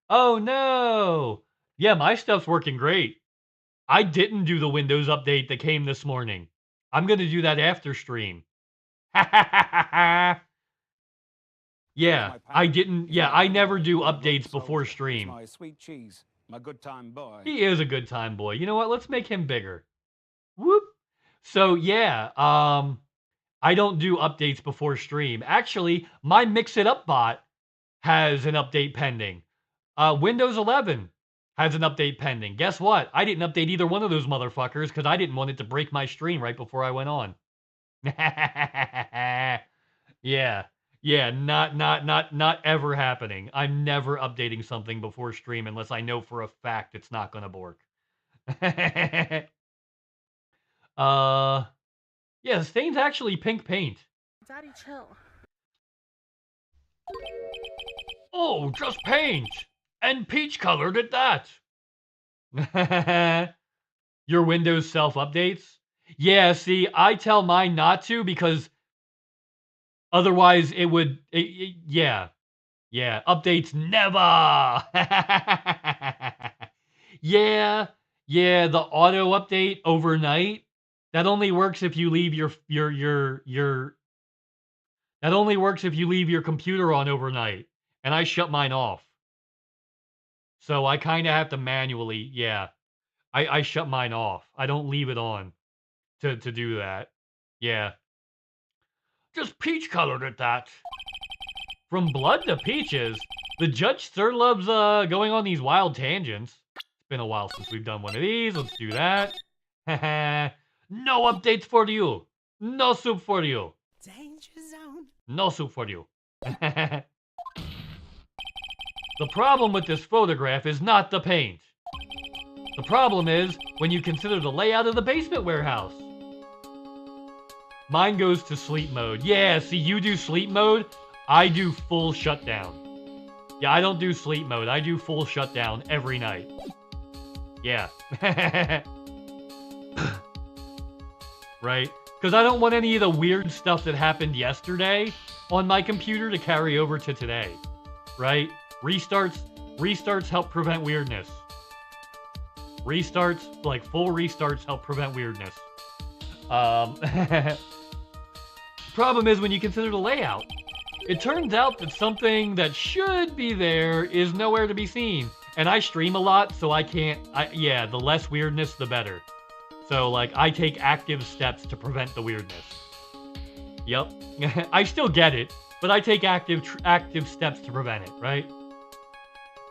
Oh no. Yeah, my stuff's working great. I didn't do the Windows update that came this morning. I'm going to do that after stream. Yeah, I didn't. Yeah, I never do updates before stream. My sweet cheese, my good time boy. He is a good time boy. You know what? Let's make him bigger. Whoop. So yeah, I don't do updates before stream. Actually, my Mix It Up bot has an update pending. Windows 11 has an update pending. Guess what? I didn't update either one of those motherfuckers because I didn't want it to break my stream right before I went on. Yeah. Yeah, not ever happening. I'm never updating something before stream unless I know for a fact it's not gonna bork. Yeah, the stain's actually pink paint. Daddy, chill. Oh, just paint! And peach colored at that! Your Windows self-updates? Yeah, see, I tell mine not to because otherwise it would, yeah, updates never! Yeah, the auto update overnight, that only works if you leave that only works if you leave your computer on overnight, and I shut mine off. So I kind of have to manually, yeah, I shut mine off. I don't leave it on. to do that. Yeah. Just peach colored at that. From blood to peaches, the Judge Sir loves going on these wild tangents. It's been a while since we've done one of these. Let's do that. No updates for you. No soup for you. Danger zone. No soup for you. The problem with this photograph is not the paint. The problem is when you consider the layout of the basement warehouse. Mine goes to sleep mode. Yeah, see, you do sleep mode. I do full shutdown. Yeah, I don't do sleep mode. I do full shutdown every night. Yeah. Right? Because I don't want any of the weird stuff that happened yesterday on my computer to carry over to today. Right? Restarts help prevent weirdness. Restarts, like full restarts, help prevent weirdness. Problem is when you consider the layout. It turns out that something that should be there is nowhere to be seen. And I stream a lot, so I can't... yeah, the less weirdness, the better. So, like, I take active steps to prevent the weirdness. Yep. I still get it, but I take active steps to prevent it, right?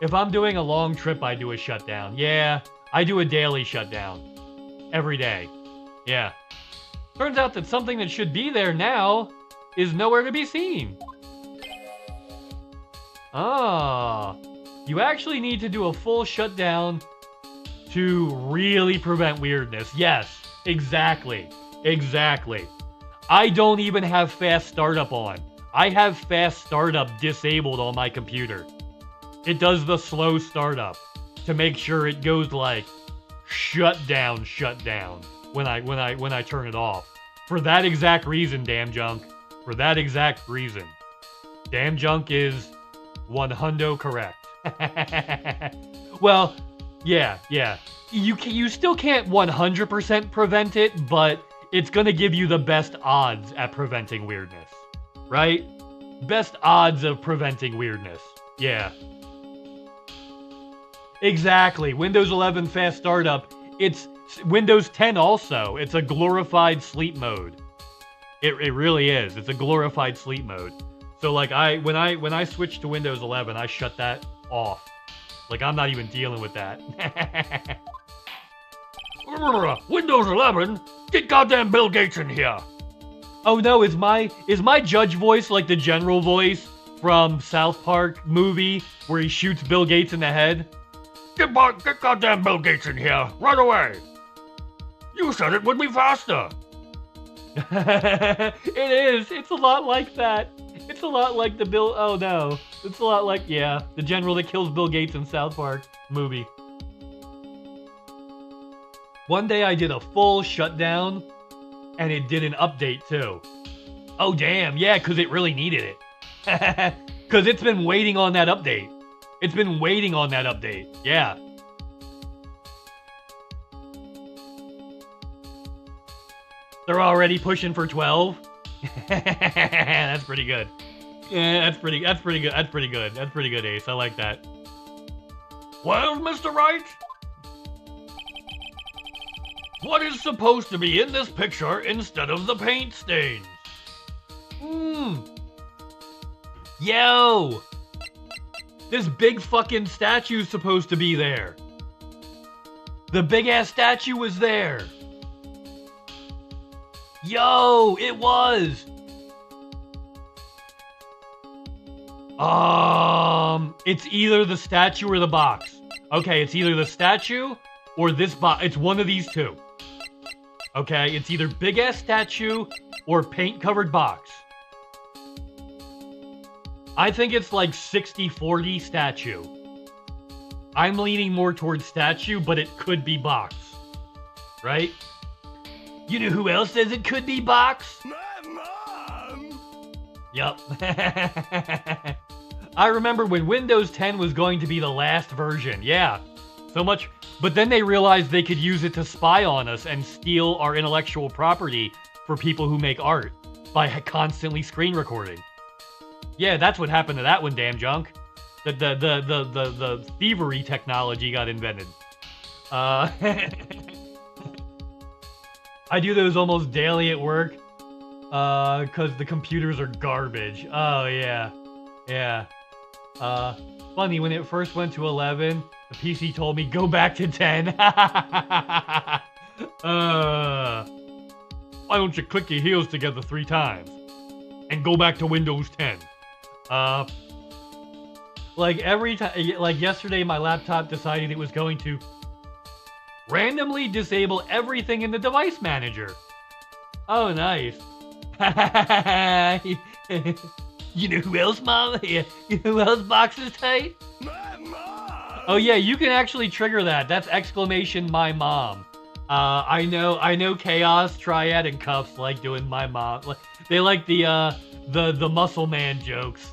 If I'm doing a long trip, I do a shutdown. Yeah, I do a daily shutdown. Every day. Yeah. Turns out that something that should be there now is nowhere to be seen. Ah, you actually need to do a full shutdown to really prevent weirdness. Yes, exactly. Exactly. I don't even have fast startup on. I have fast startup disabled on my computer. It does the slow startup to make sure it goes like shut down when I turn it off. For that exact reason, Damn Junk. For that exact reason. Damn Junk is 100% correct. Well, yeah. You still can't 100% prevent it, but it's gonna give you the best odds at preventing weirdness. Right? Best odds of preventing weirdness. Yeah. Exactly. Windows 11 fast startup. It's Windows 10 also. It's a glorified sleep mode. It really is. It's a glorified sleep mode. So like when I switch to Windows 11, I shut that off. Like I'm not even dealing with that. Windows 11? Get goddamn Bill Gates in here. Oh no, is my judge voice like the general voice from South Park movie where he shoots Bill Gates in the head? Get goddamn Bill Gates in here, right away. You said it would be faster. It is. It's a lot like that. It's a lot like the Bill... Oh, no. It's a lot like, yeah, the general that kills Bill Gates in South Park movie. One day I did a full shutdown, and it did an update, too. Oh, damn. Yeah, because it really needed it. Because it's been waiting on that update. It's been waiting on that update. Yeah. They're already pushing for 12? That's pretty good. Yeah, that's pretty good. That's pretty good. That's pretty good, Ace. I like that. Well, Mr. Wright? What is supposed to be in this picture instead of the paint stains? Yo! This big fucking statue's supposed to be there. The big ass statue was there. Yo, it was. It's either the statue or the box. Okay, it's either the statue or this box. It's one of these two. Okay, it's either big ass statue or paint covered box. I think it's like 60-40 statue. I'm leaning more towards statue, but it could be box. Right? You know who else says it could be box? My mom! Yup. I remember when Windows 10 was going to be the last version. Yeah. So much. But then they realized they could use it to spy on us and steal our intellectual property for people who make art by constantly screen recording. Yeah, that's what happened to that one, Damn Junk. The thievery technology got invented. I I do those almost daily at work. Cause the computers are garbage. Oh yeah. Yeah. Funny, when it first went to 11, the PC told me go back to 10. Why don't you click your heels together 3 times and go back to Windows 10? Like every time, like yesterday, my laptop decided it was going to randomly disable everything in the device manager. Oh, nice. You know who else, Mom? You know who else boxes tight? My mom! Oh yeah, you can actually trigger that. That's exclamation my mom. I know Chaos, Triad, and Cuffs like doing my mom. They like the muscle man jokes.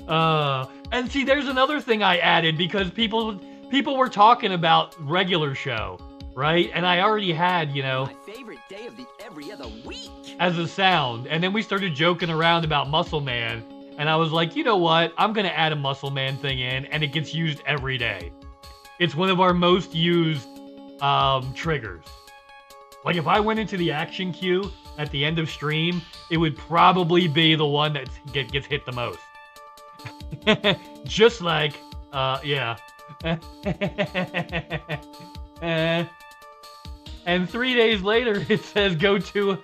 And see, there's another thing I added because people were talking about regular show, right? And I already had, you know, My favorite day of the every other week. as a sound. And then we started joking around about Muscle Man. And I was like, you know what? I'm going to add a Muscle Man thing in, and it gets used every day. It's one of our most used triggers. Like if I went into the action queue at the end of stream, it would probably be the one that gets hit the most. Just like, yeah. And 3 days later, it says go to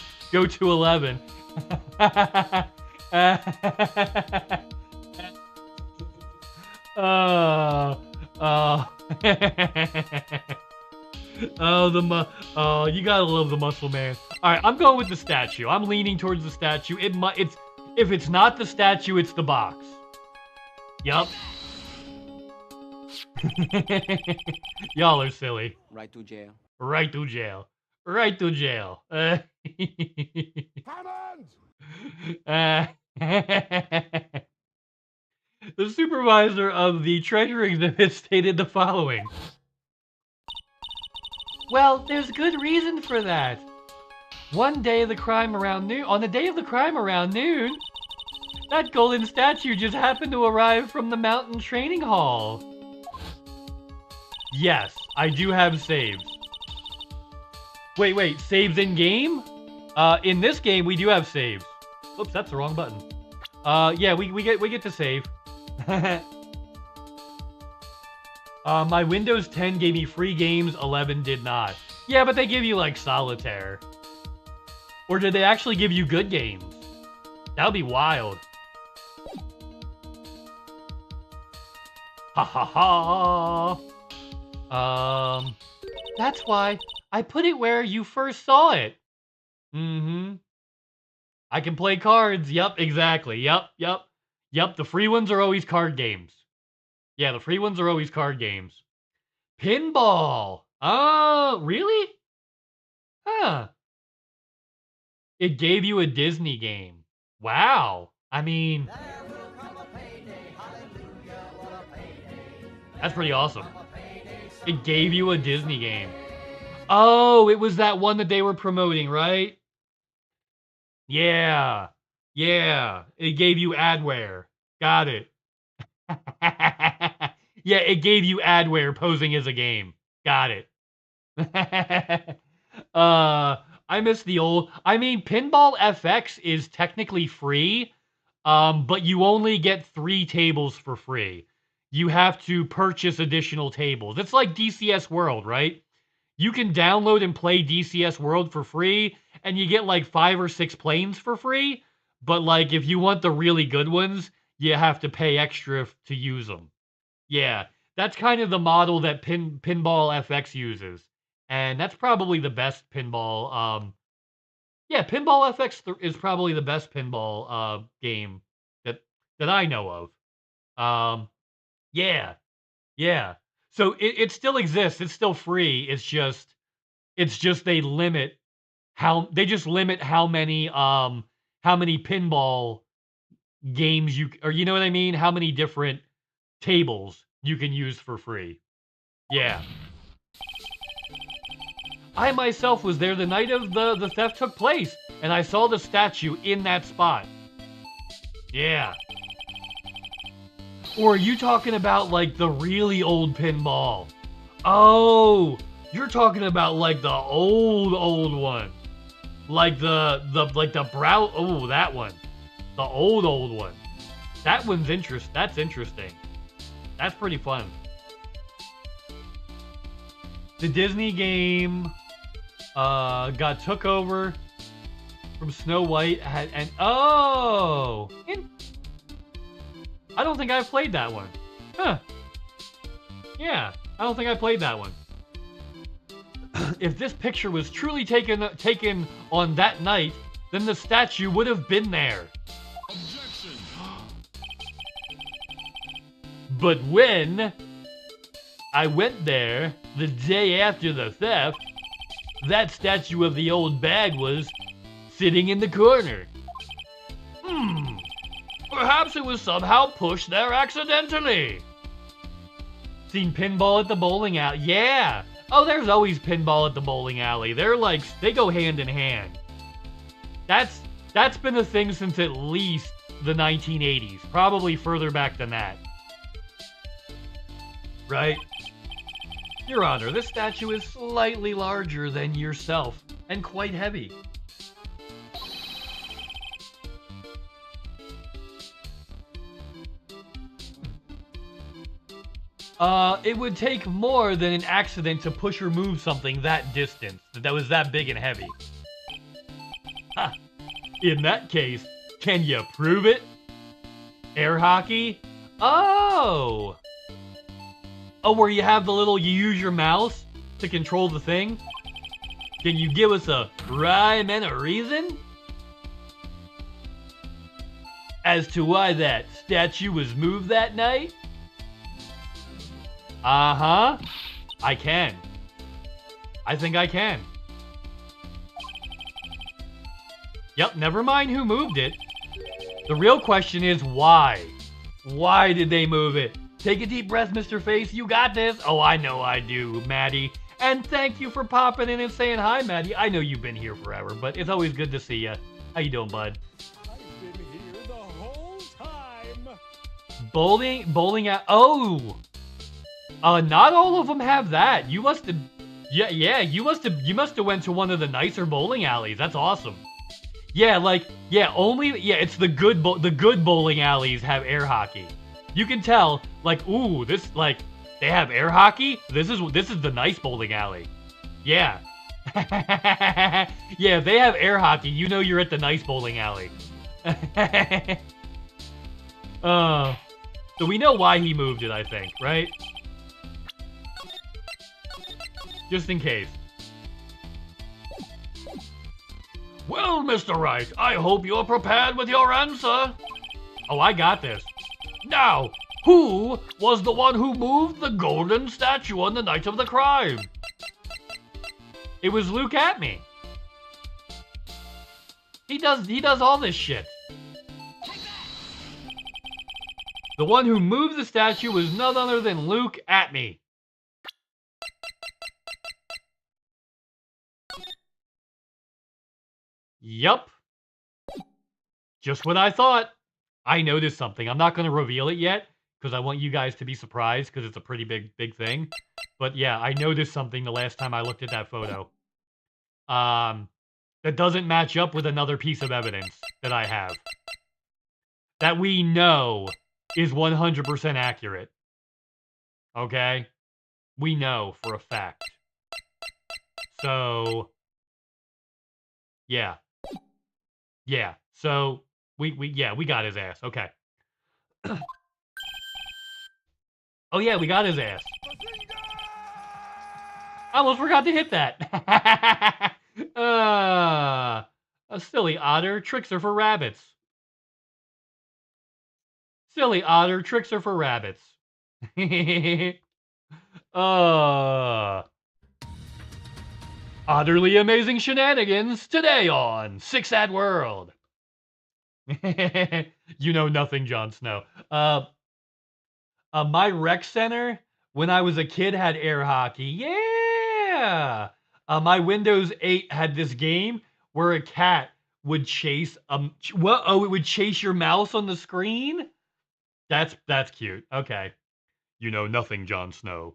11. Oh, you gotta love the Muscle Man. All right, I'm going with the statue. I'm leaning towards the statue. If it's not the statue, it's the box. Yup. Y'all are silly. Right to jail. Right to jail. Right to jail. The supervisor of the treasure exhibit stated the following. Well, there's good reason for that. On the day of the crime around noon, that golden statue just happened to arrive from the mountain training hall. Yes, I do have saves. Wait, saves in game? In this game, we do have saves. Oops, that's the wrong button. Yeah, we get to save. My Windows 10 gave me free games, 11 did not. Yeah, but they give you, like, Solitaire. Or did they actually give you good games? That would be wild. Ha ha ha! That's why I put it where you first saw it. Mm-hmm. I can play cards. Yep, exactly. Yep. The free ones are always card games. Yeah, the free ones are always card games. Pinball. Oh, really? Huh. It gave you a Disney game. Wow. I mean, that's pretty awesome. It gave you a Disney game. Oh, it was that one that they were promoting, right? Yeah. It gave you adware. Got it. Yeah, it gave you adware posing as a game. Got it. I miss the old... I mean, Pinball FX is technically free, but you only get 3 tables for free. You have to purchase additional tables. It's like DCS World, right? You can download and play DCS World for free, and you get like 5 or 6 planes for free. But like, if you want the really good ones, you have to pay extra to use them. Yeah, that's kind of the model that Pinball FX uses. And that's probably the best pinball. Yeah, Pinball FX is probably the best pinball game that I know of. Yeah. So it still exists. It's still free. It's just they limit how many pinball games you know what I mean? How many different tables you can use for free. Yeah. I myself was there the night of the theft took place, and I saw the statue in that spot. Yeah. Or are you talking about, like, the really old pinball? Oh, You're talking about like the old one. Like the brow. Oh, that one. The old one. That one's that's interesting. That's pretty fun. The Disney game got took over from Snow White and oh, I don't think I've played that one. Huh. Yeah, I don't think I played that one. If this picture was truly taken on that night, then the statue would have been there. Objection. But when I went there the day after the theft, that statue of the old bag was sitting in the corner. Perhaps it was somehow pushed there accidentally. Seen pinball at the bowling alley? Yeah. Oh, there's always pinball at the bowling alley. They're like, they go hand in hand. That's been a thing since at least the 1980s. Probably further back than that. Right? Your Honor, this statue is slightly larger than yourself and quite heavy. It would take more than an accident to push or move something that distance, that was that big and heavy. Ha! In that case, can you prove it? Air hockey? Oh! Oh, where you have you use your mouse to control the thing? Can you give us a rhyme and a reason? As to why that statue was moved that night? Uh-huh. I can. I think I can. Yep, never mind who moved it. The real question is why? Why did they move it? Take a deep breath, Mr. Face. You got this. Oh, I know I do, Maddie. And thank you for popping in and saying hi, Maddie. I know you've been here forever, but it's always good to see you. How you doing, bud? I've been here the whole time. Bowling at... Oh! Not all of them have that. You must have... Yeah, you must have went to one of the nicer bowling alleys. That's awesome. Yeah, it's the good bowling alleys have air hockey. You can tell, ooh, this, they have air hockey? This is the nice bowling alley. Yeah. Yeah, if they have air hockey, you know you're at the nice bowling alley. So we know why he moved it, I think, right? Just in case. Well, Mr. Wright, I hope you're prepared with your answer. Oh, I got this. Now, who was the one who moved the golden statue on the night of the crime? It was Luke Atme. He does all this shit. The one who moved the statue was none other than Luke Atme. Yup. Just what I thought. I noticed something. I'm not going to reveal it yet because I want you guys to be surprised because it's a pretty big thing. But yeah, I noticed something the last time I looked at that photo. That doesn't match up with another piece of evidence that I have. That we know is 100% accurate. Okay? We know for a fact. So... Yeah. Yeah. So we got his ass. Okay. Oh yeah, we got his ass. I almost forgot to hit that. A silly otter. Tricks are for rabbits. Silly otter. Tricks are for rabbits. Utterly amazing shenanigans today on Six Ad World. You know nothing, Jon Snow. My rec center when I was a kid had air hockey. Yeah. My Windows 8 had this game where a cat would chase what? Oh, it would chase your mouse on the screen. That's cute. Okay. You know nothing, Jon Snow.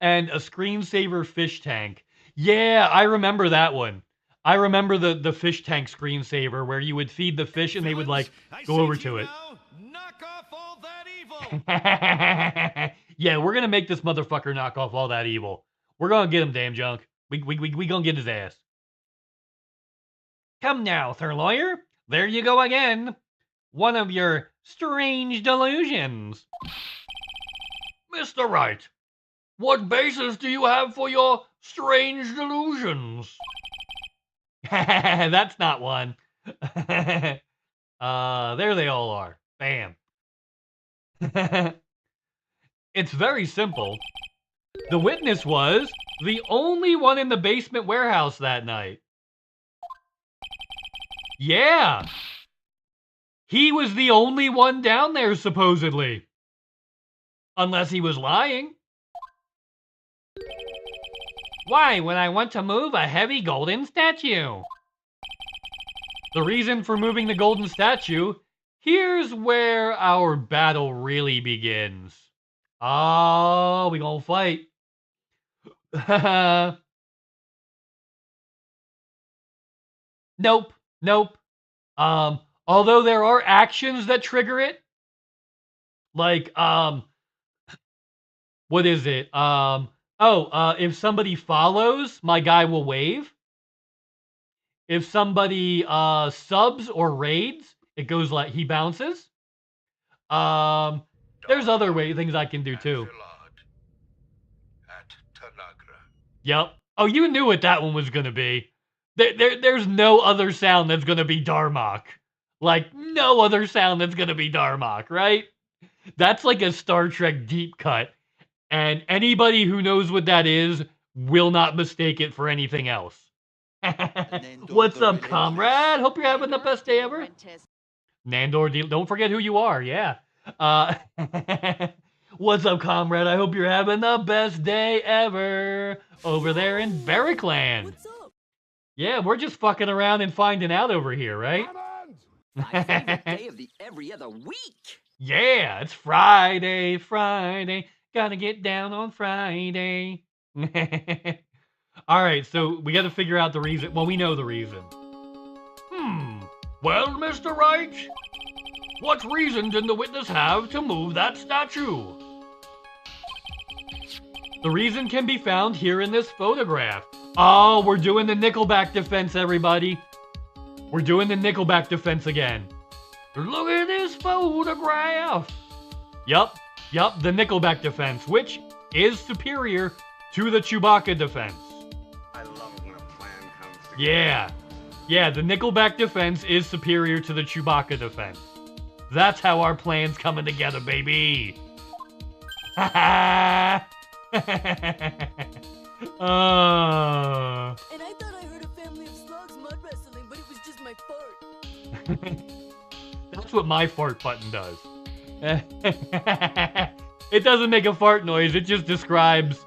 and a screensaver fish tank. Yeah, I remember that one. I remember the fish tank screensaver where you would feed the fish and they would like go over to it. Knock off all that evil. Yeah, we're gonna make this motherfucker knock off all that evil. We're gonna get him, damn junk. We gonna get his ass. Come now, Sir Lawyer. There you go again. One of your strange delusions. Mr. Wright, what basis do you have for your strange delusions? That's not one. There they all are. Bam. It's very simple. The witness was the only one in the basement warehouse that night. Yeah. He was the only one down there, supposedly. Unless he was lying. Why would I want to move a heavy golden statue? The reason for moving the golden statue, here's where our battle really begins. Oh, we gonna fight. Nope. Although there are actions that trigger it, like, what is it? If somebody follows, my guy will wave. If somebody subs or raids, it goes like he bounces. There's other things I can do too. Yep. Oh, you knew what that one was gonna be. There's no other sound that's gonna be Darmok. Like, no other sound that's gonna be Darmok, right? That's like a Star Trek deep cut. And anybody who knows what that is will not mistake it for anything else. What's up, comrade? Hope you're having the best day ever. Nandor, don't forget who you are, yeah. What's up, comrade? I hope you're having the best day ever over there in Barrackland. What's up? Yeah, we're just fucking around and finding out over here, right? My favorite day of the every other week. Yeah, it's Friday. Gotta get down on Friday. All right, so we got to figure out the reason. Well, we know the reason. Well, Mr. Wright, what reason did the witness have to move that statue? The reason can be found here in this photograph. Oh, we're doing the Nickelback defense, everybody. We're doing the Nickelback defense again. Look at this photograph. Yup, the Nickelback defense, which is superior to the Chewbacca defense. I love it when a plan comes together. Yeah, the Nickelback defense is superior to the Chewbacca defense. That's how our plan's coming together, baby. And I thought I heard a family of slugs mud wrestling, but it was just my fart. That's what my fart button does. It doesn't make a fart noise, it just describes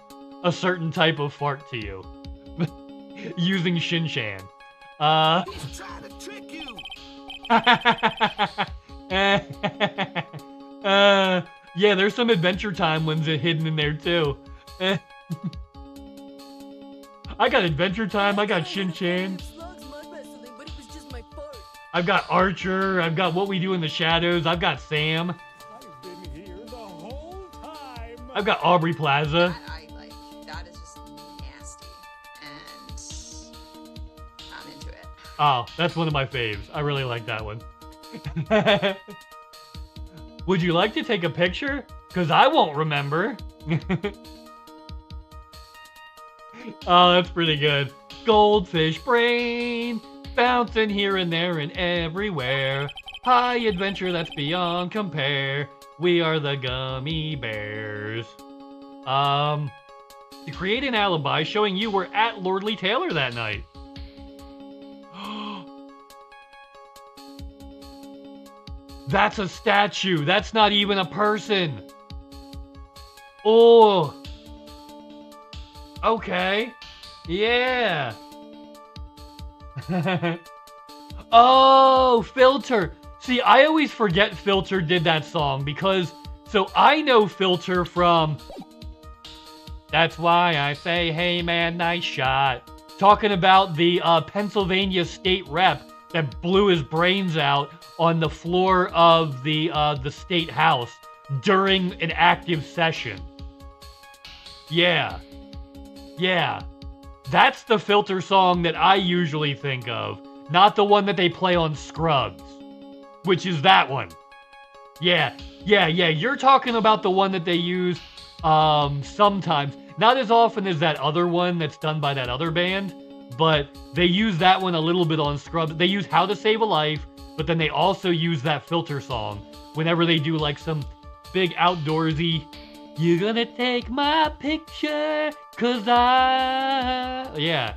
a certain type of fart to you. Using Shin-Chan. He's trying to trick you. Yeah, there's some Adventure Time ones hidden in there too. I got Adventure Time, I got Shin-Chan. I've got Archer, I've got What We Do in the Shadows, I've got Sam. I've been here the whole time. I've got Aubrey Plaza. That is just nasty. And I'm into it. Oh, that's one of my faves. I really like that one. Would you like to take a picture? Because I won't remember. Oh, that's pretty good. Goldfish brain, bouncing here and there and everywhere. High adventure that's beyond compare. We are the Gummy Bears. To create an alibi showing you were at Lordly Taylor that night. That's a statue. That's not even a person. Oh. Okay. Yeah. Oh, Filter. See, I always forget Filter did that song because, so I know Filter from That's why I say, hey man, nice shot. Talking about the Pennsylvania state rep that blew his brains out on the floor of the state house during an active session. Yeah. Yeah. That's the filter song that I usually think of, not the one that they play on Scrubs, which is that one. Yeah. You're talking about the one that they use sometimes. Not as often as that other one that's done by that other band, but they use that one a little bit on Scrubs. They use How to Save a Life, but then they also use that filter song whenever they do like some big outdoorsy, you're gonna take my picture, cause I... Yeah.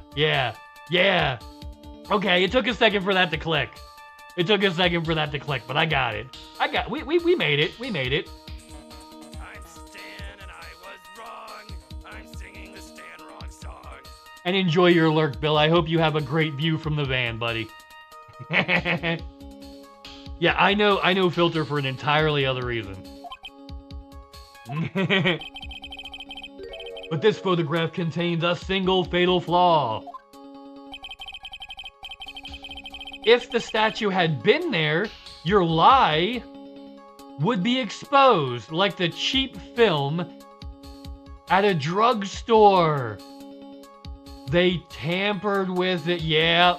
Okay, it took a second for that to click. But I got it. We made it. I'm Stan and I was wrong. I'm singing the Stan wrong song. And enjoy your lurk, Bill. I hope you have a great view from the van, buddy. Yeah, I know filter for an entirely other reason. But this photograph contains a single fatal flaw. If the statue had been there, your lie would be exposed like the cheap film at a drugstore. They tampered with it. Yeah.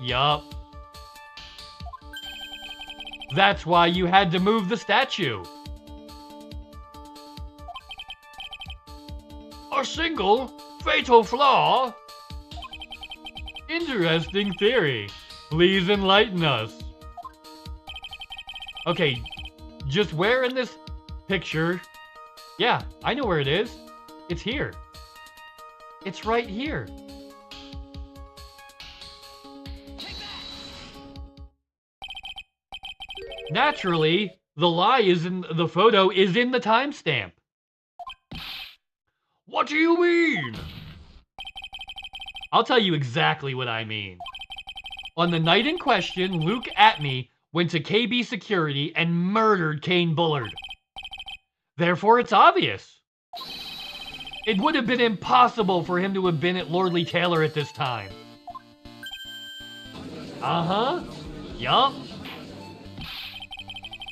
Yup. That's why you had to move the statue. A single fatal flaw? Interesting theory. Please enlighten us. Okay, just where in this picture? Yeah, I know where it is. It's here. It's right here. Naturally, the lie is in the photo is in the timestamp. What do you mean? I'll tell you exactly what I mean. On the night in question, Luke Atme went to KB Security and murdered Kane Bullard. Therefore, it's obvious. It would have been impossible for him to have been at Lordly Taylor at this time. Uh-huh. Yup.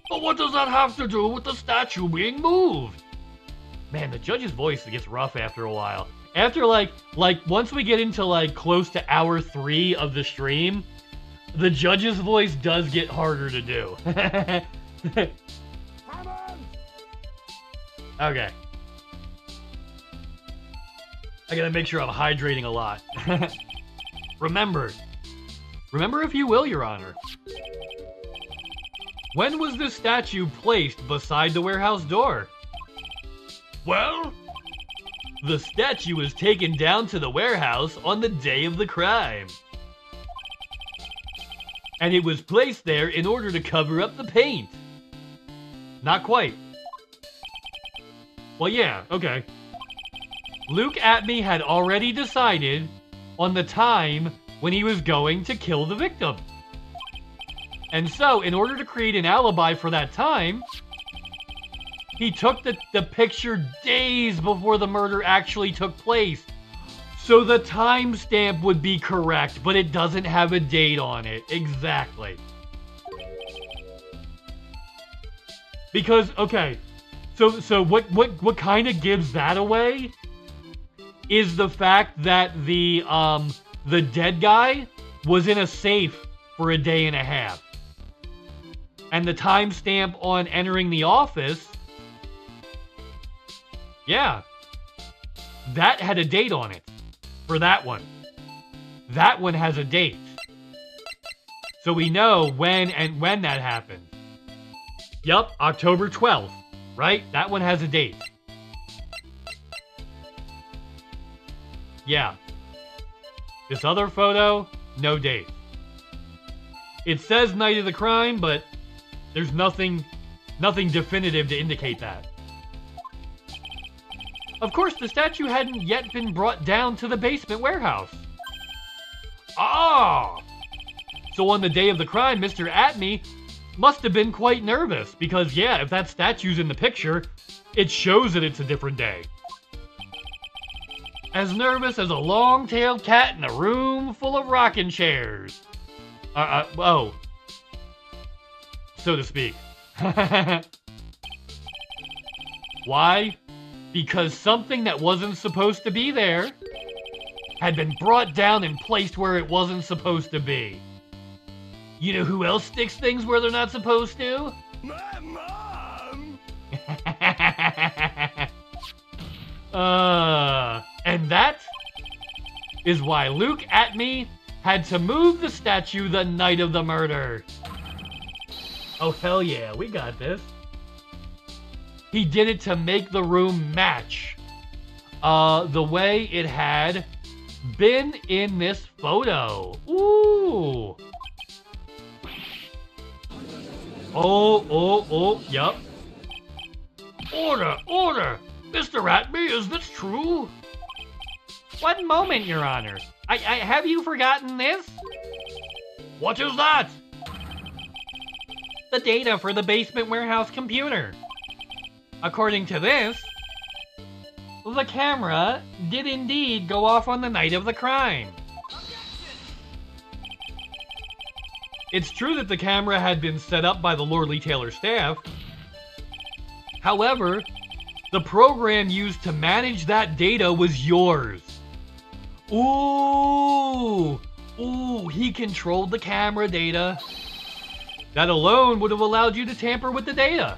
But what does that have to do with the statue being moved? Man, the judge's voice gets rough after a while. After like once we get into like close to hour 3 of the stream, the judge's voice does get harder to do. Okay. I gotta make sure I'm hydrating a lot. Remember if you will, Your Honor. When was this statue placed beside the warehouse door? Well, the statue was taken down to the warehouse on the day of the crime. And it was placed there in order to cover up the paint. Not quite. Well, yeah, okay. Luke Atme had already decided on the time when he was going to kill the victim. And so, in order to create an alibi for that time, he took the picture days before the murder actually took place. So the timestamp would be correct, but it doesn't have a date on it. Exactly. Because, okay, so what kind of gives that away is the fact that the dead guy was in a safe for a day and a half. And the timestamp on entering the office, yeah, that had a date on it for that one. That one has a date. So we know when that happened. Yup, October 12th, right? That one has a date. Yeah. This other photo, no date. It says night of the crime, but there's nothing definitive to indicate that. Of course, the statue hadn't yet been brought down to the basement warehouse. Ah! So on the day of the crime, Mr. Atme must have been quite nervous, because yeah, if that statue's in the picture, it shows that it's a different day. As nervous as a long-tailed cat in a room full of rocking chairs. Oh. So to speak. Why? Because something that wasn't supposed to be there had been brought down and placed where it wasn't supposed to be. You know who else sticks things where they're not supposed to? My mom! And that is why Luke Atme had to move the statue the night of the murder. Oh, hell yeah, we got this. He did it to make the room match the way it had been in this photo. Ooh. Oh, yup. Order! Mr. Atme, is this true? One moment, Your Honor. I have you forgotten this? What is that? The data for the basement warehouse computer. According to this, the camera did indeed go off on the night of the crime. It's true that the camera had been set up by the Lordly Taylor staff. However, the program used to manage that data was yours. Ooh, he controlled the camera data. That alone would have allowed you to tamper with the data.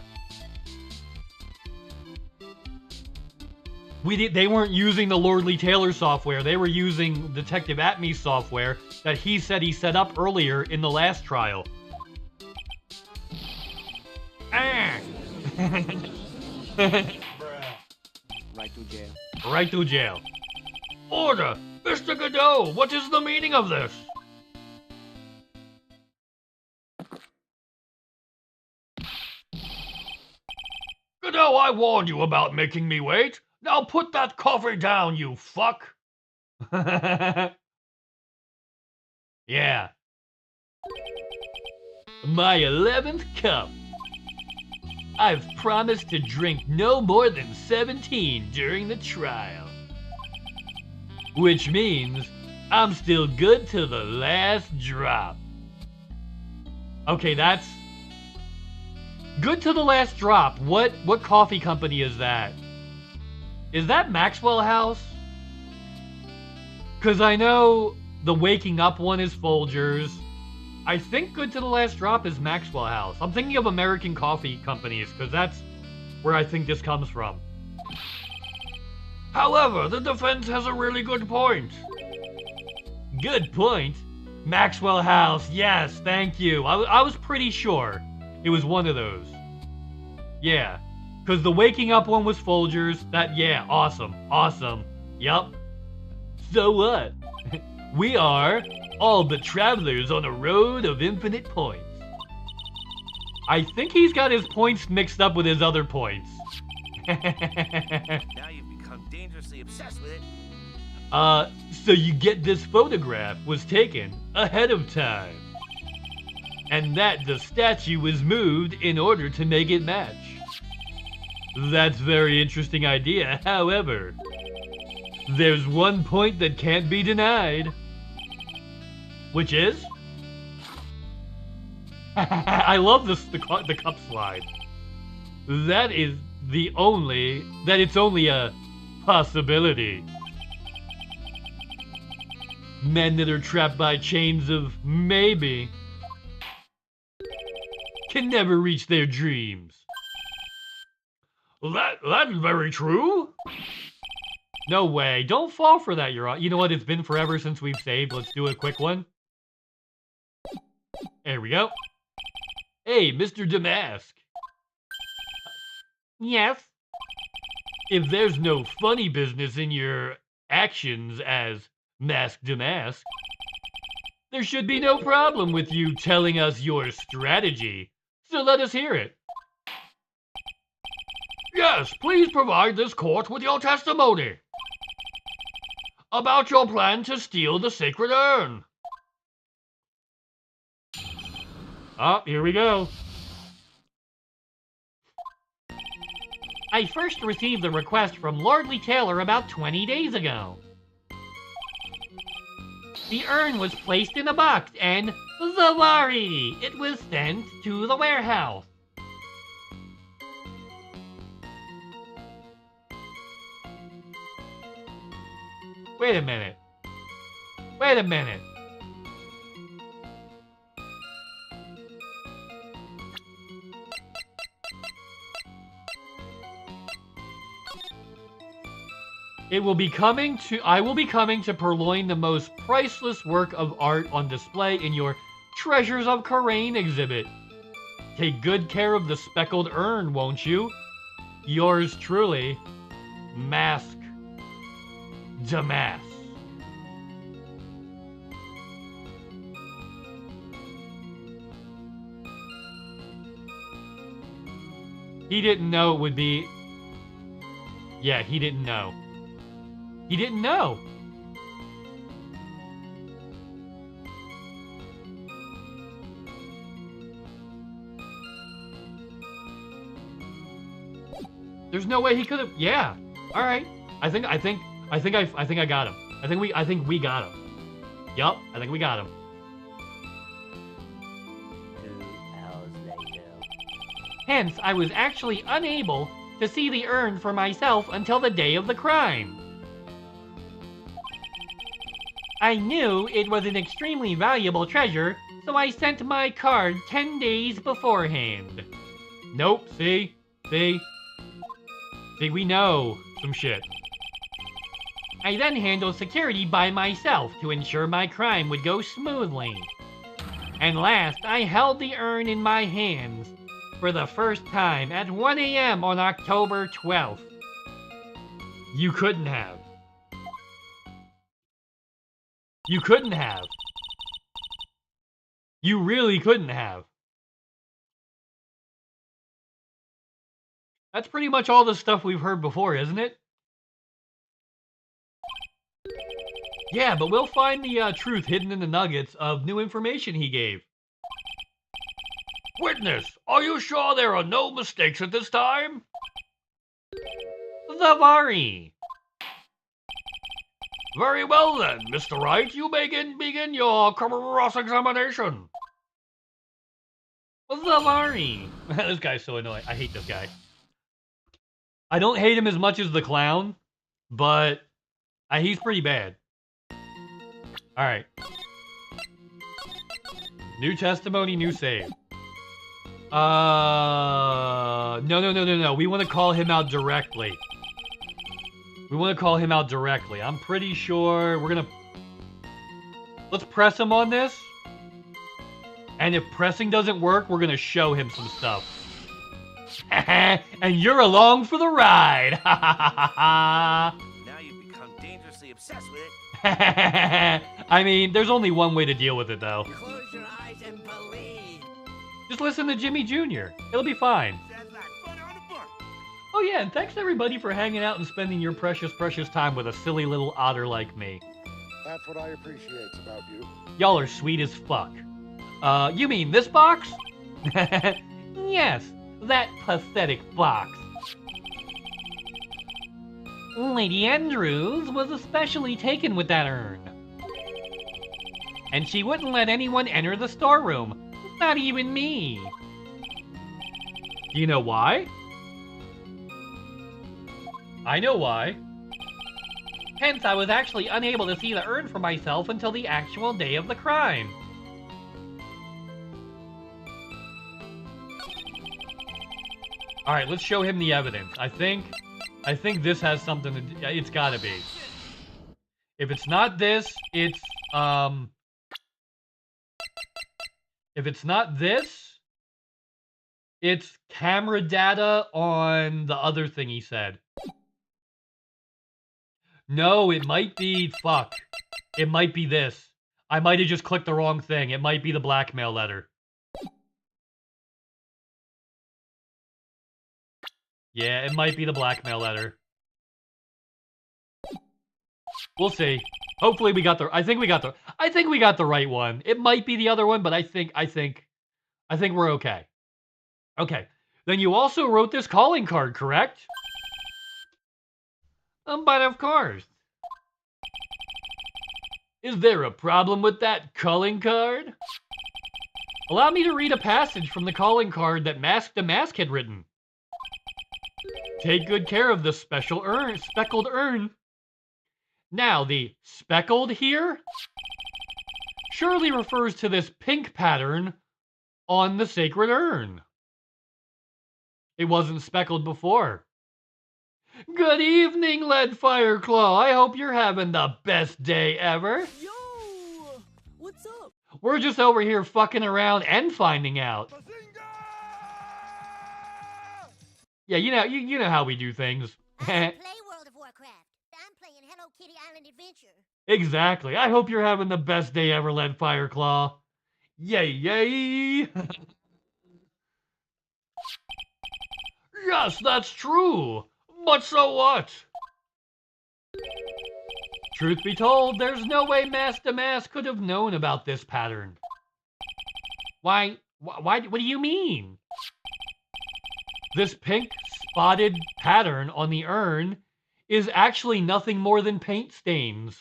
They weren't using the Lordly Taylor software. They were using Detective Atme's software that he said he set up earlier in the last trial. Right to jail. Right to jail. Order! Mr. Godot, what is the meaning of this? Godot, I warned you about making me wait. Now put that coffee down, you fuck. Yeah. My 11th cup. I've promised to drink no more than 17 during the trial. Which means I'm still good to the last drop. Okay, that's... Good to the last drop. What coffee company is that? Is that Maxwell House? Because I know the Waking Up one is Folgers. I think Good to the Last Drop is Maxwell House. I'm thinking of American coffee companies, because that's where I think this comes from. However, the defense has a really good point. Good point? Maxwell House, yes, thank you. I was pretty sure it was one of those. Yeah, because the Waking Up one was Folgers. Yeah, awesome. Yup. So what? We are all but travelers on a road of infinite points. I think he's got his points mixed up with his other points. Now you've become dangerously obsessed with it. So you get this photograph was taken ahead of time. And that the statue was moved in order to make it match. That's a very interesting idea, however. There's one point that can't be denied. Which is? I love this, the cup slide. That it's only a possibility. Men that are trapped by chains of maybe can never reach their dreams. That's very true. No way. Don't fall for that, You know what? It's been forever since we've saved. Let's do a quick one. There we go. Hey, Mr. Damask. Yes? If there's no funny business in your actions as Mask Damask, there should be no problem with you telling us your strategy. So let us hear it. Yes, please provide this court with your testimony about your plan to steal the sacred urn. Here we go. I first received the request from Lordly Taylor about 20 days ago. The urn was placed in a box and Zavari! It was sent to the warehouse. Wait a minute. Wait a minute. I will be coming to purloin the most priceless work of art on display in your Treasures of Karain exhibit. Take good care of the speckled urn, won't you? Yours truly, Mask Damas. He didn't know it would be... Yeah, he didn't know. He didn't know. There's no way he could have. Yeah. All right. I think I got him. I think we got him. Yup. I think we got him. 2 hours later. Hence, I was actually unable to see the urn for myself until the day of the crime. I knew it was an extremely valuable treasure, so I sent my card 10 days beforehand. Nope, see? See, we know some shit. I then handled security by myself to ensure my crime would go smoothly. And last, I held the urn in my hands for the first time at 1 a.m. on October 12th. You couldn't have. You couldn't have. You really couldn't have. That's pretty much all the stuff we've heard before, isn't it? Yeah, but we'll find the truth hidden in the nuggets of new information he gave. Witness, are you sure there are no mistakes at this time? Zavari. Very well then, Mr. Wright, you may begin your cross-examination. Zavari. This guy's so annoying. I hate this guy. I don't hate him as much as the clown, but he's pretty bad. Alright. New testimony, new save. No. We want to call him out directly. I'm pretty sure we're gonna... Let's press him on this. And if pressing doesn't work, we're gonna show him some stuff. And you're along for the ride. Now you've become dangerously obsessed with it. I mean, there's only one way to deal with it, though. Close your eyes and believe. Just listen to Jimmy Jr. It'll be fine. Sounds like fun on a book. Oh yeah, and thanks everybody for hanging out and spending your precious, precious time with a silly little otter like me. That's what I appreciate about you. Y'all are sweet as fuck. You mean this box? Yes, that pathetic box. Lady Andrews was especially taken with that urn. And she wouldn't let anyone enter the storeroom, not even me. Do you know why? I know why. Hence, I was actually unable to see the urn for myself until the actual day of the crime. Alright, let's show him the evidence. I think this has something to do. It's gotta be. If it's not this, it's, if it's not this, it's camera data on the other thing he said. No, it might be, fuck. It might be this. I might have just clicked the wrong thing. It might be the blackmail letter. Yeah, it might be the blackmail letter. We'll see. Hopefully we got the... I think we got the right one. It might be the other one, but I think we're okay. Okay. Then you also wrote this calling card, correct? But of course. Is there a problem with that calling card? Allow me to read a passage from the calling card that Mask the Mask had written. Take good care of the speckled urn. Now, the speckled here surely refers to this pink pattern on the sacred urn. It wasn't speckled before. Good evening, Lead Fireclaw. I hope you're having the best day ever. Yo! What's up? We're just over here fucking around and finding out. Yeah, you know how we do things. I play World of Warcraft. I'm playing Hello Kitty Island Adventure. Exactly. I hope you're having the best day ever, Lead Fireclaw. Yay, yay! Yes, that's true. But so what? Truth be told, there's no way Mask the Mask could have known about this pattern. Why, what do you mean? This pink spotted pattern on the urn is actually nothing more than paint stains.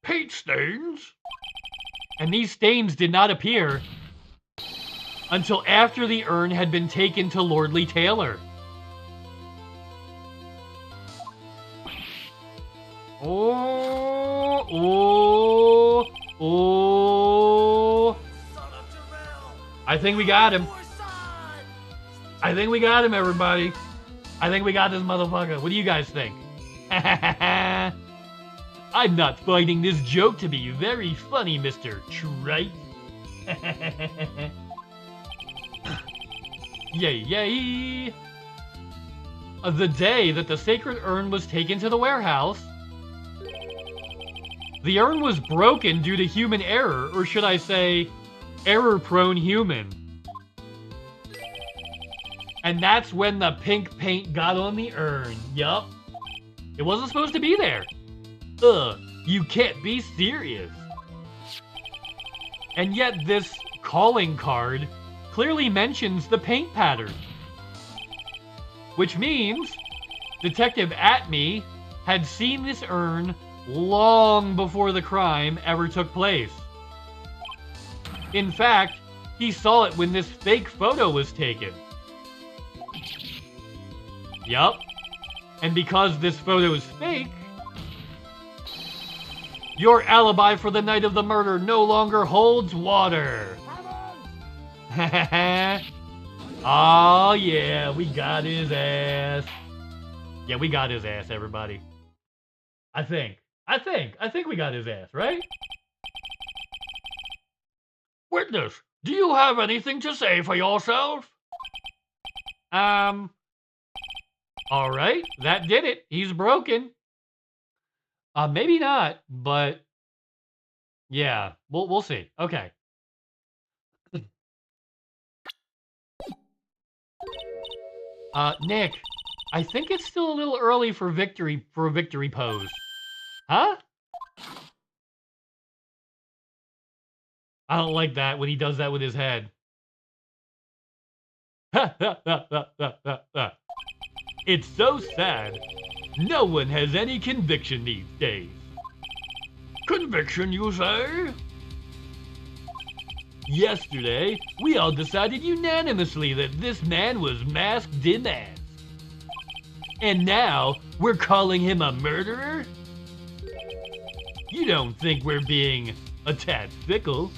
Paint stains? And these stains did not appear until after the urn had been taken to Lordly Taylor. Oh. I think we got him. I think we got him, everybody. I think we got this motherfucker. What do you guys think? I'm not finding this joke to be very funny, Mr. Trite. Yay, yay. The day that the sacred urn was taken to the warehouse, the urn was broken due to human error, or should I say, error-prone human. And that's when the pink paint got on the urn. Yup. It wasn't supposed to be there. Ugh, you can't be serious. And yet this calling card clearly mentions the paint pattern. Which means Detective Atme had seen this urn long before the crime ever took place. In fact, he saw it when this fake photo was taken. Yup. And because this photo is fake, your alibi for the night of the murder no longer holds water. Oh yeah, we got his ass. Yeah, we got his ass, everybody. I think we got his ass, right? Witness, do you have anything to say for yourself? All right, that did it. He's broken. Maybe not, but yeah, we'll see. Okay. Nick, I think it's still a little early for a victory pose. Huh? I don't like that when he does that with his head. It's so sad. No one has any conviction these days. Conviction, you say? Yesterday, we all decided unanimously that this man was Mask the Mask. And now, we're calling him a murderer? You don't think we're being a tad fickle?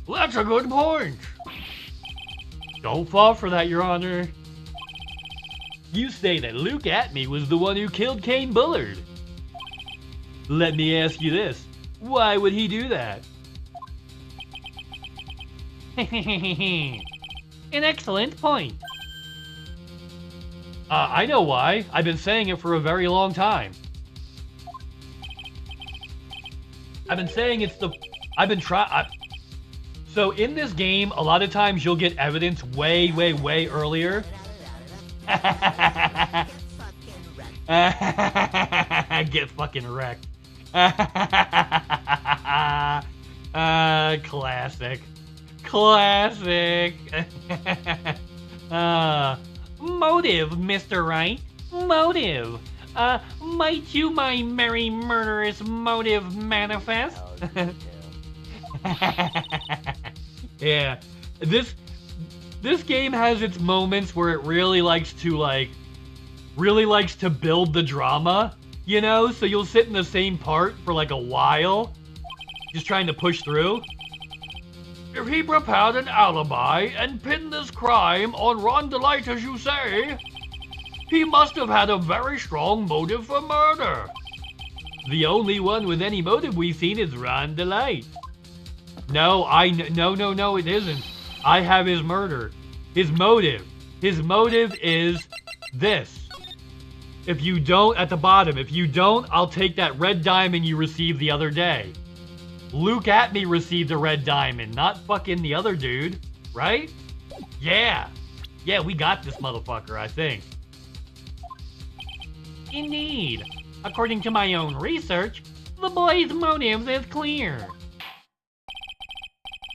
That's a good point. Don't fall for that, Your Honor. You say that Luke Atme was the one who killed Kane Bullard. Let me ask you this. Why would he do that? An excellent point. I know why. I've been saying it for a very long time. I've been saying it's the... So in this game, a lot of times you'll get evidence way, way, way earlier. Get fucking wrecked. Classic. Classic. Motive, Mr. Wright. Motive. Might you my merry murderous motive manifest? Yeah, this game has its moments where it really likes to build the drama, you know? So you'll sit in the same part for like a while, just trying to push through. If he propounded an alibi and pinned this crime on Ron Delight, as you say, he must have had a very strong motive for murder. The only one with any motive we've seen is Ron Delight. No, no, it isn't. I have his murder. His motive. His motive is this. If you don't, at the bottom, if you don't, I'll take that red diamond you received the other day. Luke at me received a red diamond, not fucking the other dude, right? Yeah. Yeah, we got this motherfucker, I think. Indeed. According to my own research, the boy's motive is clear.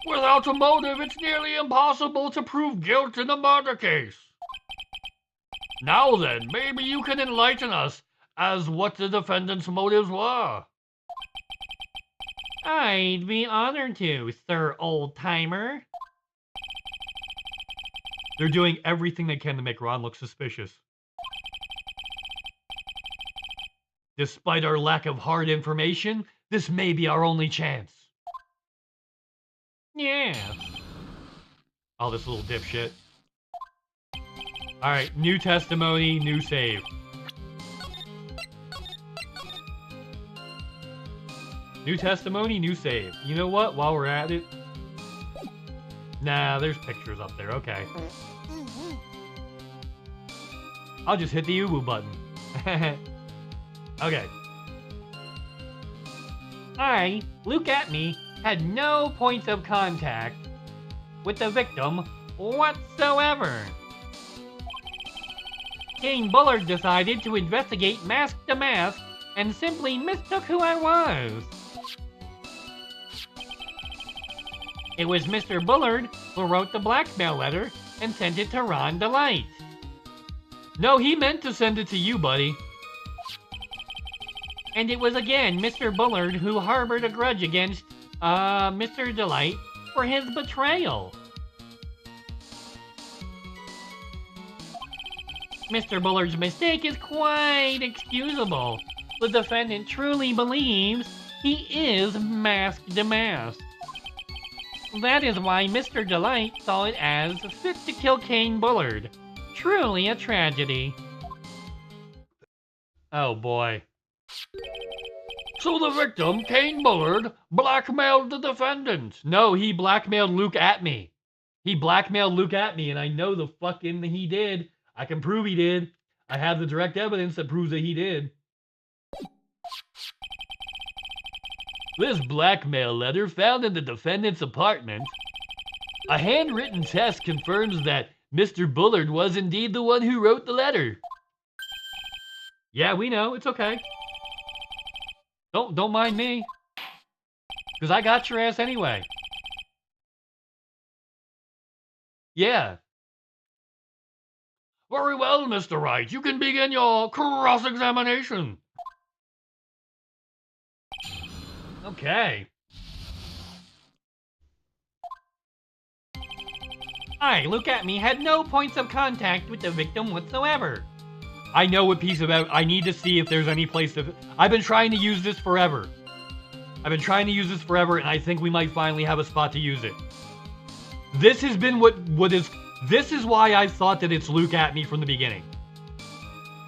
Without a motive, it's nearly impossible to prove guilt in a murder case. Now then, maybe you can enlighten us as what the defendant's motives were. I'd be honored to, Sir Old-Timer. They're doing everything they can to make Ron look suspicious. Despite our lack of hard information, this may be our only chance. Yeah. Oh, this little dipshit. Alright, new testimony, new save. New testimony, new save. You know what? While we're at it... Nah, there's pictures up there. Okay. I'll just hit the uwu button. Okay. I, Luke at me, had no points of contact with the victim whatsoever. Kane Bullard decided to investigate mask to mask and simply mistook who I was. It was Mr. Bullard who wrote the blackmail letter and sent it to Ron Delight. No, he meant to send it to you, buddy. And it was again Mr. Bullard who harbored a grudge against, Mr. Delight for his betrayal. Mr. Bullard's mistake is quite excusable. The defendant truly believes he is mask to mask. That is why Mr. Delight saw it as fit to kill Kane Bullard. Truly a tragedy. Oh boy. So the victim, Kane Bullard, blackmailed the defendant. No, he blackmailed Luke at me. He blackmailed Luke at me, and I know the fucking he did. I can prove he did. I have the direct evidence that proves that he did. This blackmail letter found in the defendant's apartment. A handwritten test confirms that Mr. Bullard was indeed the one who wrote the letter. Yeah, we know. It's okay. Don't mind me. Because I got your ass anyway. Yeah. Very well, Mr. Wright. You can begin your cross-examination. Okay. I, Luke at me, had no points of contact with the victim whatsoever. I know what piece of I need to see if there's any place to... I've been trying to use this forever. And I think we might finally have a spot to use it. This has been this is why I thought that it's Luke at me from the beginning.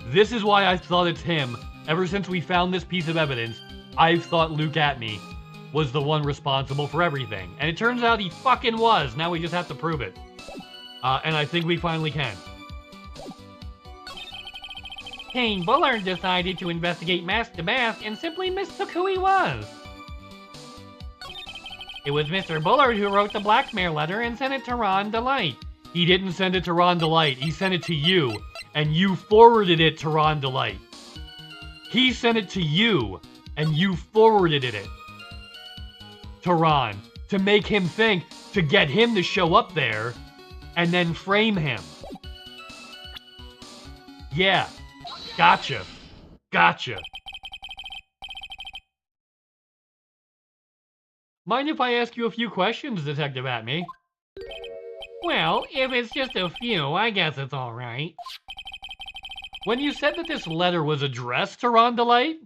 This is why I thought it's him. Ever since we found this piece of evidence, I've thought Luke at me was the one responsible for everything. And it turns out he fucking was. Now we just have to prove it. And I think we finally can. Kane Bullard decided to investigate mask to mask and simply mistook who he was. It was Mr. Bullard who wrote the blackmail letter and sent it to Ron Delight. He didn't send it to Ron Delight. He sent it to you, and you forwarded it to Ron Delight. He sent it to you, and you forwarded it to Ron to make him think, to get him to show up there, and then frame him. Yeah. Gotcha. Gotcha. Mind if I ask you a few questions, Detective Atme? Well, if it's just a few, I guess it's all right. When you said that this letter was addressed to Rondolite,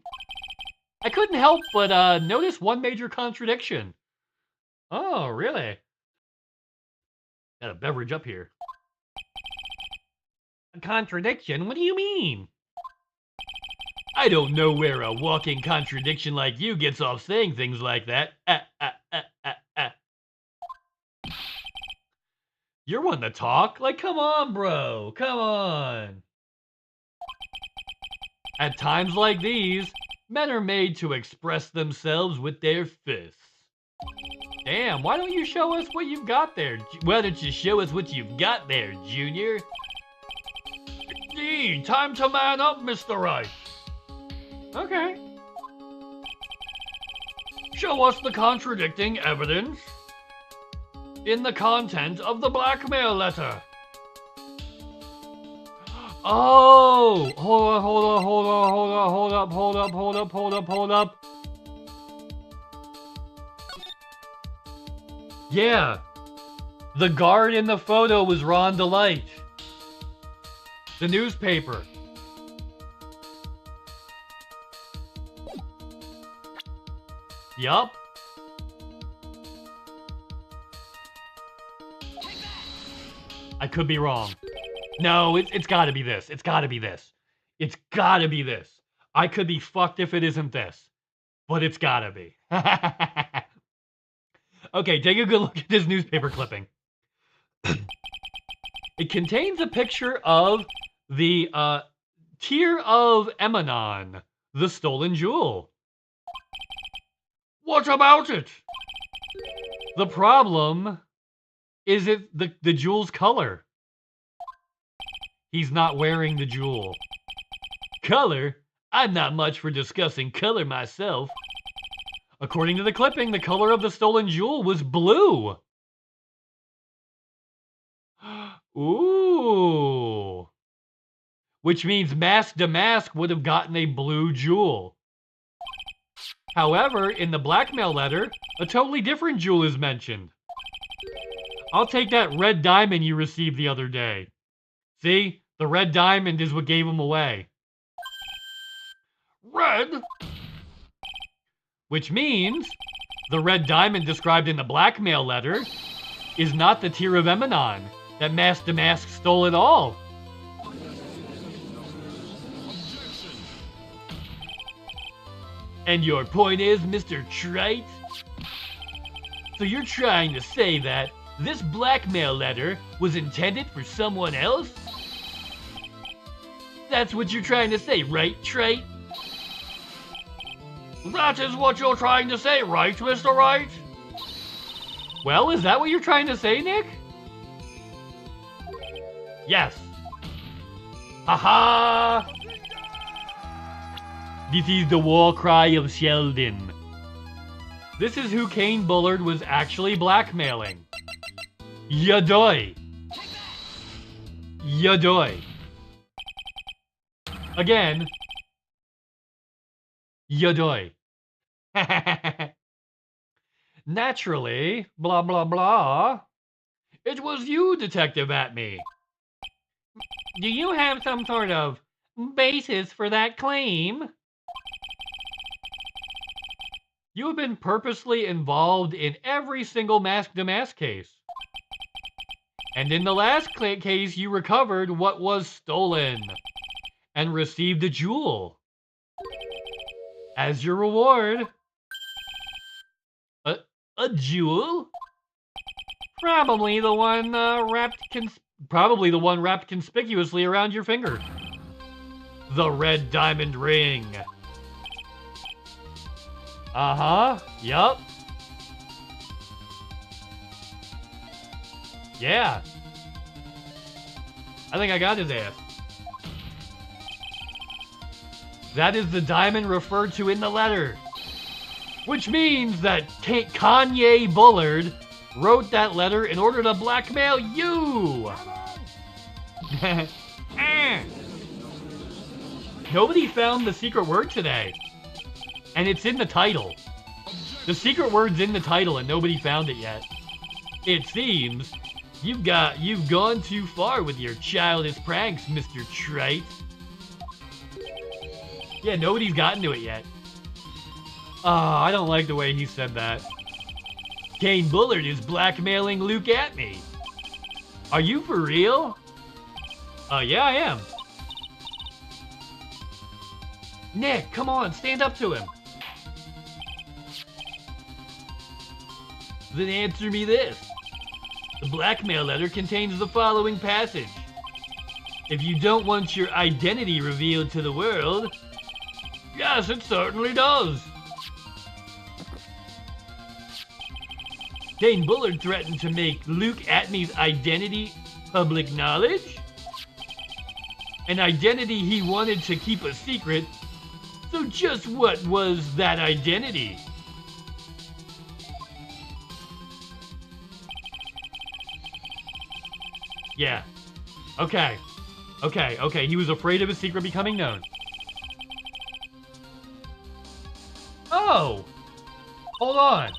I couldn't help but notice one major contradiction. Oh, really? Got a beverage up here. A contradiction? What do you mean? I don't know where a walking contradiction like you gets off saying things like that. You're one to talk. Like, come on, bro. Come on. At times like these, men are made to express themselves with their fists. Damn, why don't you show us what you've got there? Why don't you show us what you've got there, Junior? Indeed, time to man up, Mr. Right. Okay. Show us the contradicting evidence in the content of the blackmail letter. Oh, hold up. Yeah, the guard in the photo was Rondolite. The newspaper. Yup. I could be wrong. No, it's gotta be this. It's gotta be this. It's gotta be this. I could be fucked if it isn't this. But it's gotta be. Okay, take a good look at this newspaper clipping. It contains a picture of the Tear of Emanon, the stolen jewel. What about it? The problem is the jewel's color. He's not wearing the jewel. Color? I'm not much for discussing color myself. According to the clipping, the color of the stolen jewel was blue. Ooh. Which means Mask Damask would have gotten a blue jewel. However, in the blackmail letter, a totally different jewel is mentioned. I'll take that red diamond you received the other day. See? The red diamond is what gave him away. Red? Which means the red diamond described in the blackmail letter is not the Tear of Emanon. That Mask Damask stole it all. And your point is, Mr. Trite? So you're trying to say that this blackmail letter was intended for someone else? That's what you're trying to say, right, Trite? That is what you're trying to say, right, Mr. Right? Well, is that what you're trying to say, Nick? Yes. Haha! This is the war cry of Sheldon. This is who Kane Bullard was actually blackmailing. Yadoy. Yadoy. Again. Yadoy. Naturally, blah blah blah. It was you, Detective Atme. Do you have some sort of basis for that claim? You have been purposely involved in every single Mask Damask case. And in the last case, you recovered what was stolen and received a jewel. As your reward. A jewel? Probably the one wrapped conspicuously around your finger. The red diamond ring. Uh-huh. Yup. Yeah. I think I got his ass. That is the diamond referred to in the letter. Which means that Kanye Bullard wrote that letter in order to blackmail you. Nobody found the secret word today. And it's in the title. The secret word's in the title and nobody found it yet. It seems you've gone too far with your childish pranks, Mr. Trite. Yeah, nobody's gotten to it yet. I don't like the way he said that. Kane Bullard is blackmailing Luke at me. Are you for real? Yeah, I am. Nick, come on, stand up to him. Then answer me this. The blackmail letter contains the following passage. If you don't want your identity revealed to the world... Yes, it certainly does. Kane Bullard threatened to make Luke Atmey's identity public knowledge? An identity he wanted to keep a secret. So just what was that identity? Yeah. Okay. He was afraid of his secret becoming known. Oh! Hold on.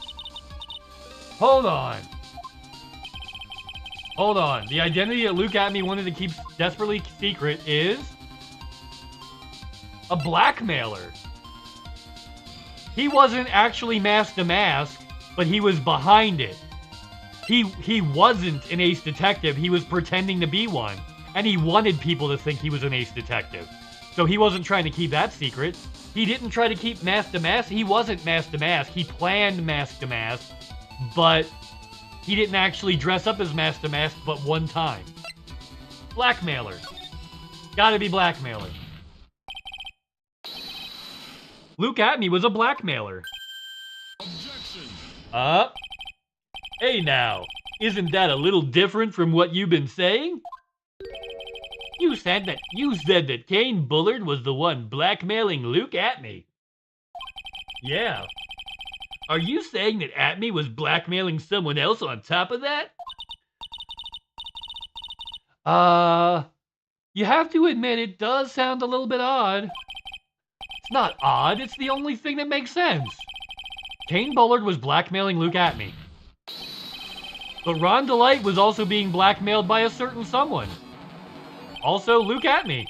The identity that Luke Atmey wanted to keep desperately secret is... a blackmailer. He wasn't actually Mask the Mask, but he was behind it. He wasn't an ace detective, he was pretending to be one. And he wanted people to think he was an ace detective. So he wasn't trying to keep that secret. He didn't try to keep Mask the Mask. He wasn't Mask the Mask. He planned Mask the Mask, but he didn't actually dress up as Mask the Mask but one time. Blackmailer. Gotta be blackmailer. Luke Atmey was a blackmailer. Objection. Hey now, isn't that a little different from what you've been saying? You said that Kane Bullard was the one blackmailing Luke Atmey. Yeah. Are you saying that Atmey was blackmailing someone else on top of that? You have to admit it does sound a little bit odd. It's not odd, it's the only thing that makes sense. Kane Bullard was blackmailing Luke Atmey. But Ron DeLite was also being blackmailed by a certain someone. Also, Luke Atmey.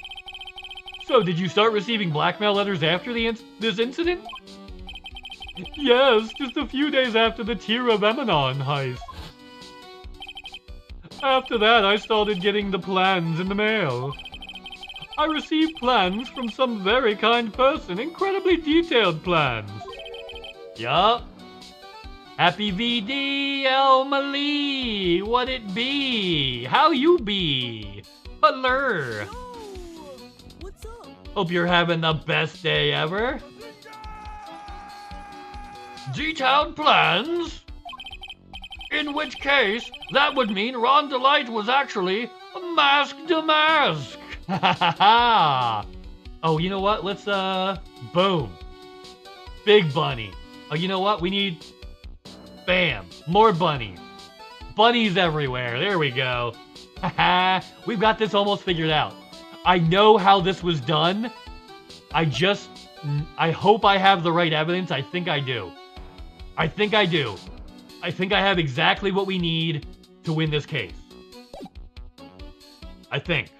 So, did you start receiving blackmail letters after this incident? Yes, just a few days after the Tear of Emanon heist. After that, I started getting the plans in the mail. I received plans from some very kind person, incredibly detailed plans. Yup. Happy VD, Elma-Lee, what it be? How you be? Hello. What's up? Hope you're having the best day ever. Detailed plans? In which case, that would mean Ron DeLite was actually Mask the Mask. Oh, you know what? Let's, boom. Big bunny. Oh, you know what? We need... Bam. More bunnies. Bunnies everywhere. There we go. We've got this almost figured out. I know how this was done. I hope I have the right evidence. I think I do. I think I have exactly what we need to win this case. I think.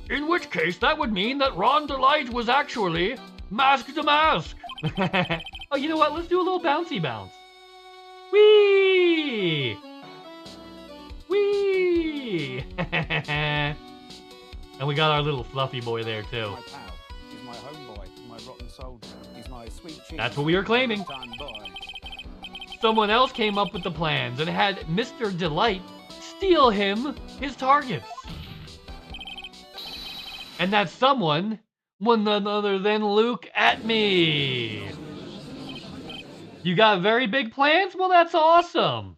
In which case, that would mean that Ron DeLite was actually Mask the Mask. Oh, you know what? Let's do a little bouncy bounce. Whee! Whee! And we got our little fluffy boy there, too. My pal. He's my homeboy. My rotten soldier. He's my sweet cheese. That's what we are claiming. Time boy. Someone else came up with the plans and had Mr. DeLite steal him his targets. And that someone was none other than Luke Atmey. You got very big plans? Well, that's awesome.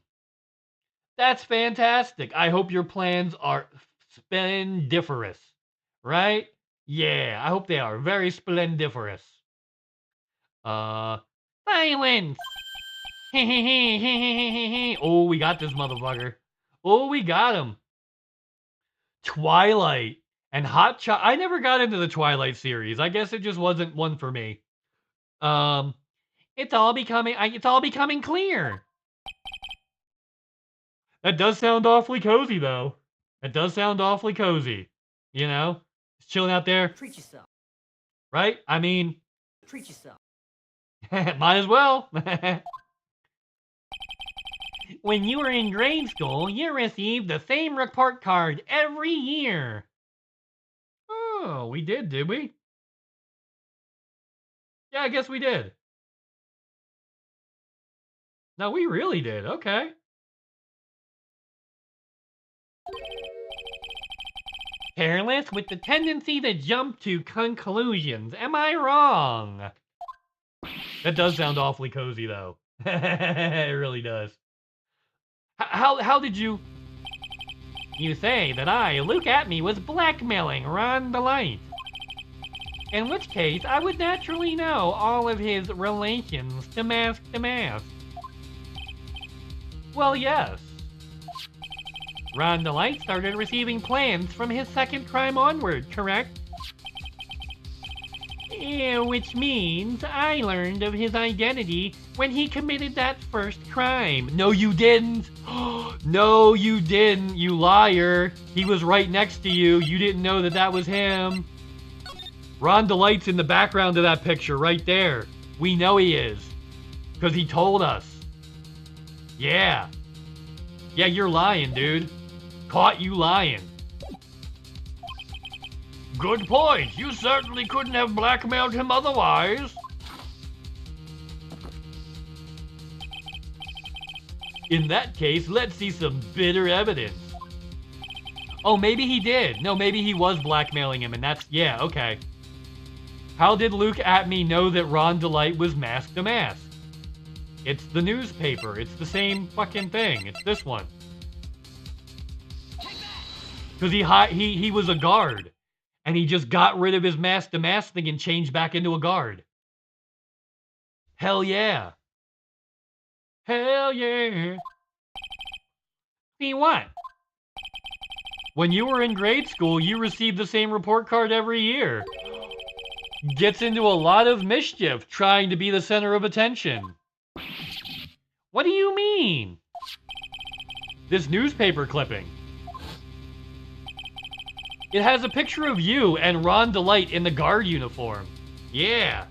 That's fantastic. I hope your plans are splendiferous, right? Yeah, I hope they are very splendiferous. Silence. Oh, we got this motherfucker. Oh, we got him. Twilight And Hot Cho- I never got into the Twilight series. I guess it just wasn't one for me. It's all becoming clear. That does sound awfully cozy, though. That does sound awfully cozy. You know? Just chilling out there. Treat yourself. Right? I mean... Treat yourself. might as well. When you were in grade school, you received the same report card every year. Oh, we did we? Yeah, I guess we did. No, we really did. Okay. Careless with the tendency to jump to conclusions. Am I wrong? That does sound awfully cozy, though. It really does. How did you... You say that I, Luke Atme, was blackmailing Ron DeLight. In which case, I would naturally know all of his relations to Mask to Mask. Well, yes. Ron DeLight started receiving plans from his second crime onward, correct? Yeah, which means I learned of his identity when he committed that first crime. No, you didn't. No, you didn't, you liar. He was right next to you. You didn't know that that was him. Ron DeLight's in the background of that picture right there. We know he is. Because he told us. Yeah. Yeah, you're lying, dude. Caught you lying. Good point. You certainly couldn't have blackmailed him otherwise. In that case, let's see some bitter evidence. Oh, maybe he did. No, maybe he was blackmailing him, and that's... Yeah, okay. How did Luke Atme know that Ron DeLight was Mask to Mask? It's the newspaper. It's the same fucking thing. It's this one. Because he was a guard. And he just got rid of his Mask to Mask thing and changed back into a guard. Hell yeah. Hell yeah. See what? When you were in grade school, you received the same report card every year. Gets into a lot of mischief trying to be the center of attention. What do you mean? This newspaper clipping. It has a picture of you and Ron DeLight in the guard uniform. Yeah.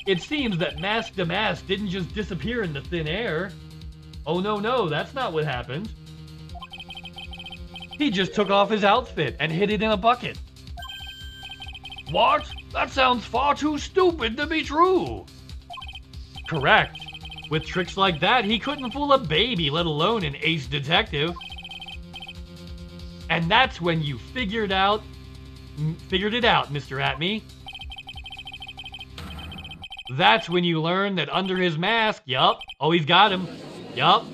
It seems that Mask to Mask didn't just disappear into thin air. Oh no, that's not what happened. He just took off his outfit and hid it in a bucket. What? That sounds far too stupid to be true. Correct. With tricks like that, he couldn't fool a baby, let alone an ace detective. And that's when you figured it out, Mr. Atme. That's when you learned that under his mask, yup, oh, he's got him, yup.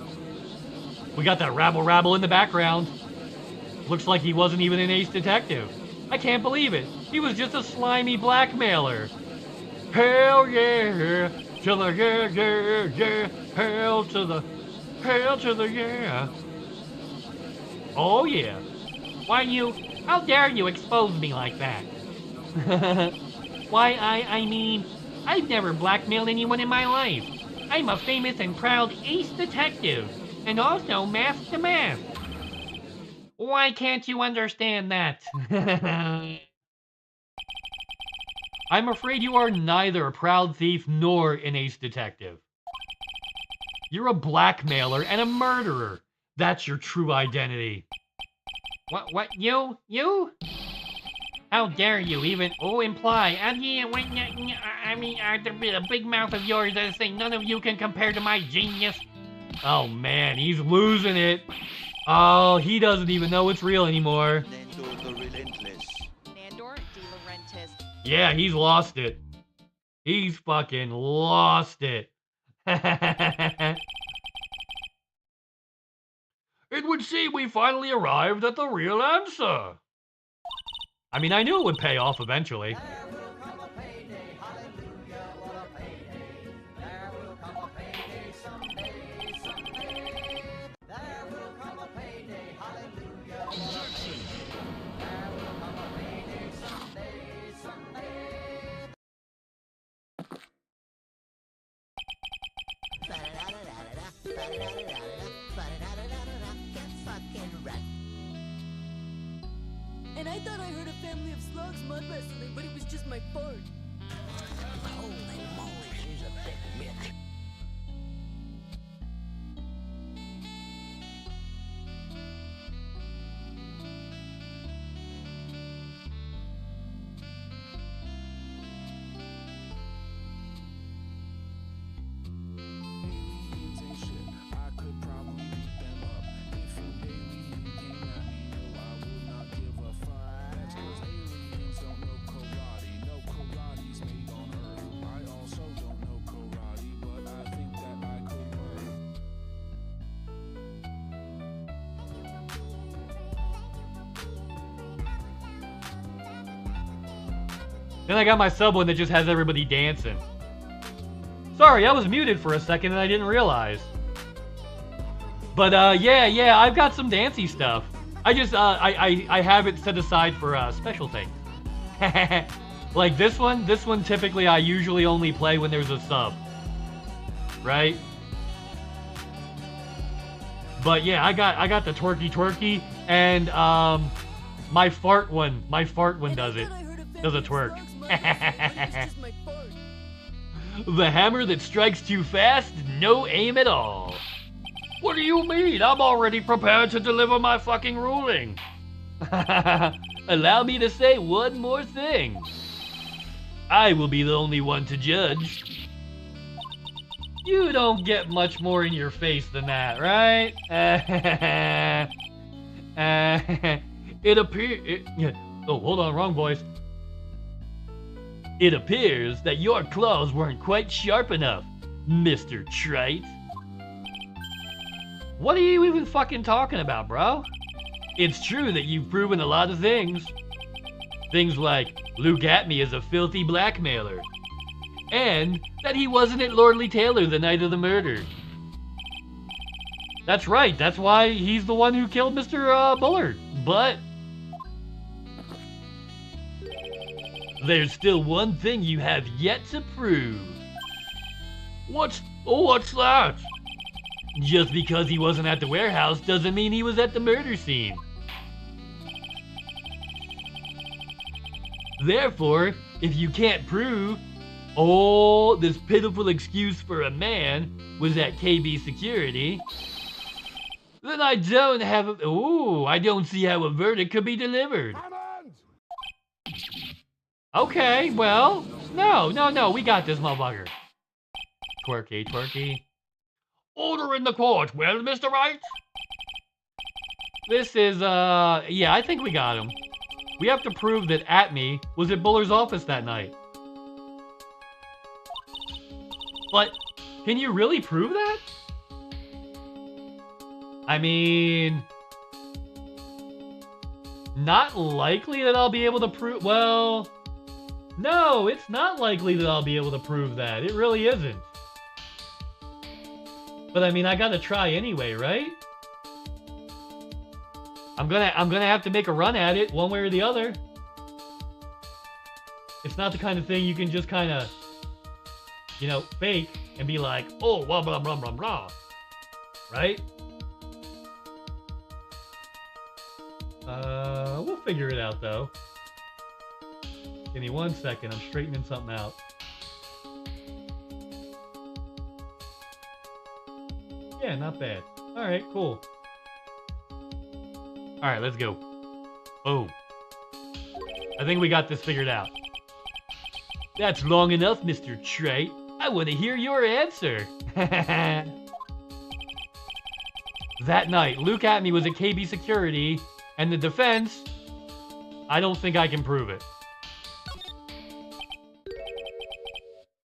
We got that rabble in the background. Looks like he wasn't even an ace detective. I can't believe it. He was just a slimy blackmailer. Hell yeah, to the yeah, hell to the yeah. Oh yeah. How dare you expose me like that? Why, I mean, I've never blackmailed anyone in my life. I'm a famous and proud ace detective, and also Mask to Mask. Why can't you understand that? I'm afraid you are neither a proud thief nor an ace detective. You're a blackmailer and a murderer. That's your true identity. What, you? How dare you even, imply, the big mouth of yours that say none of you can compare to my genius. Oh man, he's losing it. Oh, he doesn't even know it's real anymore. Nandor De Laurentiis. Yeah, he's lost it. He's fucking lost it. It would seem we finally arrived at the real answer. I mean, I knew it would pay off eventually. There will come a payday, hallelujah, what a payday. There will come a payday someday. There will come a payday, hallelujah, what a payday. There will come And I thought I heard a family of slugs mud wrestling, but it was just my fart. Holy moly, she's a big bitch. Then I got my sub one that just has everybody dancing. Sorry, I was muted for a second and I didn't realize. But yeah, I've got some dancey stuff. I just I have it set aside for special things. Like this one typically I usually only play when there's a sub. Right? But yeah, I got the twerky and my fart one does it. Does a twerk. The hammer that strikes too fast, no aim at all. What do you mean? I'm already prepared to deliver my fucking ruling. Allow me to say one more thing. I will be the only one to judge. You don't get much more in your face than that, right? It appears... Oh, hold on, wrong voice. It appears that your claws weren't quite sharp enough, Mr. Trite. What are you even fucking talking about, bro? It's true that you've proven a lot of things. Things like Luke Atme is a filthy blackmailer. And that he wasn't at Lordly Taylor the night of the murder. That's right, that's why he's the one who killed Mr. Bullard. But there's still one thing you have yet to prove. What's that? Just because he wasn't at the warehouse doesn't mean he was at the murder scene. Therefore, if you can't prove, oh, this pitiful excuse for a man was at KB Security, then I don't see how a verdict could be delivered. Okay, well, no, we got this motherfucker. Twerky. Order in the court, well, Mr. Wright? This is, yeah, I think we got him. We have to prove that Atme was at Buller's office that night. But, can you really prove that? I mean... not likely that I'll be able to prove... Well... no, it's not likely that I'll be able to prove that. It really isn't. But I mean, I gotta try anyway, right? I'm gonna have to make a run at it one way or the other. It's not the kind of thing you can just kind of, you know, fake and be like, oh, blah, blah, blah, blah, blah. Right? We'll figure it out, though. Give me 1 second. I'm straightening something out. Yeah, not bad. Alright, cool. Alright, let's go. Boom. I think we got this figured out. That's long enough, Mr. Trite. I want to hear your answer. That night, Luke Atme was at KB Security, and the defense, I don't think I can prove it.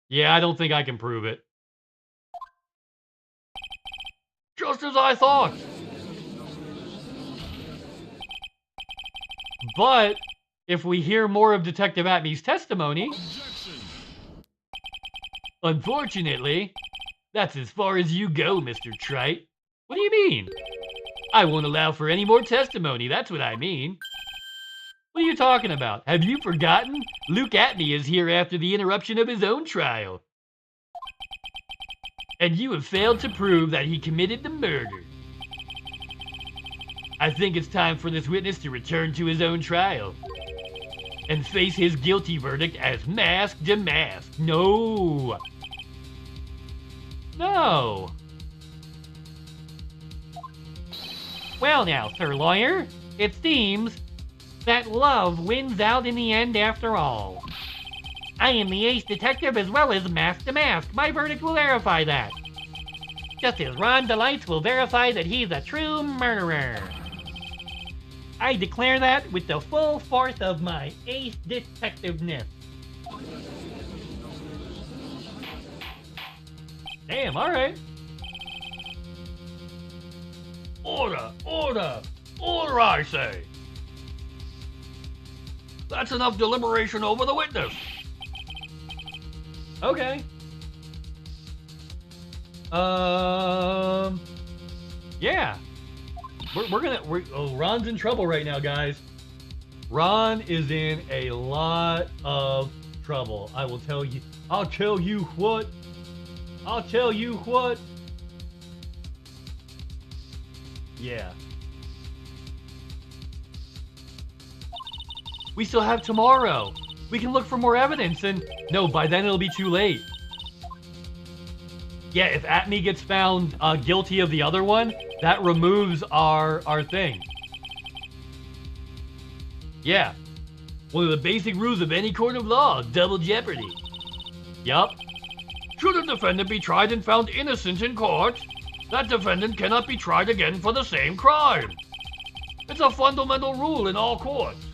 Yeah, I don't think I can prove it. Just as I thought. But if we hear more of Detective Atme's testimony, unfortunately, that's as far as you go, Mr. Trite. What do you mean? I won't allow for any more testimony, that's what I mean. What are you talking about? Have you forgotten? Luke Atme is here after the interruption of his own trial. and you have failed to prove that he committed the murder. I think it's time for this witness to return to his own trial and face his guilty verdict as mask to mask. No. No. Well now, Sir Lawyer, it seems that love wins out in the end after all. I am the ace detective as well as mask to mask. My verdict will verify that. Just as Ron Delights will verify that he's a true murderer. I declare that with the full force of my ace detectiveness. Damn, alright. Order, order, order, I say. That's enough deliberation over the witness. Okay. Yeah. Ron's in trouble right now, guys. Ron is in a lot of trouble. I will tell you. I'll tell you what. I'll tell you what. Yeah. We still have tomorrow. We can look for more evidence and... No, by then it'll be too late. Yeah, if Atme gets found guilty of the other one, that removes our thing. Yeah. One of the basic rules of any court of law, double jeopardy. Yup. Should a defendant be tried and found innocent in court, that defendant cannot be tried again for the same crime. It's a fundamental rule in all courts.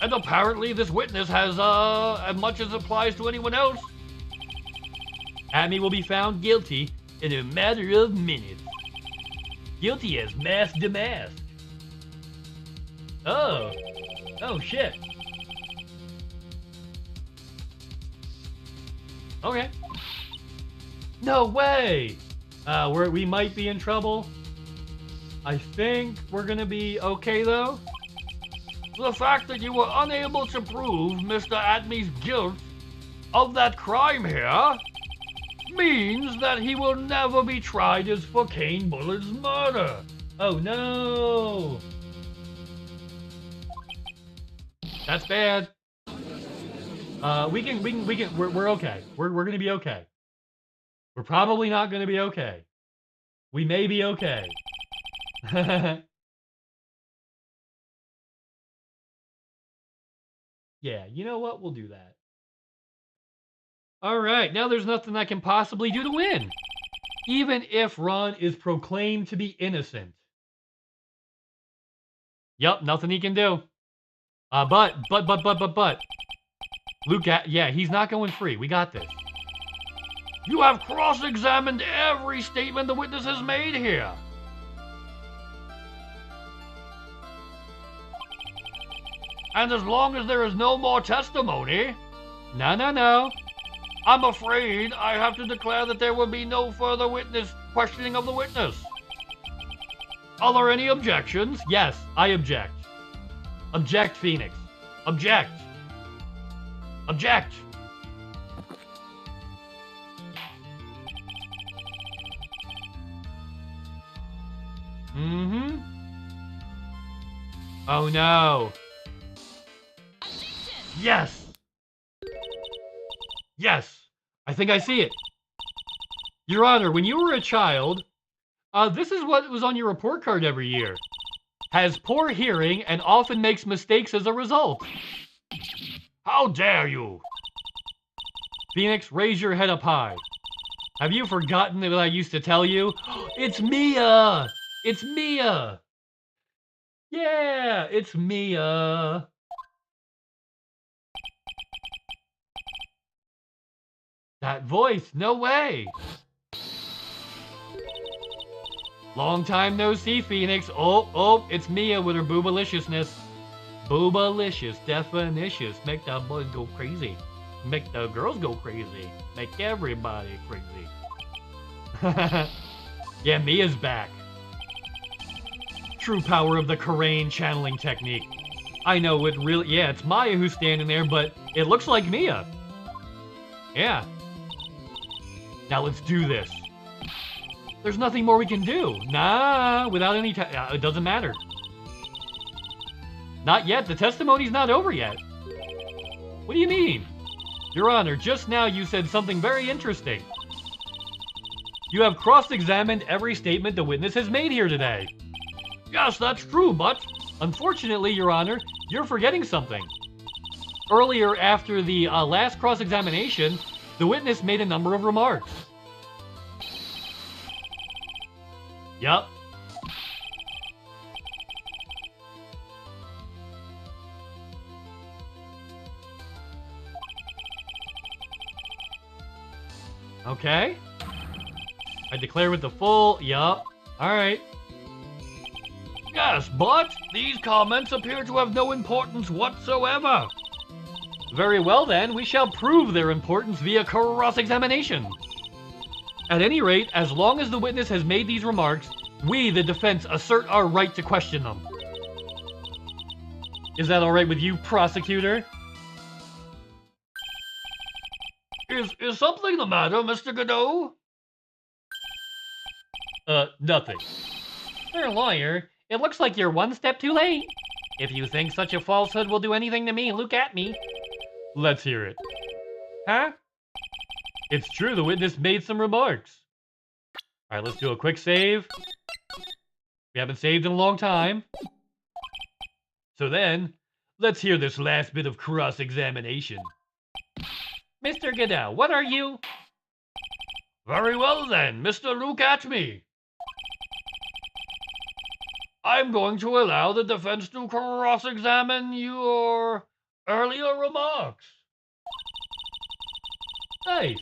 And apparently this witness has, as much as applies to anyone else. Atme will be found guilty in a matter of minutes. Guilty as mask to mask. Oh. Oh, shit. Okay. No way! We might be in trouble. I think we're gonna be okay, though. The fact that you were unable to prove Mr. Atme's guilt of that crime here means that he will never be tried as for Kane Bullard's murder. Oh no! That's bad. We're okay. We're gonna be okay. We're probably not gonna be okay. We may be okay. Yeah, you know what? We'll do that. Alright, now there's nothing I can possibly do to win. Even if Ron is proclaimed to be innocent. Yup, nothing he can do. But. Luke, yeah, he's not going free. We got this. You have cross-examined every statement the witness has made here. And as long as there is no more testimony... No. I'm afraid I have to declare that there will be no further questioning of the witness. Are there any objections? Yes, I object. Object, Phoenix. Object. Object. Mm-hmm. Oh no. Yes! Yes! I think I see it. Your Honor, when you were a child, this is what was on your report card every year. Has poor hearing and often makes mistakes as a result. How dare you! Phoenix, raise your head up high. Have you forgotten what I used to tell you? It's Mia! It's Mia! Yeah, it's Mia. That voice, no way. Long time no see, Phoenix. Oh, it's Mia with her boobaliciousness. Boobalicious, definitious. Make the boys go crazy. Make the girls go crazy. Make everybody crazy. Yeah, Mia's back. True power of the Karain channeling technique. I know it really... Yeah, it's Maya who's standing there, but it looks like Mia. Yeah. Now let's do this. There's nothing more we can do. Nah, without any it doesn't matter. Not yet. The testimony's not over yet. What do you mean? Your Honor, just now you said something very interesting. You have cross-examined every statement the witness has made here today. Yes, that's true, but unfortunately, Your Honor, you're forgetting something. Earlier, after the last cross-examination, the witness made a number of remarks. Yup. Okay. I declare with the full... Yup. Alright. Yes, but these comments appear to have no importance whatsoever. Very well then, we shall prove their importance via cross-examination. At any rate, as long as the witness has made these remarks, we, the defense, assert our right to question them. Is that alright with you, prosecutor? Is something the matter, Mr. Godot? Nothing. Sir, lawyer, it looks like you're one step too late. If you think such a falsehood will do anything to me, look at me. Let's hear it. Huh? It's true, the witness made some remarks. Alright, let's do a quick save. We haven't saved in a long time. So then, let's hear this last bit of cross-examination. Mr. Godot, what are you? Very well then, Mr. Look at me. I'm going to allow the defense to cross-examine your earlier remarks. Nice.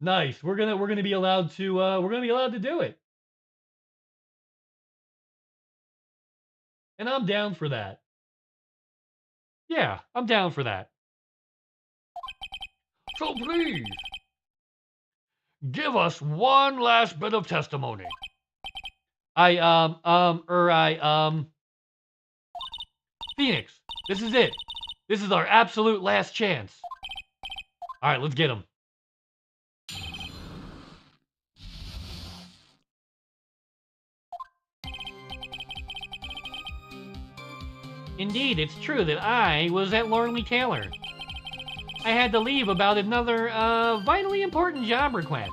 Nice. We're gonna be allowed to do it. And I'm down for that. Yeah, I'm down for that. So please, give us one last bit of testimony. Phoenix, this is it. This is our absolute last chance. All right, let's get him. Indeed, it's true that I was at Lornley Taylor. I had to leave about another, vitally important job request.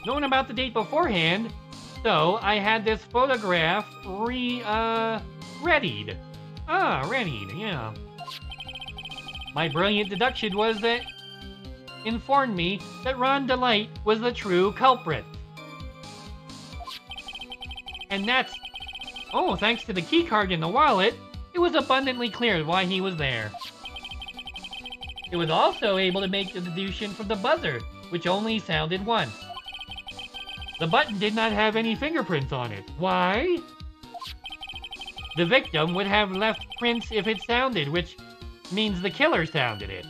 Knowing about the date beforehand, so I had this photograph readied. Readied, yeah. My brilliant deduction was that informed me that Ron Delight was the true culprit. And that's... Oh, thanks to the keycard in the wallet, it was abundantly clear why he was there. It was also able to make the deduction from the buzzer, which only sounded once. The button did not have any fingerprints on it. Why? The victim would have left prints if it sounded, which means the killer sounded it.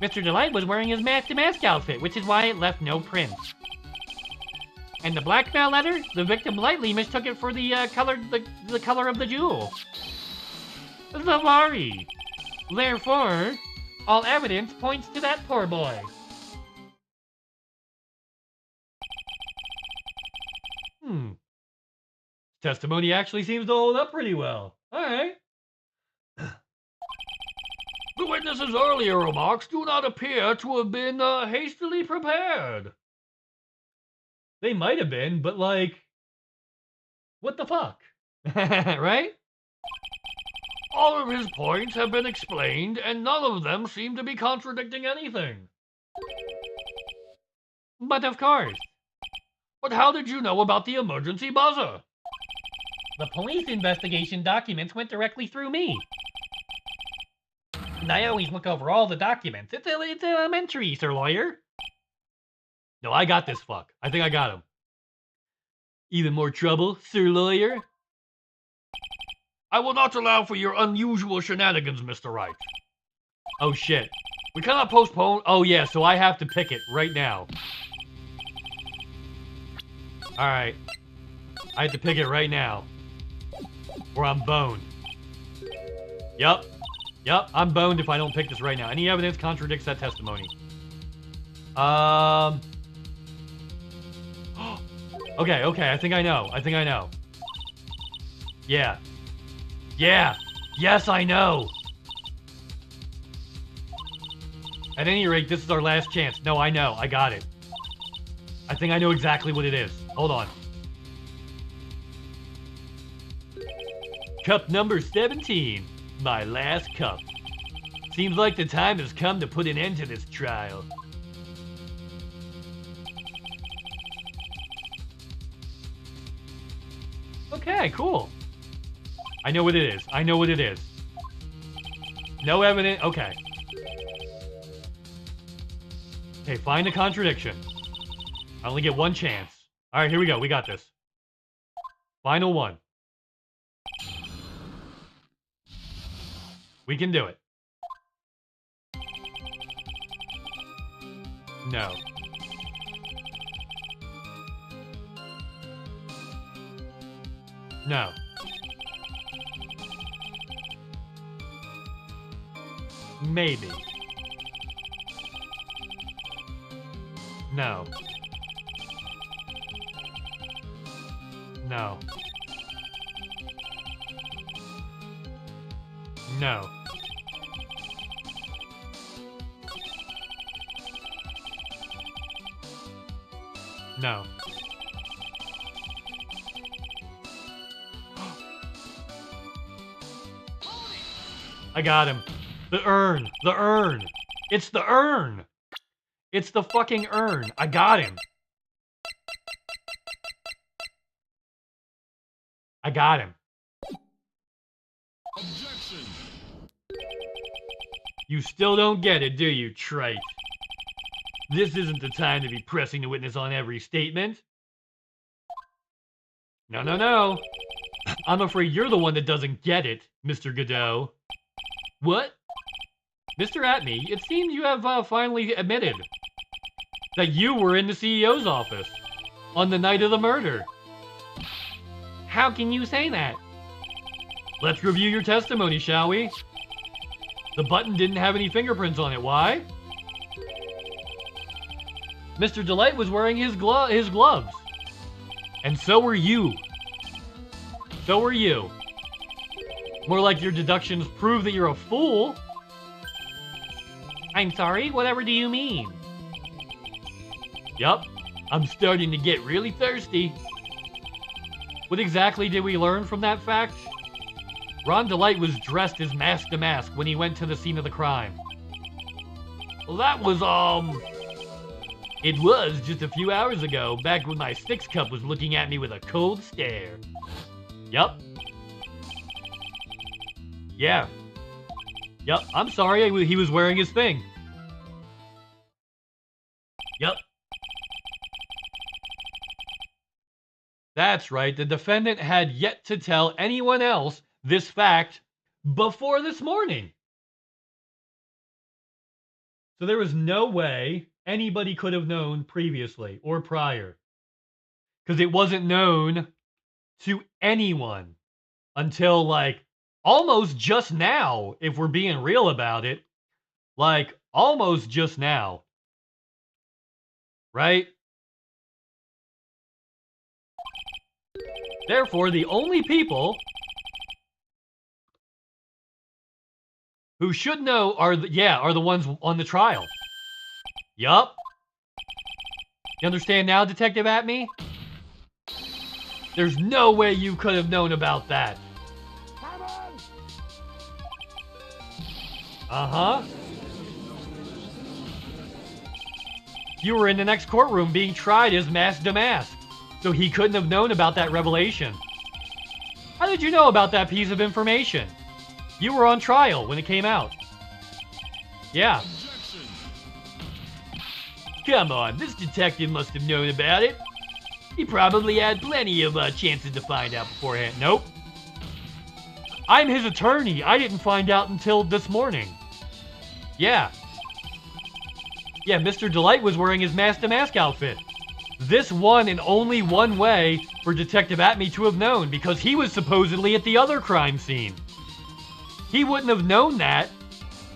Mr. Delight was wearing his mask-to-mask outfit, which is why it left no prints. And the blackmail letter, the victim lightly mistook it for the color of the jewel. Zavari. Therefore, all evidence points to that poor boy. Testimony actually seems to hold up pretty well. Alright. The witness's earlier remarks do not appear to have been hastily prepared. They might have been, but like, what the fuck? Right? All of his points have been explained, and none of them seem to be contradicting anything. But of course. But how did you know about the emergency buzzer? The police investigation documents went directly through me. And I always look over all the documents. It's elementary, Sir Lawyer. No, I got this fuck. I think I got him. Even more trouble, Sir Lawyer? I will not allow for your unusual shenanigans, Mr. Wright. Oh shit. We cannot postpone. Oh yeah, so I have to pick it right now. Alright. I have to pick it right now. Or I'm boned. Yup. Yep, I'm boned if I don't pick this right now. Any evidence contradicts that testimony. Okay, I think I know. Yeah. Yes, I know. At any rate, this is our last chance. No, I know. I got it. I think I know exactly what it is. Hold on. Cup number 17. My last cup. Seems like the time has come to put an end to this trial. Okay, cool. I know what it is. No evidence. Okay. Okay, find a contradiction. I only get one chance. Alright, here we go. We got this. Final one. We can do it. No. No. Maybe. No. No. No. No. I got him. The urn. The urn. It's the urn. It's the fucking urn. I got him. I got him. Objection. You still don't get it, do you, trite? This isn't the time to be pressing the witness on every statement. No. I'm afraid you're the one that doesn't get it, Mr. Godot. What? Mr. Atney, it seems you have finally admitted that you were in the CEO's office on the night of the murder. How can you say that? Let's review your testimony, shall we? The button didn't have any fingerprints on it. Why? Mr. Delight was wearing his gloves. And so were you. So were you. More like your deductions prove that you're a fool. I'm sorry, whatever do you mean? Yup, I'm starting to get really thirsty. What exactly did we learn from that fact? Ron Delight was dressed as Mask to Mask when he went to the scene of the crime. Well, that was, it was just a few hours ago, back when my sixth cup was looking at me with a cold stare. Yup. Yeah. Yup, I'm sorry, he was wearing his thing. Yup. That's right, the defendant had yet to tell anyone else this fact before this morning. So there was no way anybody could have known previously or prior. Because it wasn't known to anyone until, like, almost just now, if we're being real about it. Like, almost just now. Right? Therefore, the only people who should know are the ones on the trial. Yup. You understand now, Detective Atney? There's no way you could have known about that. Uh-huh. You were in the next courtroom being tried as Mask to Mask, so he couldn't have known about that revelation. How did you know about that piece of information? You were on trial when it came out. Yeah. Come on, this detective must have known about it. He probably had plenty of chances to find out beforehand. Nope. I'm his attorney. I didn't find out until this morning. Yeah. Yeah, Mr. Delight was wearing his Mask to Mask outfit. This one and only one way for Detective Atney to have known, because he was supposedly at the other crime scene. He wouldn't have known that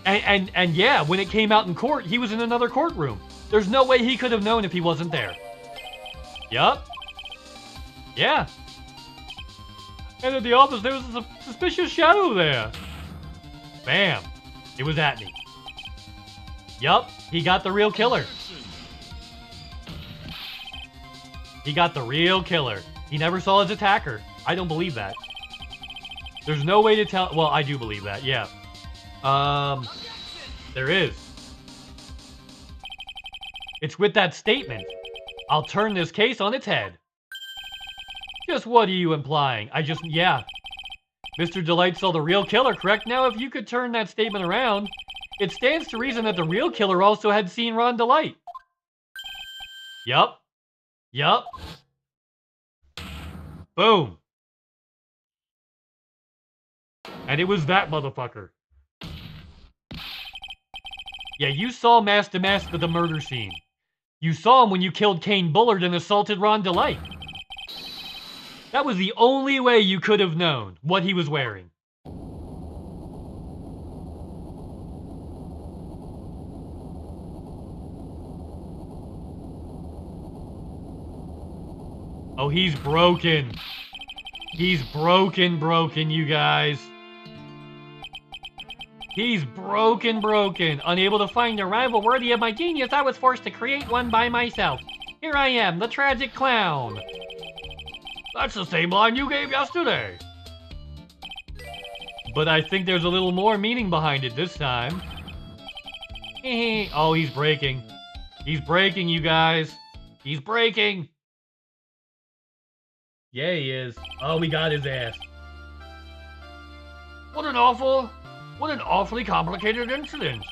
And yeah, when it came out in court, he was in another courtroom. There's no way he could have known if he wasn't there. Yup. Yeah. And at the office, there was a suspicious shadow there. Bam. It was at me. Yup. He got the real killer. He got the real killer. He never saw his attacker. I don't believe that. There's no way to tell. Well, I do believe that, yeah. There is. It's with that statement. I'll turn this case on its head. Just what are you implying? Yeah. Mr. Delight saw the real killer, correct? Now, if you could turn that statement around, it stands to reason that the real killer also had seen Ron Delight. Yup. Yup. Boom. And it was that motherfucker. Yeah, you saw Master Mask at the murder scene. You saw him when you killed Kane Bullard and assaulted Ron Delight. That was the only way you could have known what he was wearing. Oh, he's broken. He's broken, you guys. He's broken. Unable to find a rival worthy of my genius, I was forced to create one by myself. Here I am, the tragic clown. That's the same line you gave yesterday. But I think there's a little more meaning behind it this time. Oh, he's breaking. He's breaking, you guys. He's breaking. Yeah, he is. Oh, we got his ass. What an awfully complicated incident.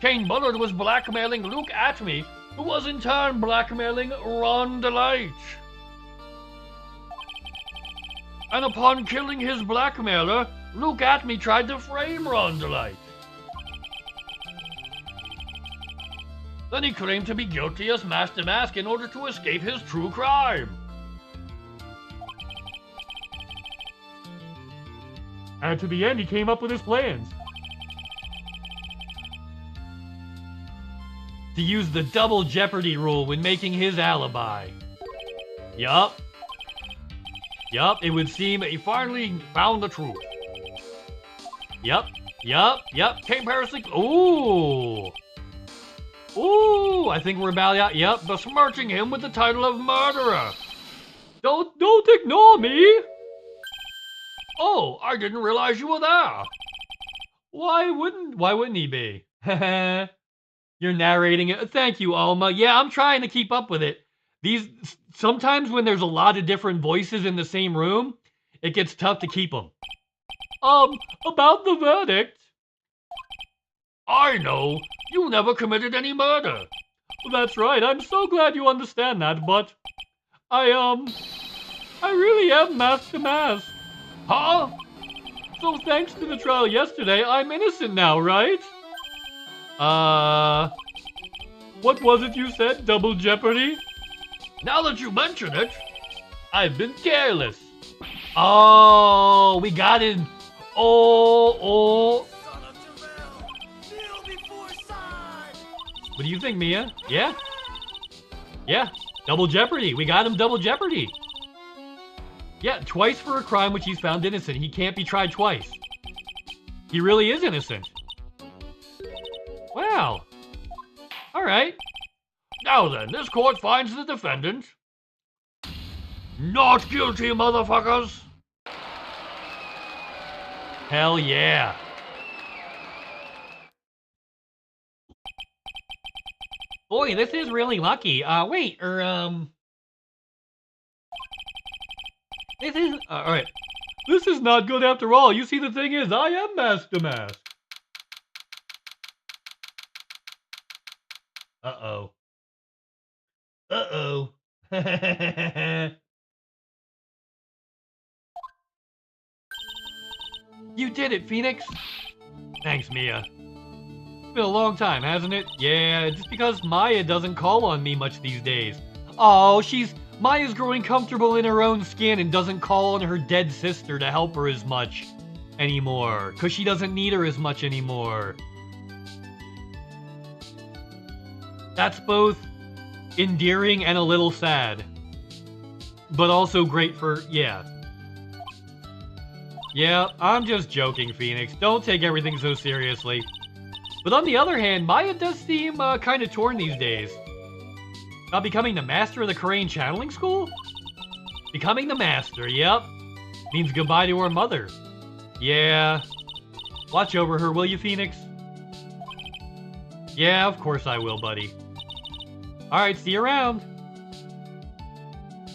Kane Bullard was blackmailing Luke Atme, who was in turn blackmailing Ron Delight. And upon killing his blackmailer, Luke Atme tried to frame Ron Delight. Then he claimed to be guilty as Master Mask in order to escape his true crime. And to the end, he came up with his plans. To use the double jeopardy rule when making his alibi. Yup. Yup, it would seem he finally found the truth. Yup. Kane Parasite. Ooh, I think we're about out. Yup, besmirching him with the title of murderer. Don't ignore me. Oh, I didn't realize you were there. Why wouldn't he be? You're narrating it. Thank you, Alma. Yeah, I'm trying to keep up with it. Sometimes when there's a lot of different voices in the same room, it gets tough to keep them. About the verdict. I know. You never committed any murder. That's right. I'm so glad you understand that, but I really am mask to mask. Huh? So thanks to the trial yesterday, I'm innocent now, right? What was it you said? Double jeopardy? Now that you mention it, I've been careless. Oh, we got it. Oh. What do you think, Mia? Yeah? Yeah, double jeopardy. We got him double jeopardy. Yeah, twice for a crime which he's found innocent. He can't be tried twice. He really is innocent. Wow. All right. Now then, this court finds the defendant not guilty, motherfuckers. Hell yeah. Boy, this is really lucky. This is, alright. This is not good after all. You see, the thing is, I am mask to mask. Uh-oh. Uh-oh. You did it, Phoenix. Thanks, Mia. It's been a long time, hasn't it? Yeah, just because Maya doesn't call on me much these days. Oh, Maya's growing comfortable in her own skin and doesn't call on her dead sister to help her as much anymore. Because she doesn't need her as much anymore. That's both endearing and a little sad. But also great for, yeah. Yeah, I'm just joking, Phoenix. Don't take everything so seriously. But on the other hand, Maya does seem kind of torn these days. About becoming the master of the Korean channeling school? Becoming the master, yep. Means goodbye to her mother. Yeah. Watch over her, will you, Phoenix? Yeah, of course I will, buddy. Alright, see you around.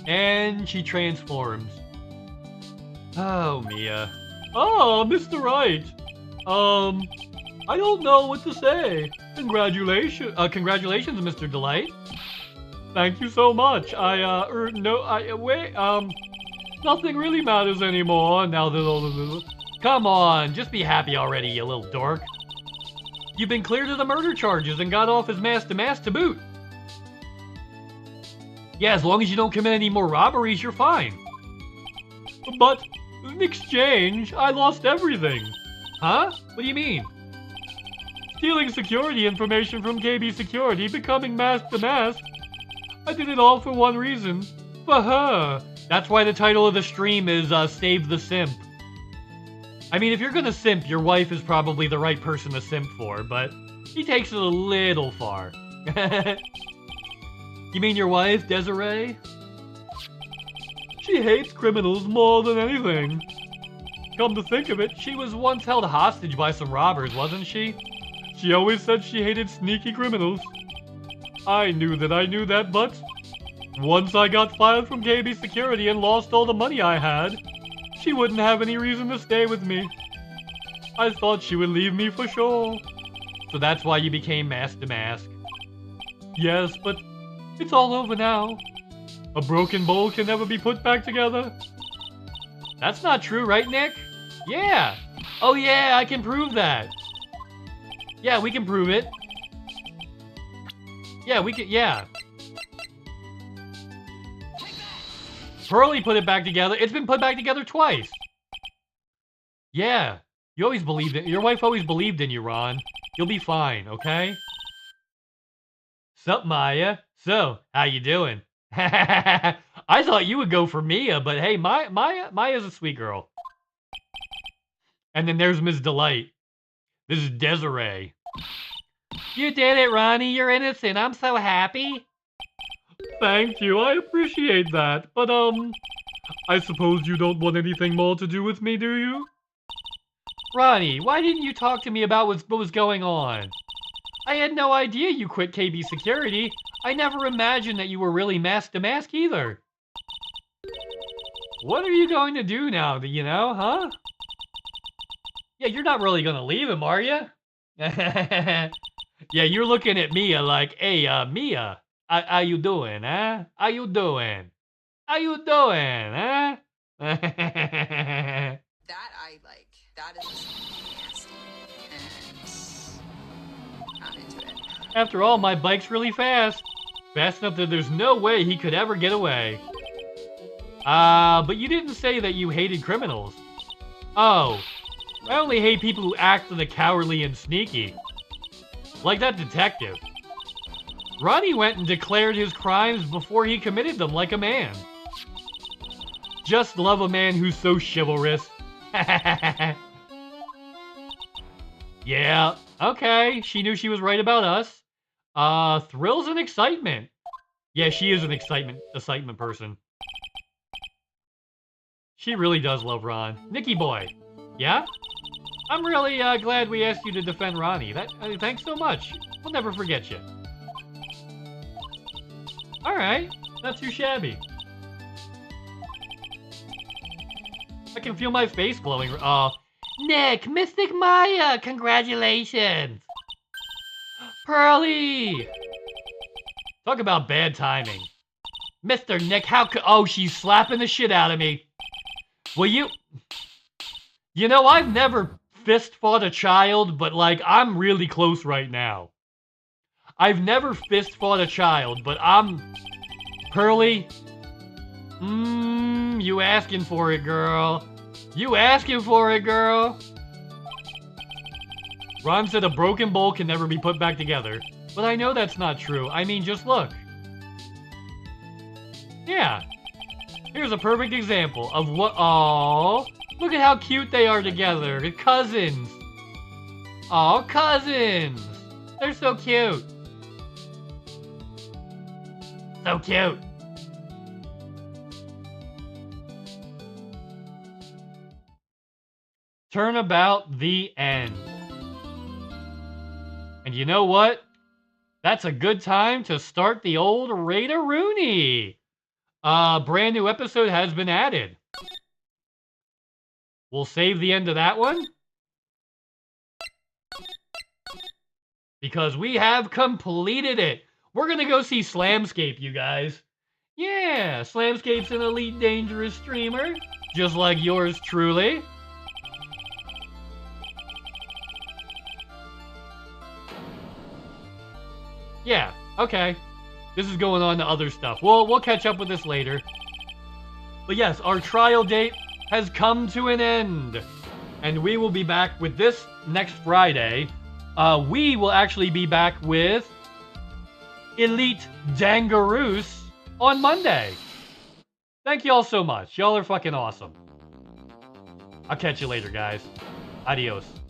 And she transforms. Oh, Mia. Oh, Mr. Right. I don't know what to say. Congratulations, Mr. Delight. Thank you so much. Nothing really matters anymore now that all the... Come on, just be happy already, you little dork. You've been cleared of the murder charges and got off as mask to boot. Yeah, as long as you don't commit any more robberies, you're fine. But, in exchange, I lost everything. Huh? What do you mean? Stealing security information from KB Security, becoming mask to mask. I did it all for one reason. For her. That's why the title of the stream is, Save the Simp. I mean, if you're gonna simp, your wife is probably the right person to simp for, but he takes it a little far. You mean your wife, Desiree? She hates criminals more than anything. Come to think of it, she was once held hostage by some robbers, wasn't she? She always said she hated sneaky criminals. I knew that, but once I got fired from KB Security and lost all the money I had, she wouldn't have any reason to stay with me. I thought she would leave me for sure. So that's why you became mask to mask. Yes, but it's all over now. A broken bowl can never be put back together. That's not true, right, Nick? Yeah. Oh yeah, I can prove that. Yeah, we can prove it. Yeah, we can, yeah. Pearly put it back together. It's been put back together twice. Yeah. You always believed it. Your wife always believed in you, Ron. You'll be fine, okay? Sup, Maya? So, how you doing? I thought you would go for Mia, but hey, Maya's a sweet girl. And then there's Ms. Delight. This is Desiree. You did it, Ronnie. You're innocent. I'm so happy. Thank you. I appreciate that. But, I suppose you don't want anything more to do with me, do you? Ronnie, why didn't you talk to me about what was going on? I had no idea you quit KB Security. I never imagined that you were really mask to mask either. What are you going to do now, you know, huh? Yeah, you're not really gonna leave him, are you? Yeah, you're looking at Mia like, hey, Mia, how you doing, huh? How you doing? How you doing, huh? That I like. That is just nasty. And I'm into it. After all, my bike's really fast. Fast enough that there's no way he could ever get away. But you didn't say that you hated criminals. Oh, I only hate people who act the cowardly and sneaky. Like that detective. Ronnie went and declared his crimes before he committed them like a man. Just love a man who's so chivalrous. Yeah, okay, she knew she was right about us. Thrills and excitement. Yeah, she is an excitement person. She really does love Ron. Nicky boy. Yeah? I'm really glad we asked you to defend Ronnie. Thanks so much. We'll never forget you. Alright, not too shabby. I can feel my face glowing. Nick, Mystic Maya, congratulations! Pearly! Talk about bad timing. Mr. Nick, how could... Oh, she's slapping the shit out of me. Well, you know, I've never fist fought a child, but, like, I'm really close right now. I've never fist fought a child, but I'm... Pearly? You asking for it, girl. You asking for it, girl. Ron said a broken bowl can never be put back together. But I know that's not true. I mean, just look. Yeah. Here's a perfect example of what... Aww. Look at how cute they are together. The cousins. Aw, cousins. They're so cute. So cute. Turnabout the end. And you know what? That's a good time to start the old Raider-Rooney. Brand new episode has been added. We'll save the end of that one. Because we have completed it. We're gonna go see Slamscape, you guys. Yeah, Slamscape's an elite dangerous streamer. Just like yours truly. Yeah, okay. This is going on to other stuff. We'll catch up with this later. But yes, our trial date has come to an end. And we will be back with this next Friday. We will actually be back with Elite Dangaroos on Monday. Thank you all so much. Y'all are fucking awesome. I'll catch you later, guys. Adios.